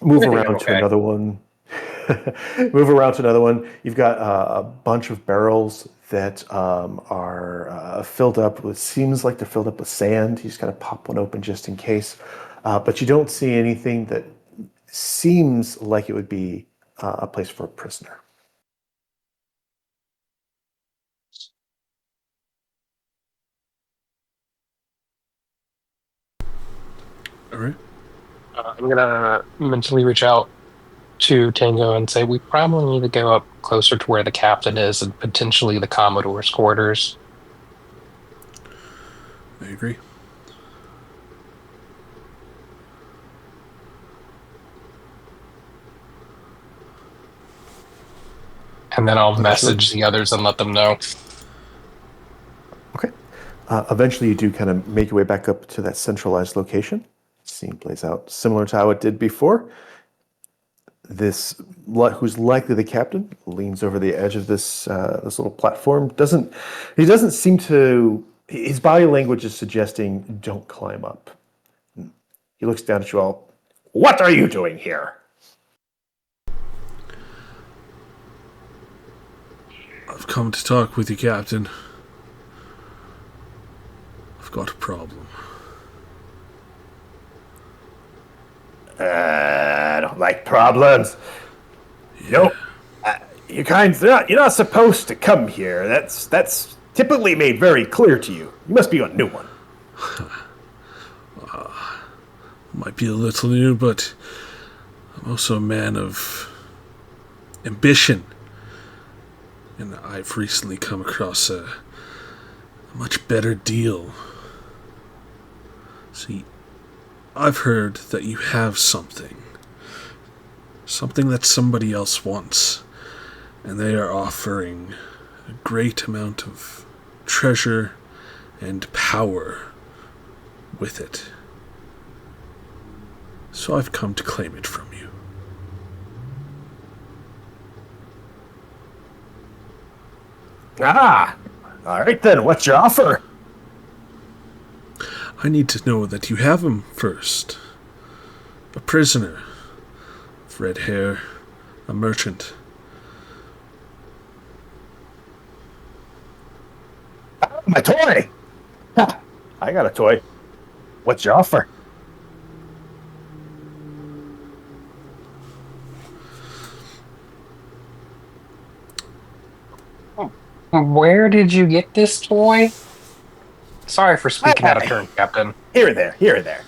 Move around to another one. Move around to another one. You've got a bunch of barrels that are filled up with, seems like they're filled up with sand. You just kind of pop one open just in case. But you don't see anything that seems like it would be a place for a prisoner. All right. I'm gonna mentally reach out to Tango and say we probably need to go up closer to where the captain is and potentially the Commodore's quarters. I agree. And then I'll message the others and let them know. Okay. Eventually, you do kind of make your way back up to that centralized location. Scene plays out similar to how it did before. This who's likely the captain leans over the edge of this little platform. He doesn't seem to. His body language is suggesting don't climb up. He looks down at you all. What are you doing here? I've come to talk with you, Captain. I've got a problem. I don't like problems. Nope. You're not supposed to come here. That's typically made very clear to you. You must be a new one. Might be a little new, but I'm also a man of ambition. And I've recently come across a much better deal. See, I've heard that you have something that somebody else wants, and they are offering a great amount of treasure and power with it. So I've come to claim it from you. Ah, all right then. What's your offer? I need to know that you have him first. A prisoner, with red hair, a merchant. My toy. Ha, I got a toy. What's your offer? Where did you get this toy? Sorry for speaking out of turn, Captain. Here or there.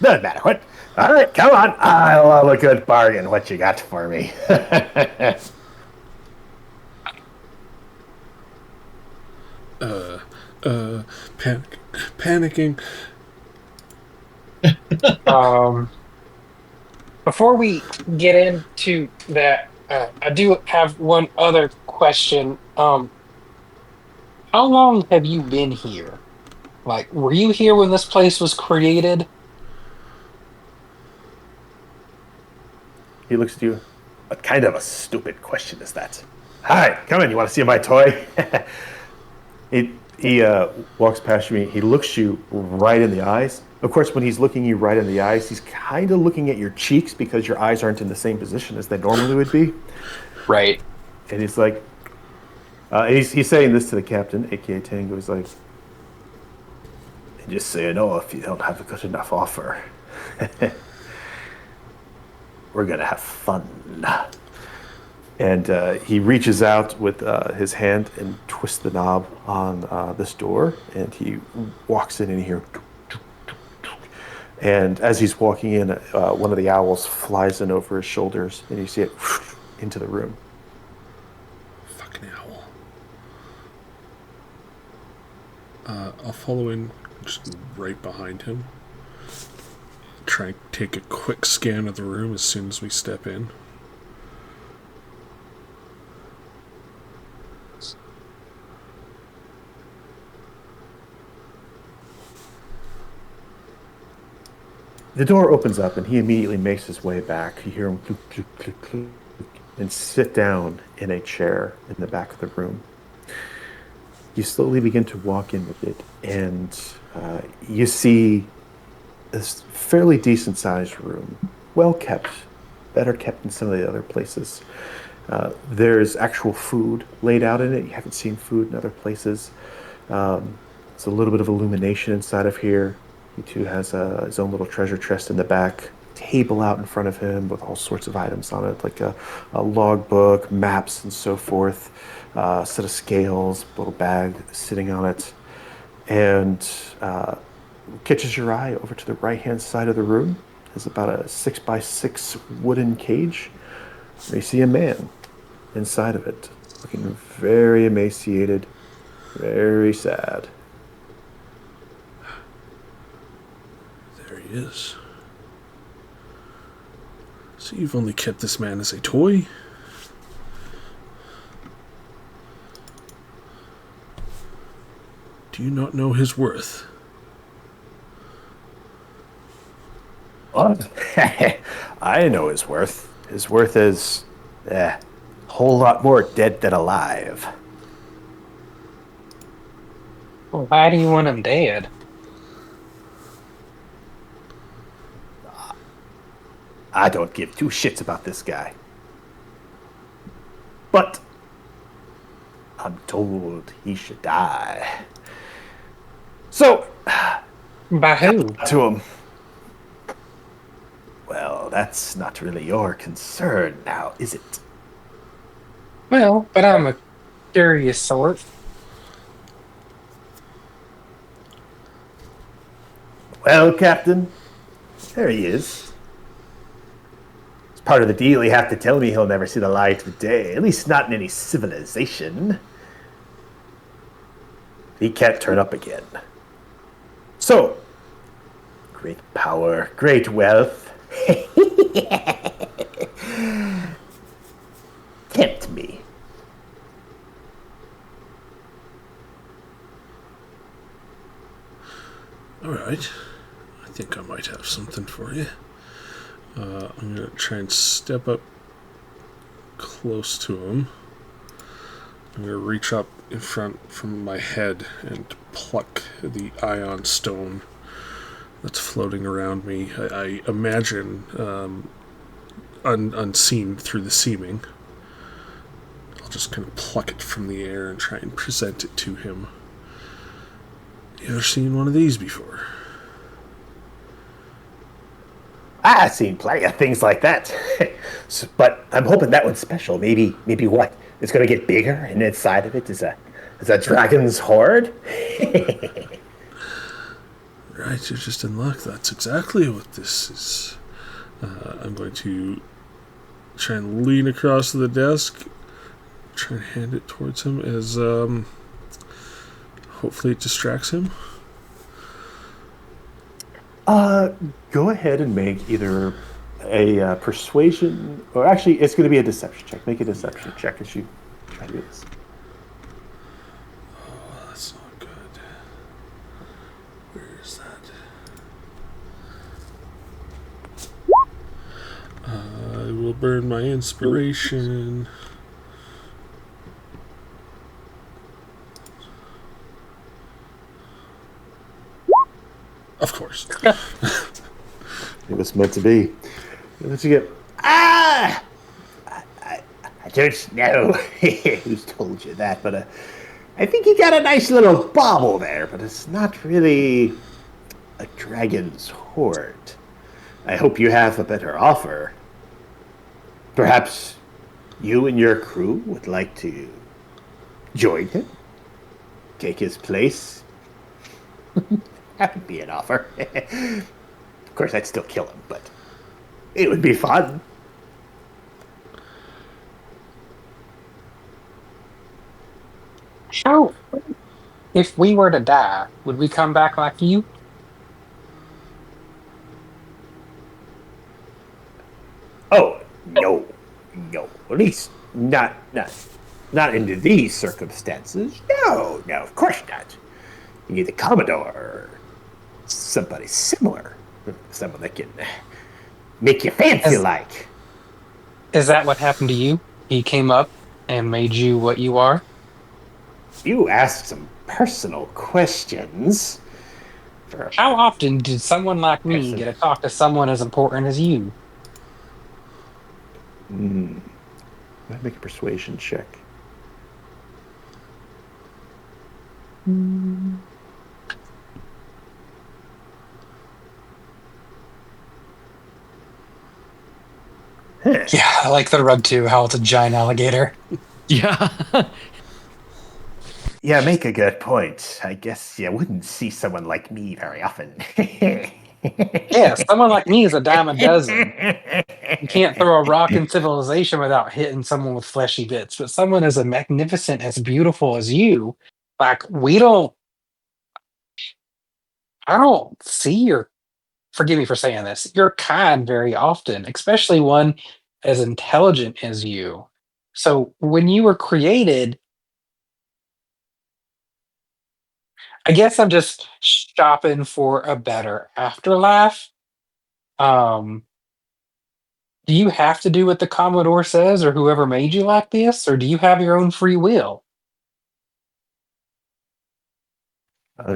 Doesn't matter. What? All right, come on. I love a good bargain. What you got for me? Panicking. Before we get into that, I do have one other question. How long have you been here? Like, were you here when this place was created? He looks at you. What kind of a stupid question is that? Hi, come in. You want to see my toy? He walks past you. He looks you right in the eyes. Of course, when he's looking you right in the eyes, he's kind of looking at your cheeks because your eyes aren't in the same position as they normally would be. Right. And he's like, he's saying this to the captain, aka Tango. He's like, and just so you know, if you don't have a good enough offer, we're gonna have fun. And he reaches out with his hand and twists the knob on this door, and he walks in here. And as he's walking in, one of the owls flies in over his shoulders, and you see it into the room. Fucking owl. I'll follow in just right behind him. Try and take a quick scan of the room as soon as we step in. The door opens up, and he immediately makes his way back. You hear him click, click, click, click, and sit down in a chair in the back of the room. You slowly begin to walk in with it, and you see this fairly decent-sized room, well kept, better kept than some of the other places. There's actual food laid out in it. You haven't seen food in other places. It's a little bit of illumination inside of here. He too has his own little treasure chest in the back, table out in front of him with all sorts of items on it, like a logbook, maps, and so forth, a set of scales, a little bag sitting on it. And catches your eye over to the right-hand side of the room. There's about a 6x6 wooden cage. You see a man inside of it, looking very emaciated, very sad. There he is. So you've only kept this man as a toy? Do you not know his worth? What? I know his worth. His worth is a whole lot more dead than alive. Well, why do you want him dead? I don't give two shits about this guy. But I'm told he should die. So, By who? to him. Well, that's not really your concern now, is it? Well, but I'm a curious sort. Well, Captain, there he is. It's part of the deal. You have to tell me he'll never see the light of day, at least not in any civilization. He can't turn up again. So, great power, great wealth. Tempt me. All right. I think I might have something for you. I'm going to try and step up close to him. I'm going to reach up in front from my head and pluck the ion stone that's floating around me. I imagine unseen through the seaming. I'll just kind of pluck it from the air and try and present it to him. You ever seen one of these before? I've seen plenty of things like that. But I'm hoping that one's special. Maybe what? It's going to get bigger, and inside of it is a dragon's horde? Right, you're just in luck. That's exactly what this is. I'm going to try and lean across the desk, try and hand it towards him as hopefully it distracts him. Go ahead and make either a persuasion, or actually, it's going to be a deception check. Make a deception check as you try to do this. Oh, that's not good. Where is that? I will burn my inspiration. Of course. It was meant to be. What you get? I don't know who's told you that, but I think you got a nice little bauble there, but it's not really a dragon's horde. I hope you have a better offer. Perhaps you and your crew would like to join him? Take his place? That would be an offer. Of course, I'd still kill him, but it would be fun. How? If we were to die, would we come back like you? Oh, no. No. At least not into these circumstances. No, of course not. You need the Commodore or somebody similar. Someone that can make you fancy like. Is that what happened to you? He came up and made you what you are? You asked some personal questions. How often did someone like me get to talk to someone as important as you? I'd make a persuasion check. Yeah, I like the rug too, how it's a giant alligator. Yeah. Yeah, make a good point. I guess you wouldn't see someone like me very often. Yeah, someone like me is a dime a dozen. You can't throw a rock in civilization without hitting someone with fleshy bits. But someone as magnificent, as beautiful as you, like I don't see your, forgive me for saying this, your kind very often, especially one as intelligent as you. So when you were created, I guess I'm just shopping for a better afterlife. Um, do you have to do what the Commodore says or whoever made you like this, or do you have your own free will?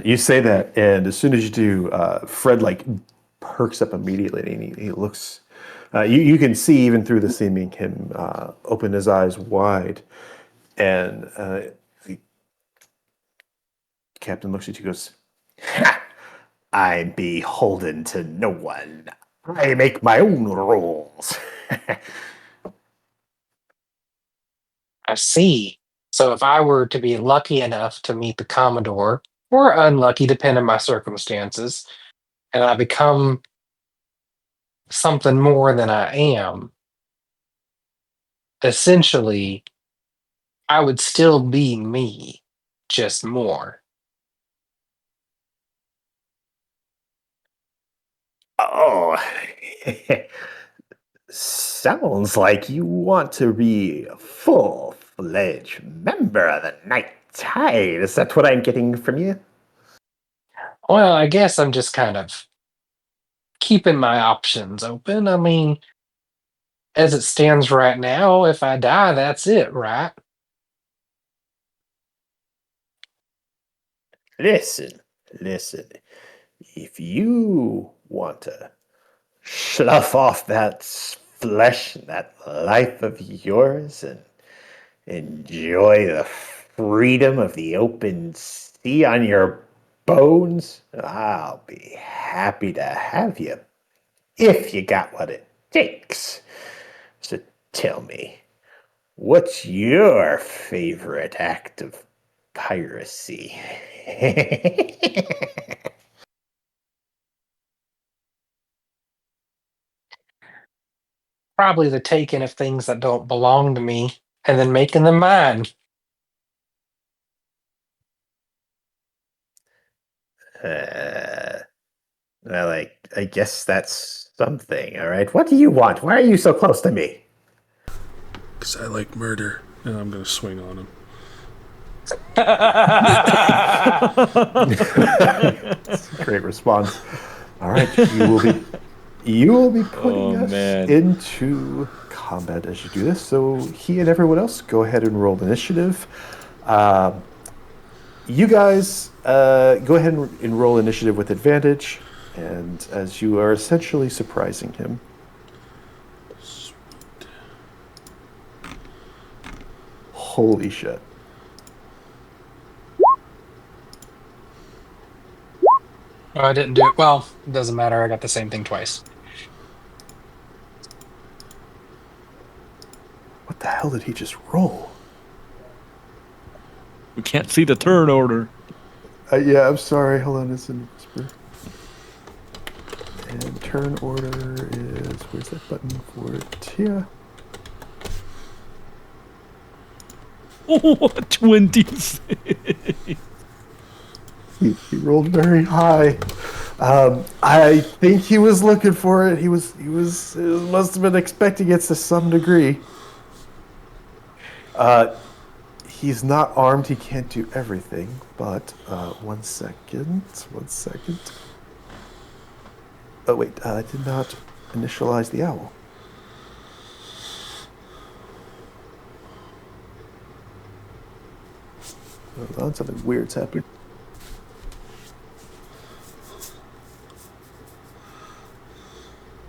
You say that, and as soon as you do, Fred perks up immediately, and he looks. You can see even through the seeming him open his eyes wide, and the captain looks at you, goes, "I'm beholden to no one. I make my own rules." I see. So if I were to be lucky enough to meet the Commodore, or unlucky, depending on my circumstances, and I become something more than I am, essentially, I would still be me, just more. Oh, sounds like you want to be a full-fledged member of the Night Tide. Is that what I'm getting from you? Well, I guess I'm just kind of keeping my options open. I mean, as it stands right now, if I die, that's it, right? Listen, listen. If you want to slough off that flesh and that life of yours and enjoy the freedom of the open sea on your bones, I'll be happy to have you if you got what it takes. So tell me, what's your favorite act of piracy? Probably the taking of things that don't belong to me and then making them mine. uh, well, I guess that's something, all right? What do you want? Why are you so close to me? Because I like murder, and I'm going to swing on him. Great response. All right, you will be putting us into combat as you do this. So he and everyone else, go ahead and roll initiative. You guys, go ahead and roll initiative with advantage, and as you are essentially surprising him. Holy shit. Oh, I didn't do it. Well, it doesn't matter. I got the same thing twice. What the hell did he just roll? We can't see the turn order. Yeah, I'm sorry. Hold on, it's in whisper. And turn order is, where's that button for it? Yeah. Oh, 26. He rolled very high. I think he was looking for it. He must have been expecting it to some degree. He's not armed. He can't do everything. But 1 second. 1 second. Oh wait, I did not initialize the owl. Hold on, something weird's happening.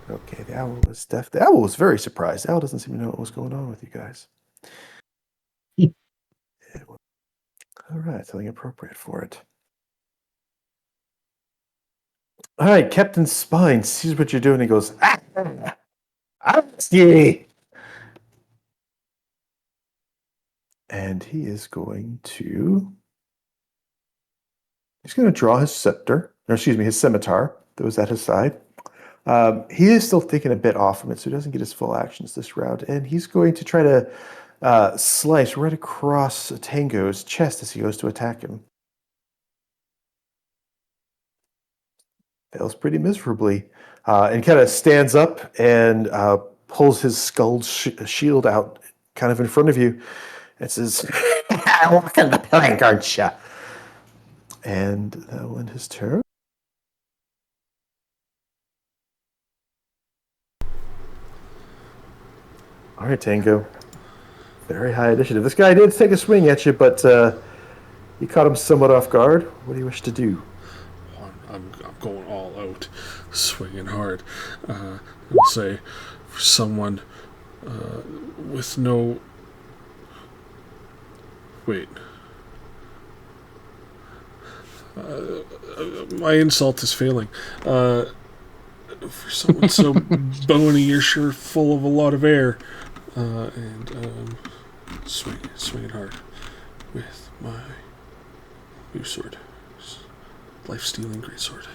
Okay, the owl is deaf. The owl was very surprised. The owl doesn't seem to know what was going on with you guys. All right, something appropriate for it. All right, Captain Spine sees what you're doing. He goes, "Ye!" And he's going to draw his scepter, or excuse me, his scimitar that was at his side. He is still taking a bit off from it, so he doesn't get his full actions this round. And he's going to try to slice right across Tango's chest as he goes to attack him. Fails pretty miserably, and kind of stands up and pulls his skull shield out kind of in front of you and says, "Welcome the plank, aren't you?" And that will end his turn. All right, Tango. Very high initiative. This guy did take a swing at you, but you caught him somewhat off guard. What do you wish to do? I'm going all out, swinging hard. I'll say, for someone with no. Wait. My insult is failing. For someone so bony, you're sure full of a lot of air. And swinging hard with my new sword. Life-stealing greatsword.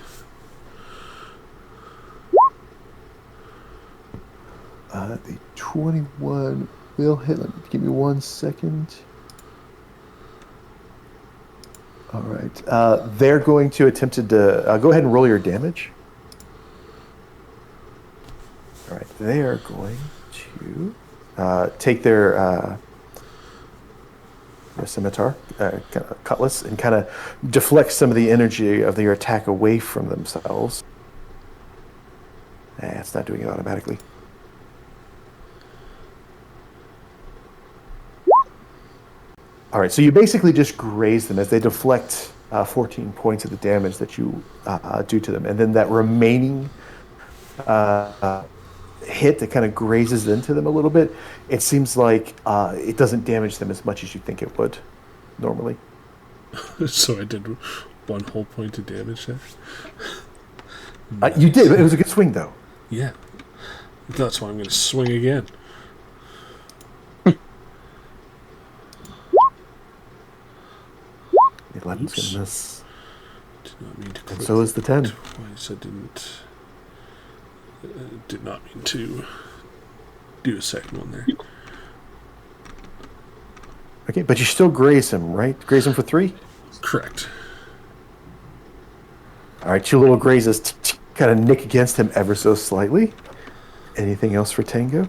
The 21 will hit. Give me 1 second. All right. They're going to attempt to go ahead and roll your damage. All right. They are going to take their scimitar, cutlass, and kind of deflect some of the energy of your attack away from themselves. It's not doing it automatically. All right, so you basically just graze them as they deflect 14 points of the damage that you do to them. And then that remaining hit that kind of grazes into them a little bit, it seems like it doesn't damage them as much as you think it would normally. So I did 1 whole point of damage there? You did, but it was a good swing, though. Yeah. That's why I'm going to swing again. 11's going to miss. Did not mean to And so is the 10. Twice. I did not mean to do a second one there. Okay, but you still graze him, right? Graze him for 3? Correct. All right, 2 little grazes kind of nick against him ever so slightly. Anything else for Tango?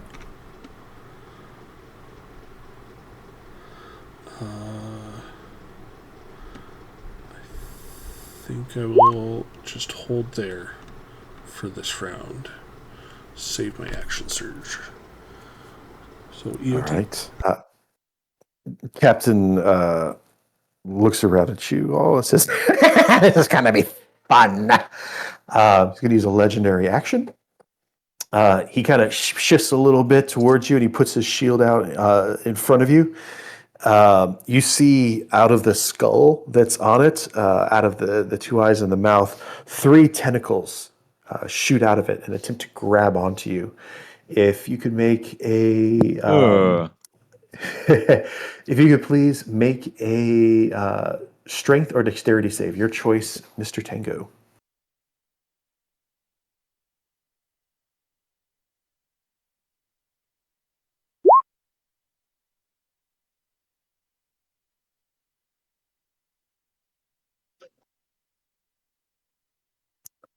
I think I will just hold there for this round. Save my action surge. So EOT. All right. Captain looks around at you all and says, this is going to be fun. He's going to use a legendary action. He kind of shifts a little bit towards you and he puts his shield out in front of you. You see out of the skull that's on it, out of the 2 eyes and the mouth, 3 tentacles shoot out of it and attempt to grab onto you. If you could make a... if you could please make a strength or dexterity save. Your choice, Mr. Tango.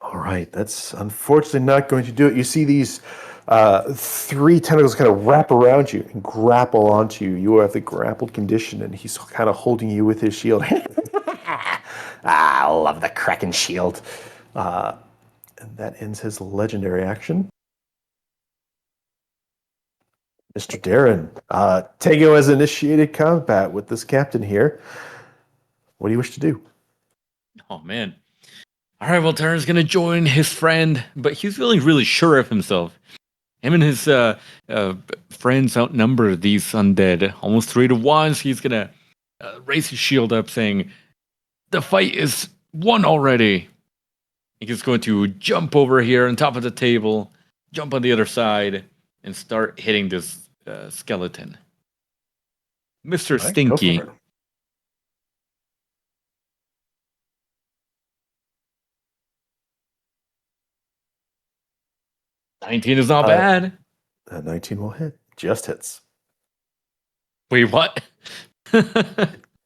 All right, that's unfortunately not going to do it. You see these 3 tentacles kind of wrap around you and grapple onto you. You are at the grappled condition, and he's kind of holding you with his shield. I love the Kraken shield. And that ends his legendary action. Mr. Darren, Tango has initiated combat with this captain here. What do you wish to do? Oh, man. All right, well, Darren's going to join his friend, but he's feeling really sure of himself. Him and his friends outnumber these undead almost 3-1. So he's going to raise his shield up saying, the fight is won already. He's going to jump over here on top of the table, jump on the other side, and start hitting this skeleton. Mr. All right, Stinky. go for it. $19 is not bad. 19 will hit. Just hits. Wait, what?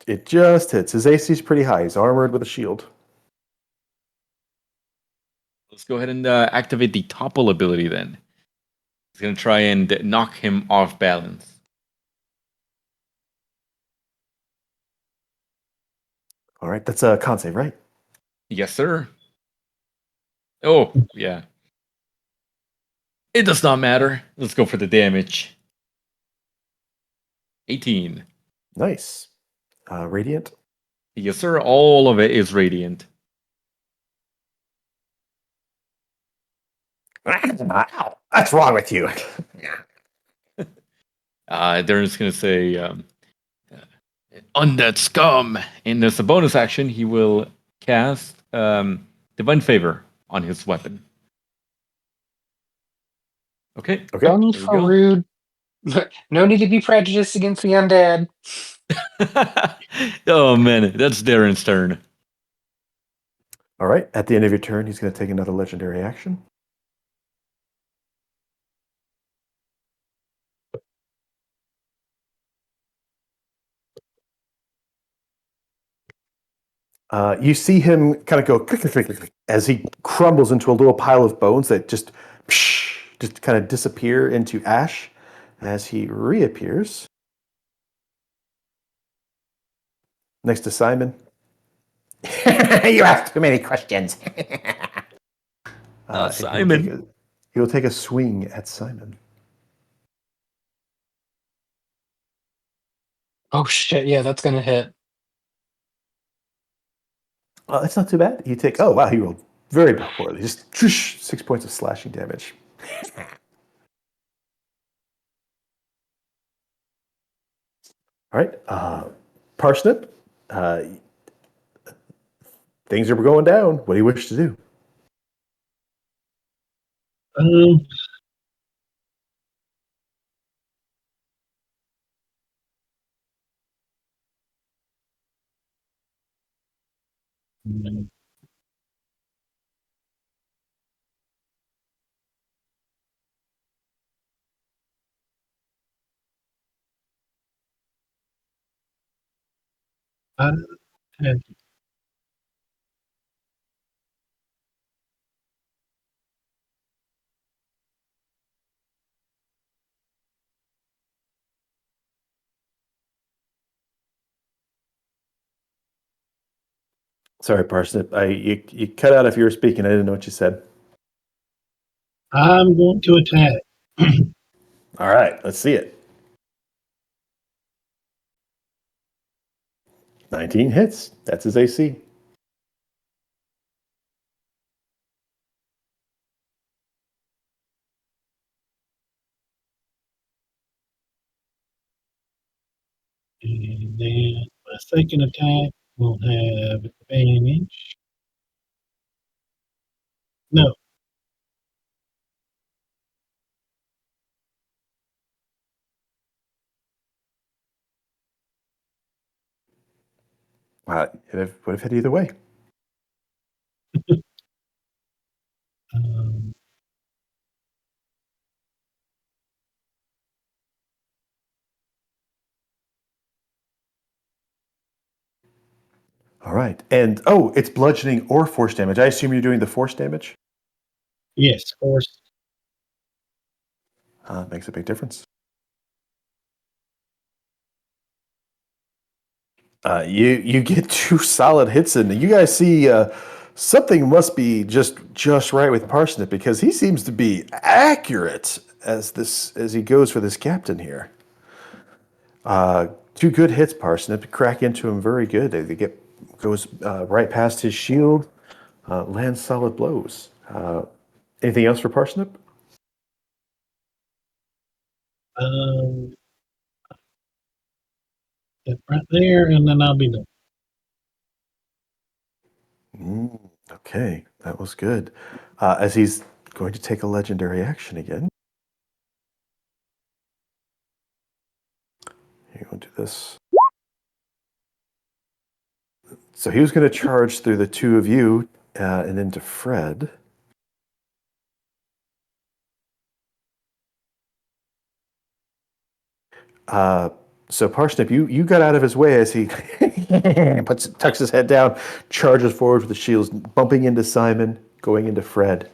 It just hits. His AC is pretty high. He's armored with a shield. Let's go ahead and activate the topple ability then. He's going to try and knock him off balance. All right, that's a con save, right? Yes, sir. Oh, yeah. It does not matter. Let's go for the damage. 18. Nice. Radiant. Yes, sir. All of it is radiant. Ow, what's wrong with you? They're just gonna say, undead scum. And as a bonus action, he will cast Divine Favor on his weapon. Okay. Okay. No need There we for go. rude. No need to be prejudiced against the undead. Oh man, that's Darren's turn. All right. At the end of your turn, he's going to take another legendary action. You see him kind of go click, click, click, click, click, as he crumbles into a little pile of bones that just kind of disappear into ash as he reappears next to Simon. You asked too many questions. Simon. He will take a swing at Simon. Oh shit! Yeah, that's gonna hit. That's not too bad. You take. Oh wow, he rolled very poorly. Just 6 points of slashing damage. All right, Parsnip. Things are going down. What do you wish to do? Um, I have Sorry, Parsnip. You cut out if you were speaking. I didn't know what you said. I'm going to attack. All right, let's see it. 19 hits. That's his AC. And then my second attack will have advantage. No, It would have hit either way. um, All right. And it's bludgeoning or force damage. I assume you're doing the force damage? yes, force. Makes a big difference. You get 2 solid hits in. You guys see something must be just right with Parsnip because he seems to be accurate as he goes for this captain here. 2 good hits, Parsnip. Crack into him very good. They goes right past his shield, lands solid blows. Anything else for Parsnip? Um, that right there, and then I'll be done. Okay, that was good. As he's going to take a legendary action again. You're going to do this. So he was going to charge through the 2 of you and into Fred. So Parsnip, you got out of his way as he tucks his head down, charges forward with the shields, bumping into Simon, going into Fred.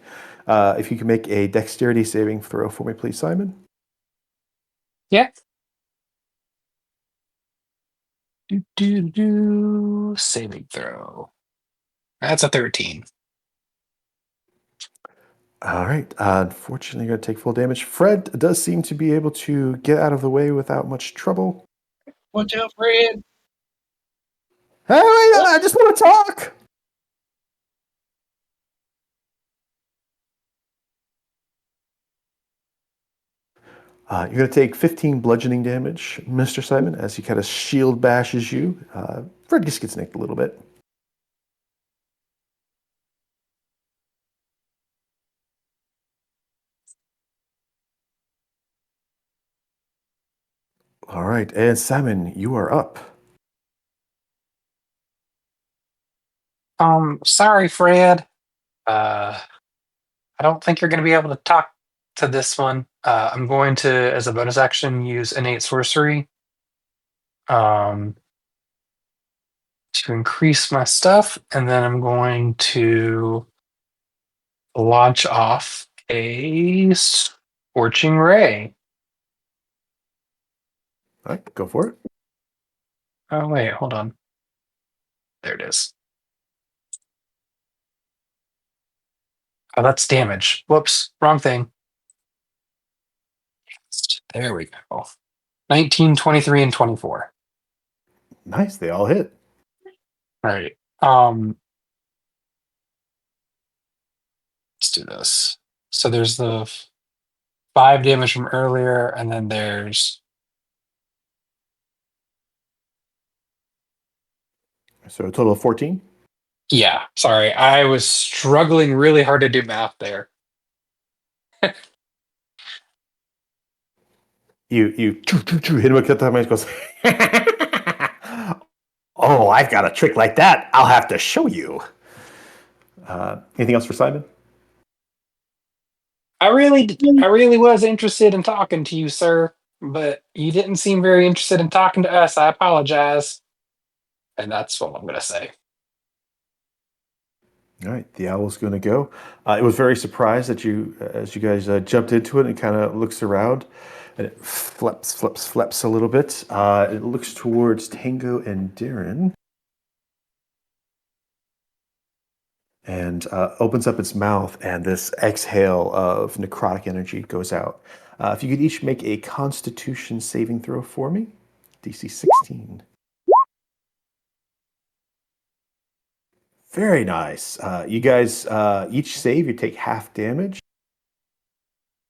If you can make a dexterity saving throw for me, please, Simon. Yeah. Saving throw. That's a 13. All right. Unfortunately, you're going to take full damage. Fred does seem to be able to get out of the way without much trouble. Watch out, Fred. Hey, I just want to talk. You're going to take 15 bludgeoning damage, Mr. Simon, as he kind of shield bashes you. Fred just gets nicked a little bit. All right, and Simon, you are up. Sorry, Fred. I don't think you're going to be able to talk to this one. I'm going to, as a bonus action, use innate sorcery to increase my stuff, and then I'm going to launch off a scorching ray. All right, go for it. Oh wait, hold on. There it is. Oh, that's damage. Whoops, wrong thing. There we go. 19, 23, and 24. Nice, they all hit. All right. Let's do this. So there's the 5 damage from earlier, and then there's So a total of 14. yeah. Sorry, I was struggling really hard to do math there. You hit him a couple times. Goes. Oh, I've got a trick like that. I'll have to show you. Anything else for Simon? I really was interested in talking to you, sir, but you didn't seem very interested in talking to us. I apologize, and that's what I'm gonna say. All right, the owl's going to go. It was very surprised that you, as you guys jumped into it, and kind of looks around, and it flaps a little bit. It looks towards Tango and Darren, and opens up its mouth, and this exhale of necrotic energy goes out. If you could each make a Constitution saving throw for me, DC 16. Very nice. You guys each save, you take half damage.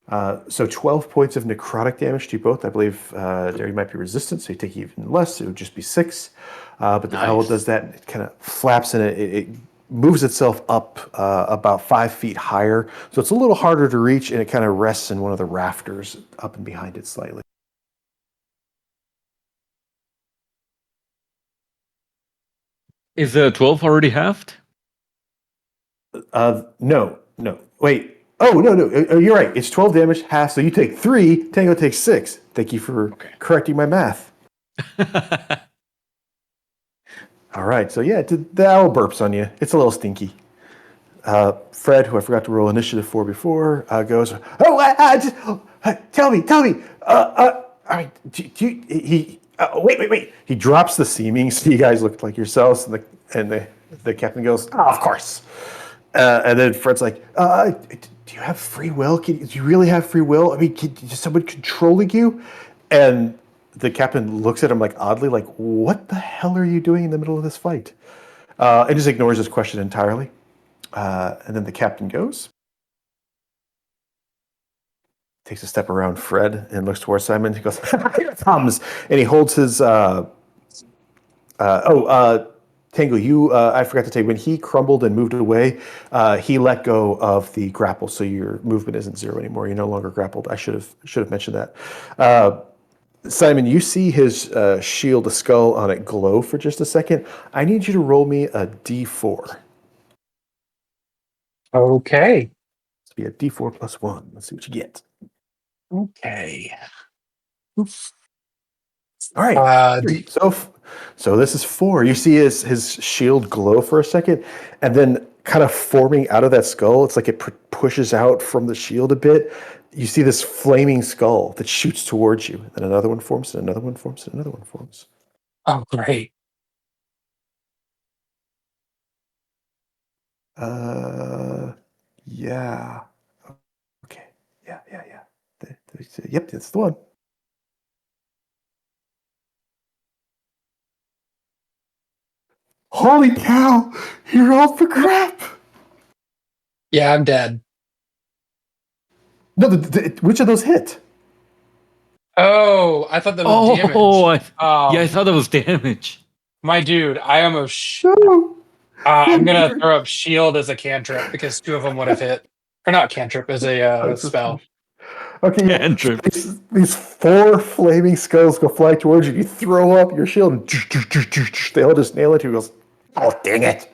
So 12 points of necrotic damage to you both. I believe Derry might be resistant, so you take even less. It would just be 6. But the owl does that, and it kind of flaps, and it moves itself up about 5 feet higher. So it's a little harder to reach, and it kind of rests in one of the rafters up and behind it slightly. Is 12 already halved? No. Wait. Oh, no. You're right. It's 12 damage, half, so you take 3, Tango takes 6. Thank you for correcting my math. All right, so yeah, the owl burps on you. It's a little stinky. Fred, who I forgot to roll initiative for before, goes, tell me. All right, wait. He drops the seaming, so you guys look like yourselves, and the captain goes, oh, of course. And then Fred's like, do you have free will? Do you really have free will? I mean, is someone controlling you? And the captain looks at him like oddly, like, what the hell are you doing in the middle of this fight? And just ignores his question entirely. And then the captain goes, takes a step around Fred and looks towards Simon. He goes, here it comes. And he holds his, Tango, you, I forgot to tell you, when he crumbled and moved away, he let go of the grapple, so your movement isn't 0 anymore. You're no longer grappled. I should have mentioned that. Simon, you see his shield, a skull on it, glow for just a second. I need you to roll me a d4. Okay. It's be a d4 plus 1. Let's see what you get. Okay. All right. So this is 4. You see his shield glow for a second, and then kind of forming out of that skull, it's like it pushes out from the shield a bit. You see this flaming skull that shoots towards you, and another one forms, and another one forms, and another one forms. Oh, great. Yeah. Okay. Yeah. Yep, that's the one. Holy cow! You're all for crap! Yeah, I'm dead. No, which of those hit? Oh, I thought that was damage. I thought that was damage. My dude, I almost. No. I'm gonna throw up shield as a cantrip because 2 of them would have hit, or not cantrip as a spell. Okay, yeah. Cantrip. These 4 flaming skulls go fly towards you. You throw up your shield, and they all just nail it. He goes, "Oh, dang it!"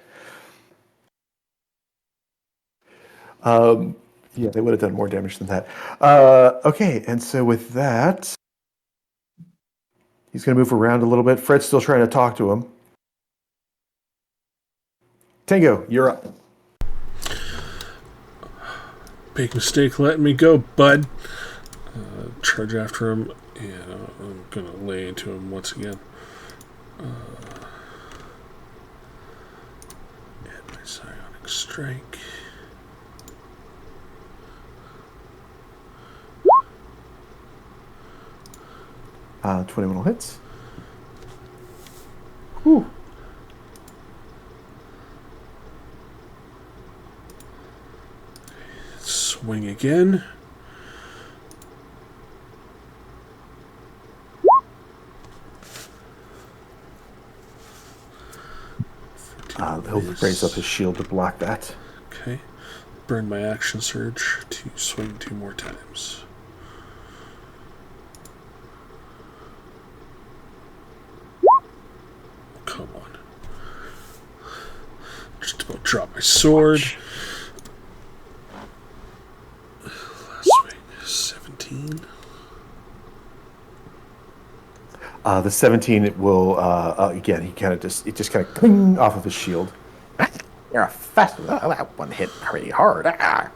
Yeah, they would have done more damage than that. Okay, and so with that, he's going to move around a little bit. Fred's still trying to talk to him. Tango, you're up. Big mistake letting me go, bud. Charge after him, and I'm gonna lay into him once again. Add my psionic strike. Uh, 21 hits. Whew. Swing again. He'll raise up his shield to block that. Okay. Burn my action surge to swing 2 more times. Come on. Just about drop my sword. Last swing, 17. The 17 it will again. He kind of just kind of cling off of his shield. You're a fast one. Oh, that one hit pretty hard. Ah.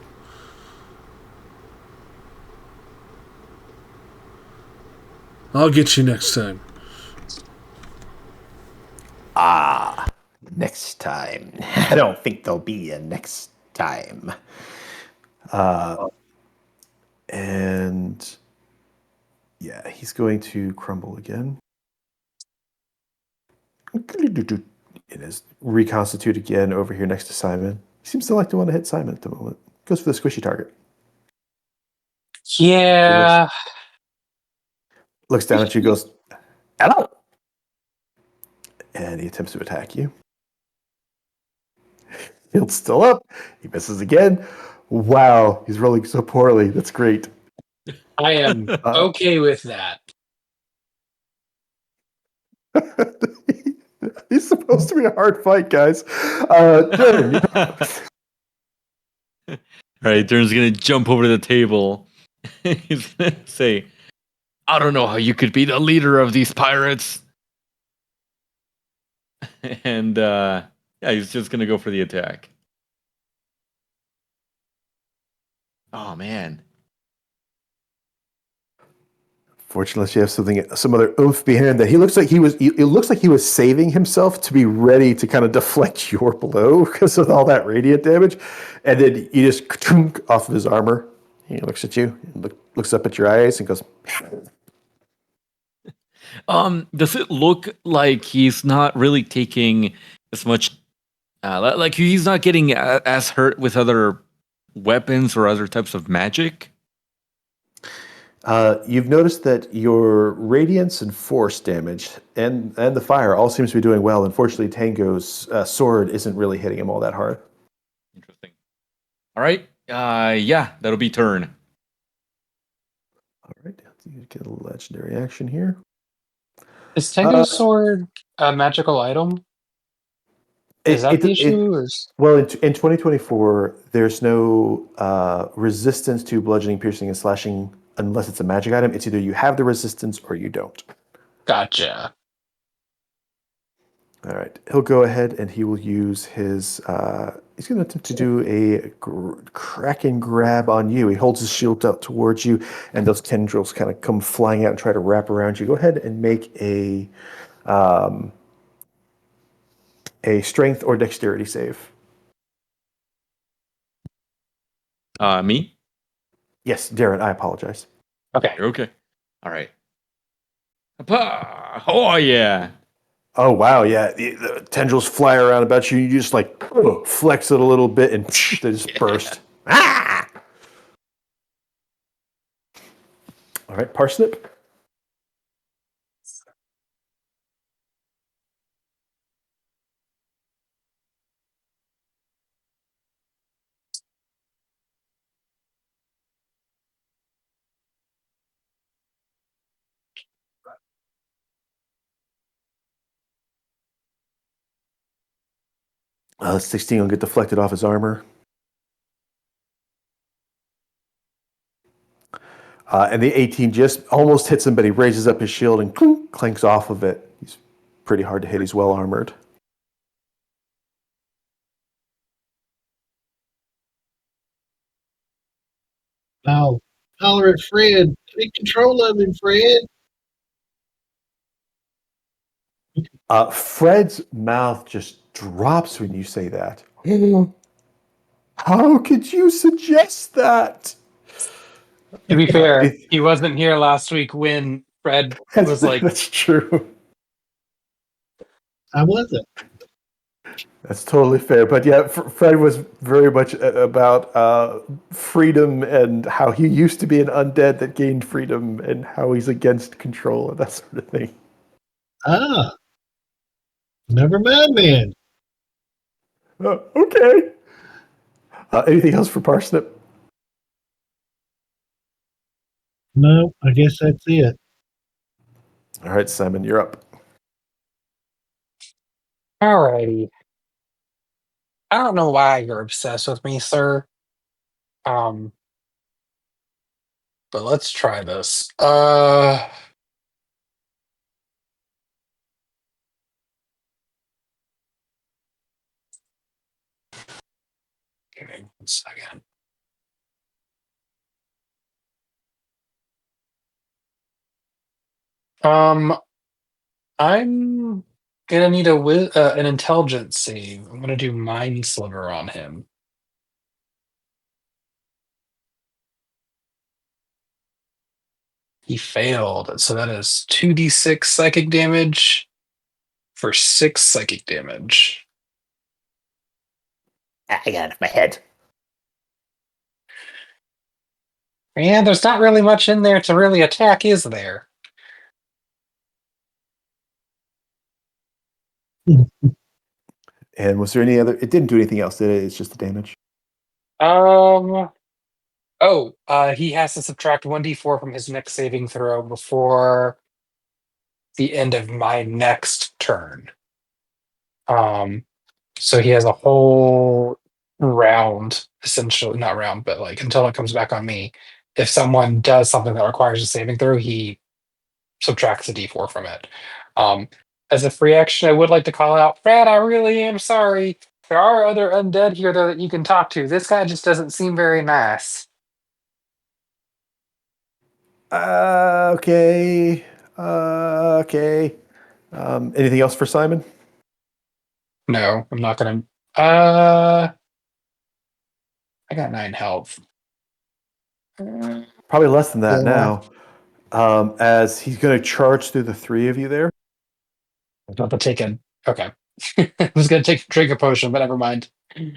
I'll get you next time. Next time. I don't think there'll be a next time. And yeah, he's going to crumble again. It is reconstitute again over here next to Simon. He seems to like to want to hit Simon at the moment. Goes for the squishy target. Yeah. Looks down at you, goes, "Hello," and he attempts to attack you. Shield's still up. He misses again. Wow, he's rolling so poorly. That's great. I am okay with that. He's supposed to be a hard fight, guys. Dylan, All right, Dern's gonna jump over to the table. He's gonna say, "I don't know how you could be the leader of these pirates." And yeah, he's just gonna go for the attack. Oh man. fortunately, you have some other oomph behind that. It looks like he was saving himself to be ready to kind of deflect your blow because of all that radiant damage, and then you just chunk off of his armor. He looks at you, looks up at your eyes, and goes, Does it look like he's not really taking as much, like he's not getting as hurt with other weapons or other types of magic? You've noticed that your radiance and force damage and the fire all seems to be doing well. Unfortunately, Tango's sword isn't really hitting him all that hard. Interesting. All right. Yeah, that'll be turn. All right, you get a legendary action here. Is Tango's sword a magical item? Is that the issue? Well, in 2024, there's no resistance to bludgeoning, piercing, and slashing unless it's a magic item. It's either you have the resistance or you don't. Gotcha. All right. He'll go ahead and he will use his... he's going to attempt to do a Kraken grab on you. He holds his shield out towards you, and those tendrils kind of come flying out and try to wrap around you. Go ahead and make a strength or dexterity save. Me? Yes, Darren, I apologize. Okay. Okay. All right. Oh, yeah. Oh wow, yeah. The tendrils fly around about you. You just like flex it a little bit, and they just burst. Ah! All right, Parsnip. The 16 will get deflected off his armor. And the 18 just almost hits him, but he raises up his shield and clanks off of it. He's pretty hard to hit. He's well armored. I'll holler at Fred. Take control of him, Fred. Fred's mouth just drops when you say that. How could you suggest that? To be fair, he wasn't here last week when Fred was like, That's true. I wasn't. That's totally fair. But yeah, Fred was very much about freedom and how he used to be an undead that gained freedom and how he's against control and that sort of thing. Ah, never mind then. Okay. Anything else for Parsnip? No, I guess that's it. All right, Simon, you're up. alrighty. I don't know why you're obsessed with me, sir. But let's try this. Give me 1 second. I'm gonna need an intelligence save. I'm gonna do Mind Sliver on him. He failed, so that is 2d6 psychic damage for 6 psychic damage. I got it in my head. And there's not really much in there to really attack, is there? And was there any other? It didn't do anything else, did it? It's just the damage. He has to subtract 1d4 from his next saving throw before the end of my next turn. So he has a whole round, essentially, not round, but like until it comes back on me. If someone does something that requires a saving throw, he subtracts a d4 from it. As a free action, I would like to call out, Fred, I really am sorry. There are other undead here, though, that you can talk to. This guy just doesn't seem very nice. Okay. Okay. Anything else for Simon? No, I'm not gonna. I got 9 health. Probably less than that Yeah. now. As he's going to charge through the three of you there. I'm about to take a. Okay. I was gonna drink a potion, but never mind. You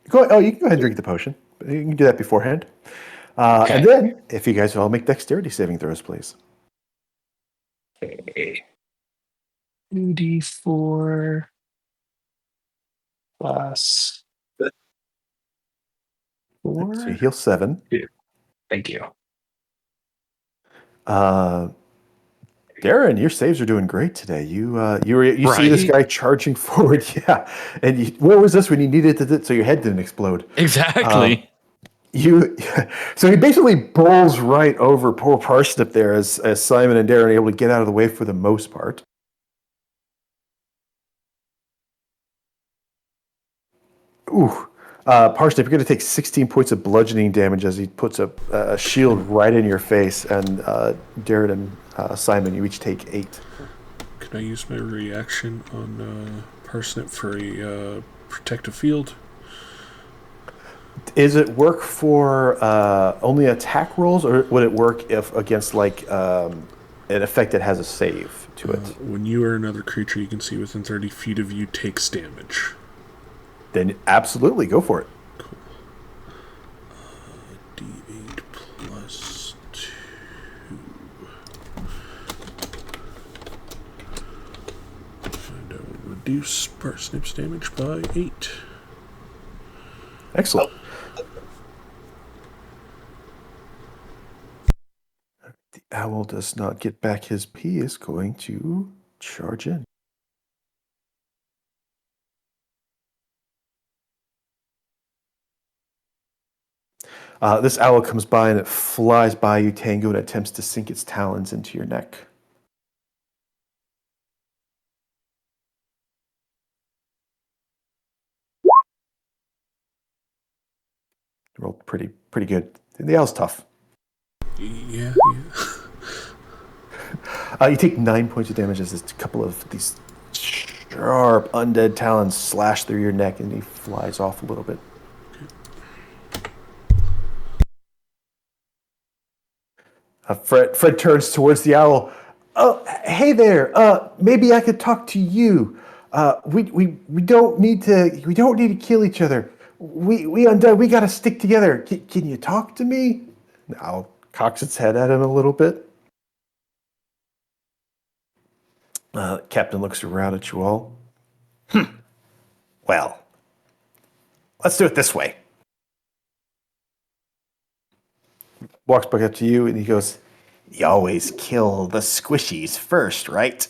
can go ahead and drink the potion. You can do that beforehand. Okay. And then, if you guys all make dexterity saving throws, please. Okay. 2d4 plus 4. So you heal 7. Thank you. Darren, your saves are doing great today. You Right. see this guy charging forward, yeah. And where was this when you needed it so your head didn't explode? Exactly. So he basically bowls right over poor Parsnip there as Simon and Darren are able to get out of the way for the most part. Ooh. Parsnip, you're going to take 16 points of bludgeoning damage as he puts a shield right in your face, and Darren and Simon, you each take 8. Can I use my reaction on Parsnip for a protective field? Is it work for only attack rolls, or would it work if against like an effect that has a save to it. When you or another creature you can see within 30 feet of you takes damage. Then absolutely go for it. D8 plus 2. And I will reduce Parsnip's damage by 8. Excellent. The owl does not get back his P, is going to charge in. This owl comes by and it flies by you, Tango, and attempts to sink its talons into your neck. Rolled pretty good. The owl's tough. Yeah. You take 9 points of damage as a couple of these sharp undead talons slash through your neck, and he flies off a little bit. Fred turns towards the owl. Oh, hey there. Maybe I could talk to you. We don't need to kill each other. We undead. We got to stick together. Can you talk to me? The owl cocks its head at him a little bit. Captain looks around at you all. Well, let's do it this way. Walks back up to you and he goes, "You always kill the squishies first, right?"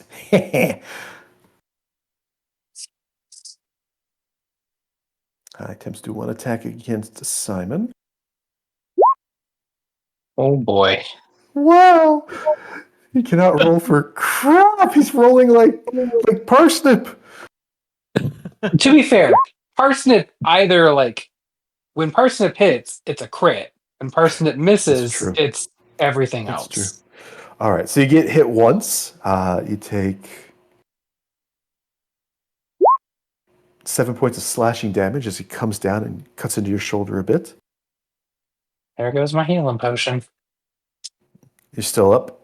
Attempts to do one attack against Simon. Oh boy. Wow! He cannot roll for crap. He's rolling like parsnip. To be fair, Parsnip either like when Parsnip hits, it's a crit. When Parsnip misses, it's everything else. That's true. All right, so you get hit once. You take 7 points of slashing damage as he comes down and cuts into your shoulder a bit. There goes my healing potion. You're still up?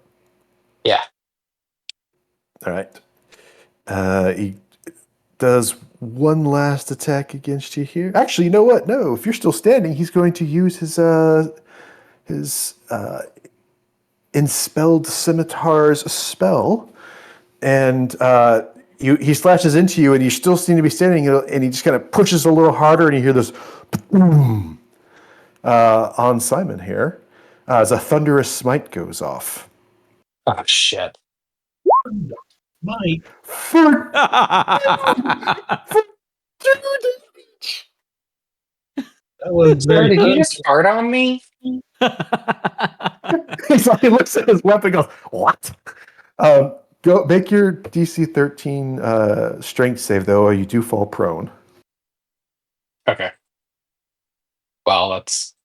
Yeah. All right. He does one last attack against you here. Actually, you know what? No, if you're still standing, he's going to use his Enspelled Scimitar's spell, and he slashes into you, and you still seem to be standing, and he just kind of pushes a little harder, and you hear this boom on Simon here as a thunderous smite goes off. Oh shit! Mike, that was Sorry, very did you good. just fart on me? He looks at his weapon and goes, "What?" Go make your DC 13 strength save, though, or you do fall prone. Okay. Well, that's...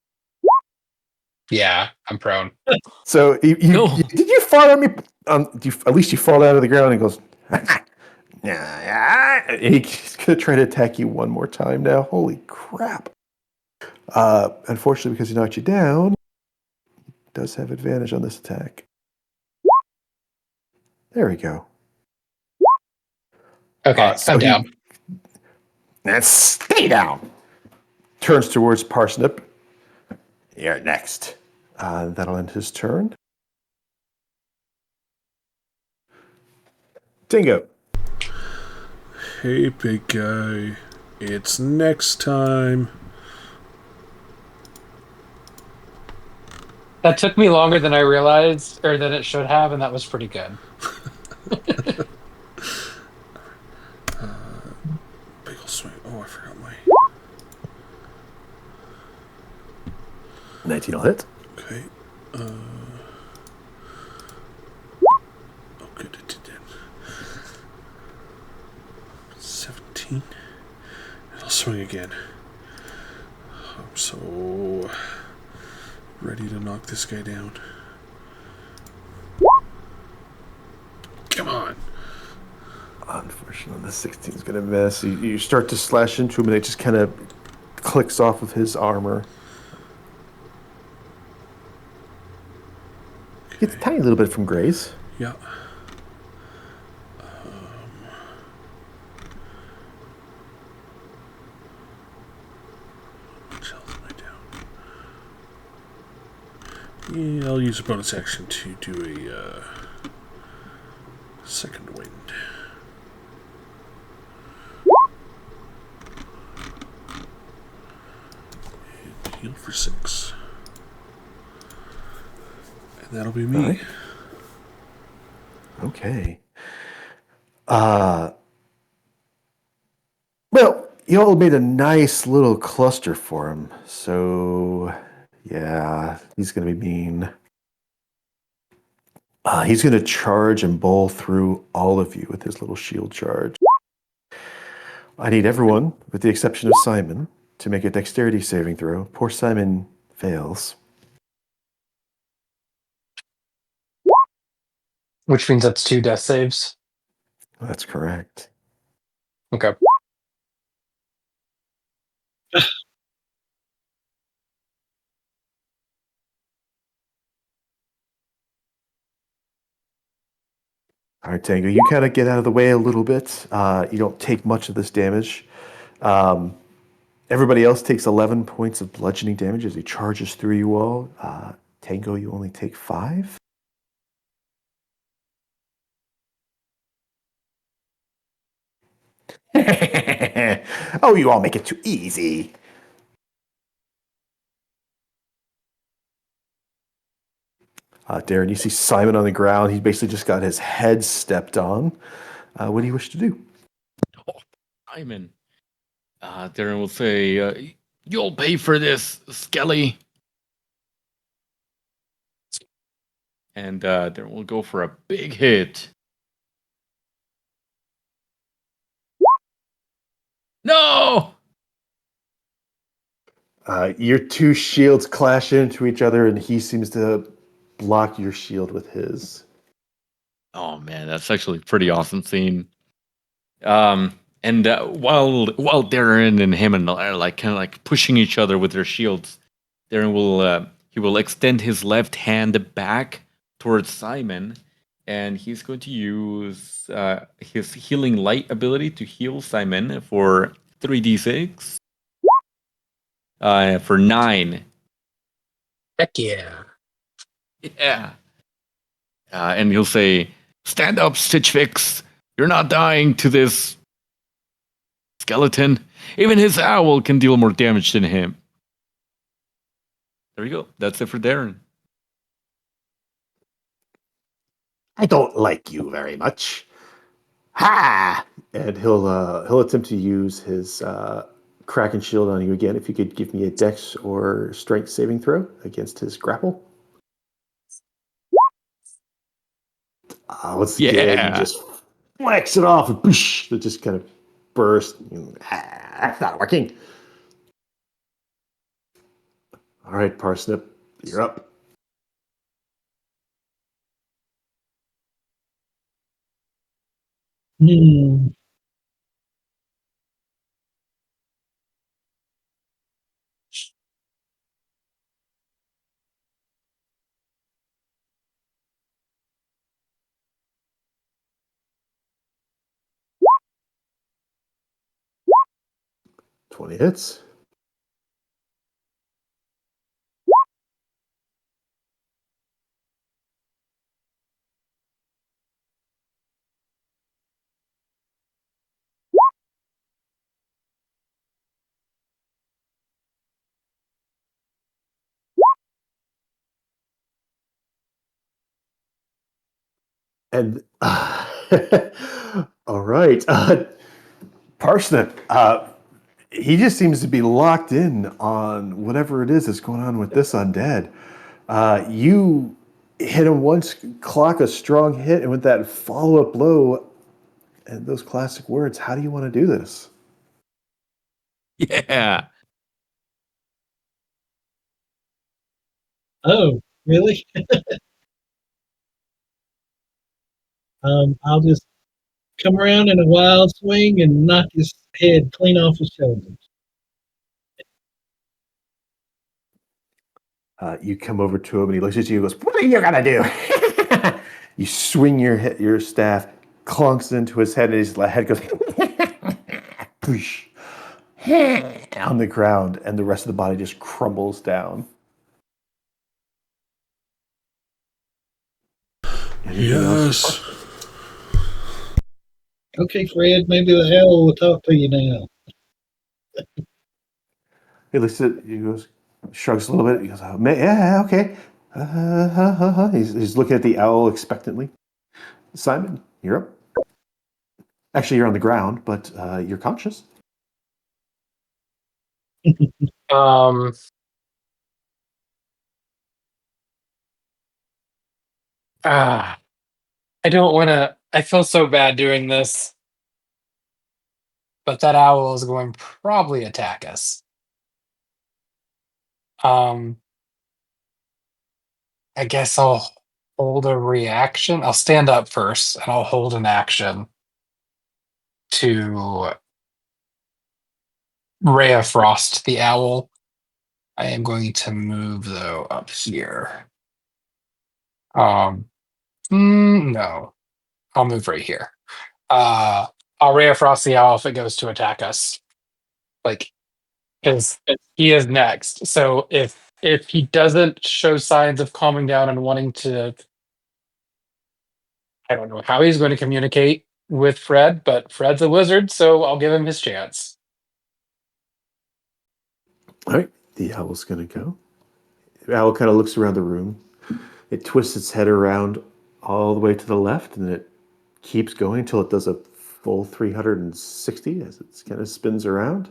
Yeah, I'm prone. So did you fall on me? At least you fall out of the ground, and he goes, yeah. He's going to try to attack you one more time now. Holy crap. Unfortunately, because he knocked you down, he does have advantage on this attack. There we go. Okay, So I'm down. Then stay down. Turns towards Parsnip. You're next. That'll end his turn. Dingo. Hey, big guy. It's next time. That took me longer than I realized, or than it should have, and that was pretty good. Big ol' swing. Oh, I forgot my... 19 will hit. Okay. Oh, good, it did. 17. And I'll swing again. I'm so ready to knock this guy down. Come on. Unfortunately, the 16 is going to miss. You start to slash into him, and it just kind of clicks off of his armor. It's a tiny little bit from graze. Yeah. What else am I down? Yeah, I'll use a bonus action to do a second wind. And heal for 6. And that'll be me. All right. Okay. Well, you all made a nice little cluster for him. So, yeah, he's going to be mean. He's going to charge and bowl through all of you with his little shield charge. I need everyone, with the exception of Simon, to make a dexterity saving throw. Poor Simon fails. Which means that's 2 death saves. That's correct. Okay. All right, Tango, you kind of get out of the way a little bit. You don't take much of this damage. Everybody else takes 11 points of bludgeoning damage as he charges through you all. Tango, you only take 5. Oh, you all make it too easy. Darren, you see Simon on the ground. He's basically just got his head stepped on. What do you wish to do? Oh, Simon. Darren will say, "You'll pay for this, Skelly." And Darren will go for a big hit. No! Your two shields clash into each other, and he seems to block your shield with his. Oh man, that's actually a pretty awesome scene. And while Darren and him are like kind of like pushing each other with their shields, Darren will extend his left hand back towards Simon, and he's going to use his healing light ability to heal Simon for 3d6. For 9. Heck yeah. Yeah. And he'll say, "Stand up, Stitch Fix. You're not dying to this skeleton. Even his owl can deal more damage than him." There you go. That's it for Darren. I don't like you very much. Ha! And he'll attempt to use his Kraken shield on you again. If you could give me a Dex or Strength saving throw against his grapple. Once again, you just flex it off and boosh, it just kind of burst. That's not working. All right, Parsnip, you're up. Hmm. $20 hits. And all right, Parsnip. He just seems to be locked in on whatever it is that's going on with this undead. You hit him once, clock a strong hit, and with that follow-up blow and those classic words, how do you want to do this? Yeah. Oh, really? I'll just come around in a wild swing and knock his head clean off his shoulders. You come over to him and he looks at you and goes, "What are you going to do?" You swing your staff, clunks into his head, and his head goes on the ground, and the rest of the body just crumbles down. Anything else? Yes. Okay, Fred, maybe the owl will talk to you now. He looks at you, goes, shrugs a little bit. He goes, oh, yeah, okay. He's looking at the owl expectantly. Simon, you're up. Actually, you're on the ground, but you're conscious. Um, I don't want to. I feel so bad doing this, but that owl is going to probably attack us. I guess I'll hold a reaction. I'll stand up first, and I'll hold an action to Ray of Frost the owl. I am going to move though up here. No, I'll move right here. I'll Ray of Frost the owl if it goes to attack us, like because he is next. So if he doesn't show signs of calming down and wanting to, I don't know how he's going to communicate with Fred, but Fred's a wizard, so I'll give him his chance. All right, the owl's going to go. The owl kind of looks around the room. It twists its head around all the way to the left, and it keeps going until it does a full 360 as it kind of spins around.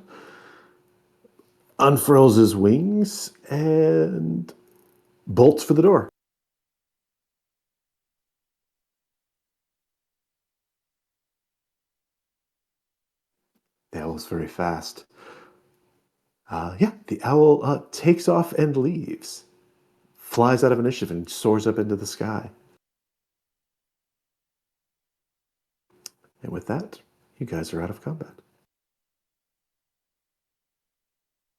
Unfurls his wings and bolts for the door. The owl's very fast. The owl takes off and leaves. Flies out of initiative and soars up into the sky. And with that, you guys are out of combat.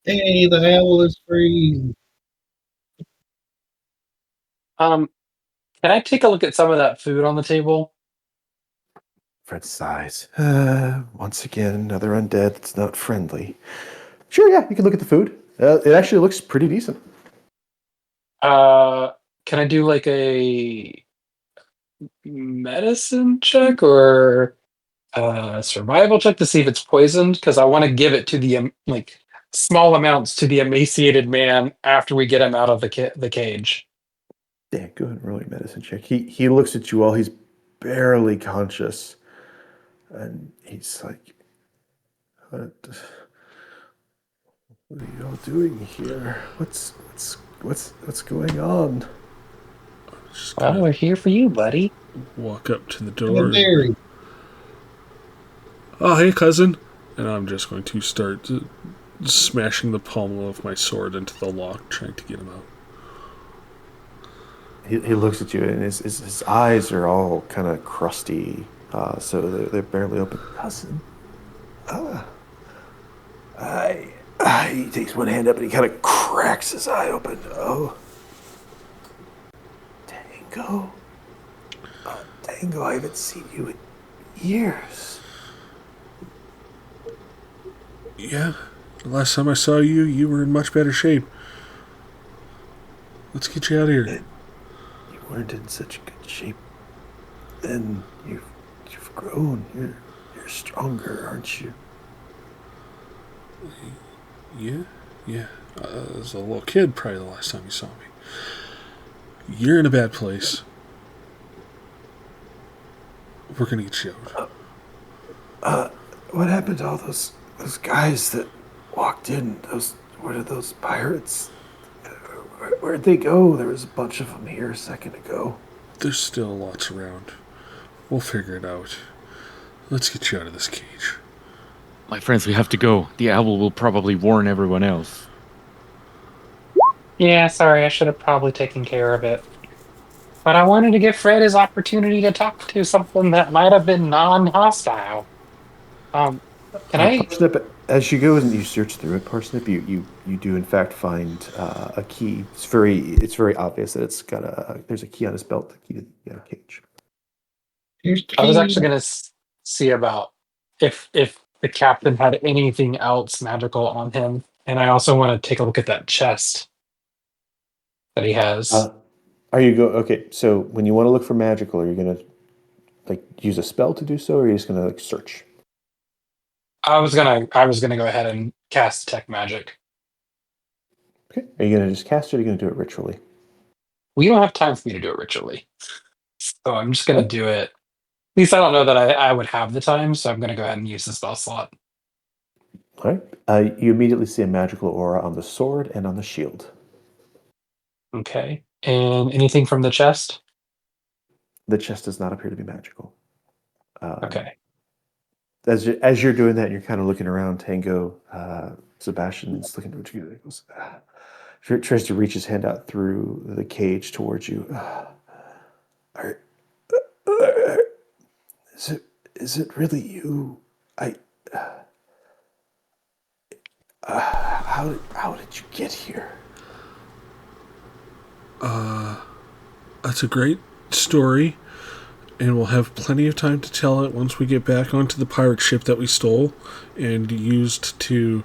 Hey, the owl is free. Can I take a look at some of that food on the table? Fred sighs. Once again, another undead that's not friendly. Sure, yeah, you can look at the food. It actually looks pretty decent. Can I do like a medicine check or a survival check to see if it's poisoned? Because I want to give it to the like small amounts to the emaciated man after we get him out of the cage. Yeah, go ahead and roll your medicine check. He looks at you all. He's barely conscious, and he's like, "What are you all doing here? What's going on?" Just Well, gonna we're here for you, buddy. walk up to the I'm door. Mary. Oh, hey, cousin. And I'm just going to start smashing the pommel of my sword into the lock, trying to get him out. He looks at you, and his eyes are all kind of crusty, so they're barely open. Cousin, he takes one hand up and he kind of cracks his eye open. Oh, Tango. Tango, I haven't seen you in years. Yeah, the last time I saw you, you were in much better shape. Let's get you out of here. You weren't in such good shape then. You've grown. You're stronger, aren't you? Yeah. As a little kid, probably the last time you saw me. You're in a bad place. We're gonna get you out. What happened to all those guys that walked in? What are those pirates? Where'd they go? There was a bunch of them here a second ago. There's still lots around. We'll figure it out. Let's get you out of this cage. My friends, we have to go. The owl will probably warn everyone else. Yeah, sorry, I should have probably taken care of it. But I wanted to give Fred his opportunity to talk to something that might have been non-hostile. Can I? Parsnip, as you go and you search through it, Parsnip, you do in fact find a key. It's very obvious that there's a key on his belt, the key to the cage. Here's the I was key. actually going to see about if the captain had anything else magical on him, and I also want to take a look at that chest that he has. Are you okay? So when you want to look for magical, are you gonna like use a spell to do so, or are you just gonna like search? I was gonna go ahead and cast detect magic. Okay. Are you gonna just cast it, or are you gonna do it ritually? We don't have time for me to do it ritually, so I'm just gonna Okay. do it. At least I don't know that I would have the time, so I'm gonna go ahead and use the spell slot. All right. You immediately see a magical aura on the sword and on the shield. Okay. And anything from the chest? The chest does not appear to be magical. Okay. As you're doing that, and you're kind of looking around. Tango, Sebastian's looking at you. He goes, tries to reach his hand out through the cage towards you. Are, is it really you? I. How did you get here? That's a great story, and we'll have plenty of time to tell it once we get back onto the pirate ship that we stole and used to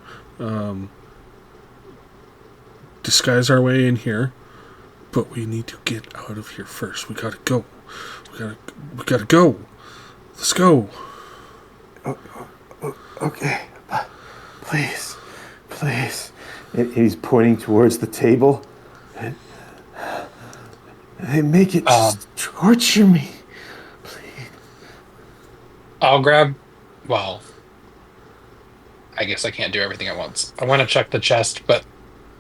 disguise our way in here. But we need to get out of here first. We gotta go. We gotta go. Let's go. Okay, please. He's pointing towards the table. They make it just torture me. Please. I'll grab. Well, I guess I can't do everything at once. I want to check the chest, but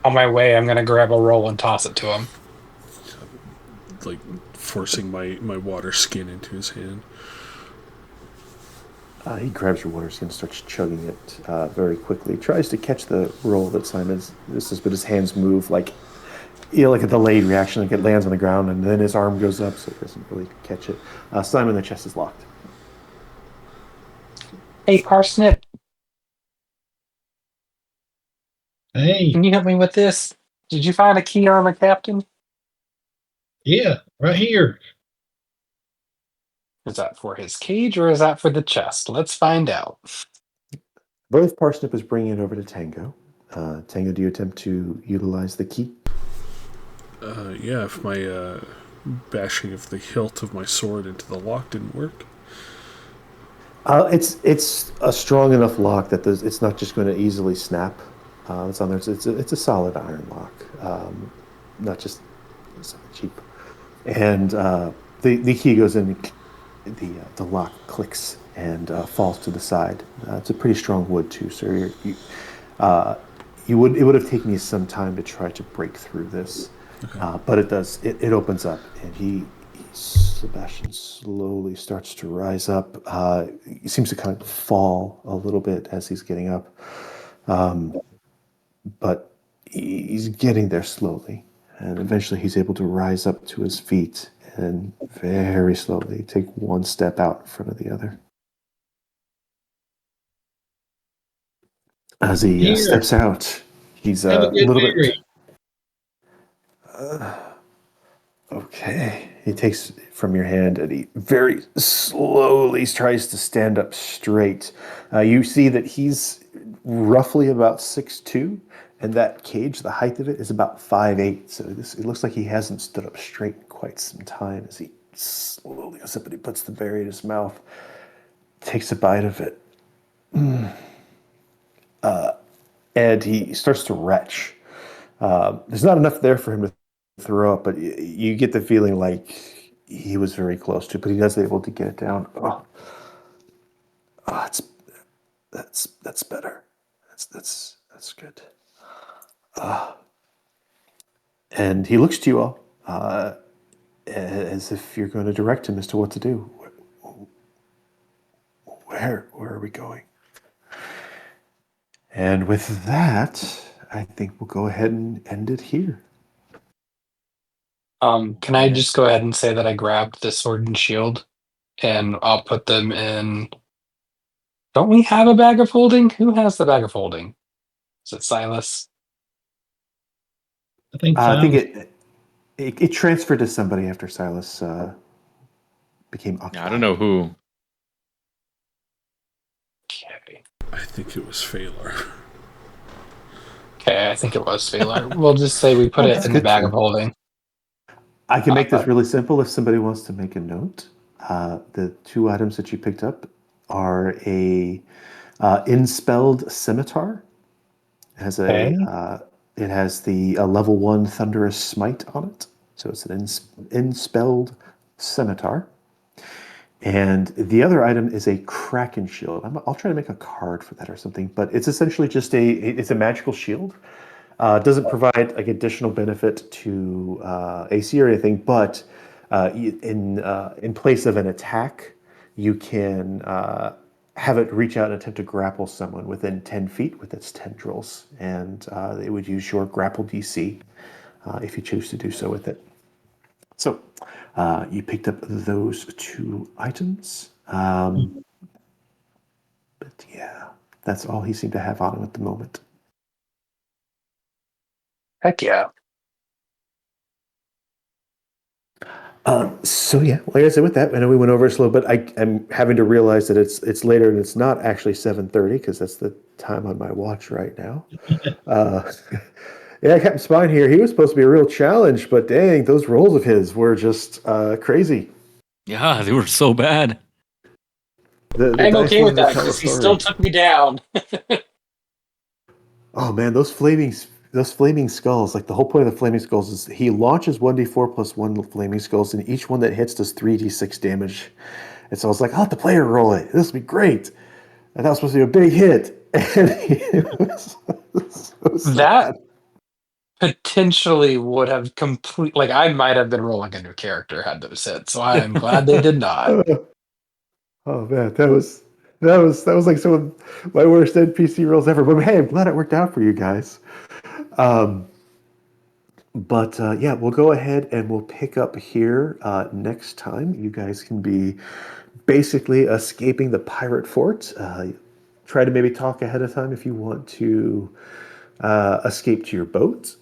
on my way, I'm gonna grab a roll and toss it to him. Like forcing my water skin into his hand. He grabs your water skin, starts chugging it very quickly. Tries to catch the roll that Simon's. But his hands move like like a delayed reaction. Like it lands on the ground, and then his arm goes up, so he doesn't really catch it. Simon, the chest is locked. Hey, Parsnip, Hey, can you help me with this? Did you find a key on the captain? yeah, right here. Is that for his cage or is that for the chest? Let's find out. Both Parsnip is bringing it over to Tango. Tango, do you attempt to utilize the key? Yeah, if my bashing of the hilt of my sword into the lock didn't work. It's a strong enough lock that it's not just going to easily snap. It's on there. It's a solid iron lock, not just something cheap. And the key goes in. The lock clicks and falls to the side. It's a pretty strong wood too, so it would have taken you some time to try to break through this, okay. But it does. It opens up, and Sebastian slowly starts to rise up. He seems to kind of fall a little bit as he's getting up, but he's getting there slowly, and eventually he's able to rise up to his feet and very slowly take one step out in front of the other. As he steps out, he's a little bit. Okay. He takes it from your hand and he very slowly tries to stand up straight. You see that he's roughly about 6'2", and that cage, the height of it, is about 5'8". So it looks like he hasn't stood up straight in quite some time. As he slowly goes up and he puts the berry in his mouth, takes a bite of it, and he starts to retch. There's not enough there for him to throw up, but you get the feeling like he was very close to, but he was able to get it down. That's better. That's good. And he looks to you all as if you're going to direct him as to what to do. Where are we going? And with that, I think we'll go ahead and end it here. Can I just go ahead and say that I grabbed the sword and shield and I'll put them in. Don't we have a bag of holding? Who has the bag of holding? Is it Silas? I think I think it transferred to somebody after Silas became Yeah, occupied. I don't know who. Okay. I think it was Phalar. Okay, I think it was Phalar. We'll just say we put Oh, it that's in the good bag too. of holding. I can make this really simple if somebody wants to make a note. The two items that you picked up are a inspelled scimitar. Okay. It has the level 1 thunderous smite on it, so it's an inspelled scimitar. And the other item is a Kraken shield. I'll try to make a card for that or something, but it's essentially just it's a magical shield. It doesn't provide like additional benefit to AC or anything, but in place of an attack, you can have it reach out and attempt to grapple someone within 10 feet with its tendrils, and it would use your grapple DC if you choose to do so with it. So you picked up those two items. But yeah, that's all he seemed to have on him at the moment. Heck yeah. So yeah, like I said, with that, I know we went over this a little bit. I'm having to realize that it's later and it's not actually 7:30 because that's the time on my watch right now. Uh, yeah, Captain Spine here. He was supposed to be a real challenge, but dang, those rolls of his were just crazy. Yeah, they were so bad. The I'm dice okay with wanted to that tell a because he still story. took me down. Oh man, those flaming skulls. Like the whole point of the flaming skulls is he launches 1d4 plus 1 flaming skulls, and each one that hits does 3d6 damage. And so I was like, I'll have the player roll it. This will be great. And that was supposed to be a big hit. And it was so That sad. potentially would have complete like I might have been rolling a new character had those hit, so I am glad they did not. Oh man, that was like some of my worst NPC rolls ever. But hey, I'm glad it worked out for you guys. Um, but yeah, we'll go ahead and we'll pick up here next time. You guys can be basically escaping the pirate fort. Try to maybe talk ahead of time if you want to escape to your boat.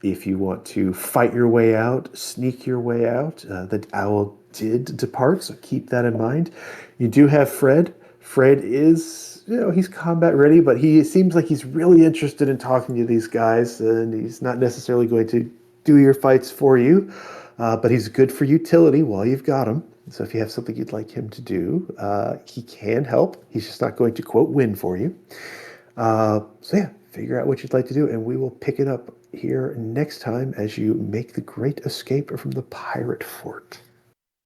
If you want to fight your way out, sneak your way out, the owl did depart, so keep that in mind. You do have Fred. Fred is, he's combat ready, but he seems like he's really interested in talking to these guys, and he's not necessarily going to do your fights for you, but he's good for utility while you've got him. So if you have something you'd like him to do, he can help. He's just not going to, quote, win for you. So yeah, figure out what you'd like to do, and we will pick it up here next time as you make the great escape from the pirate fort.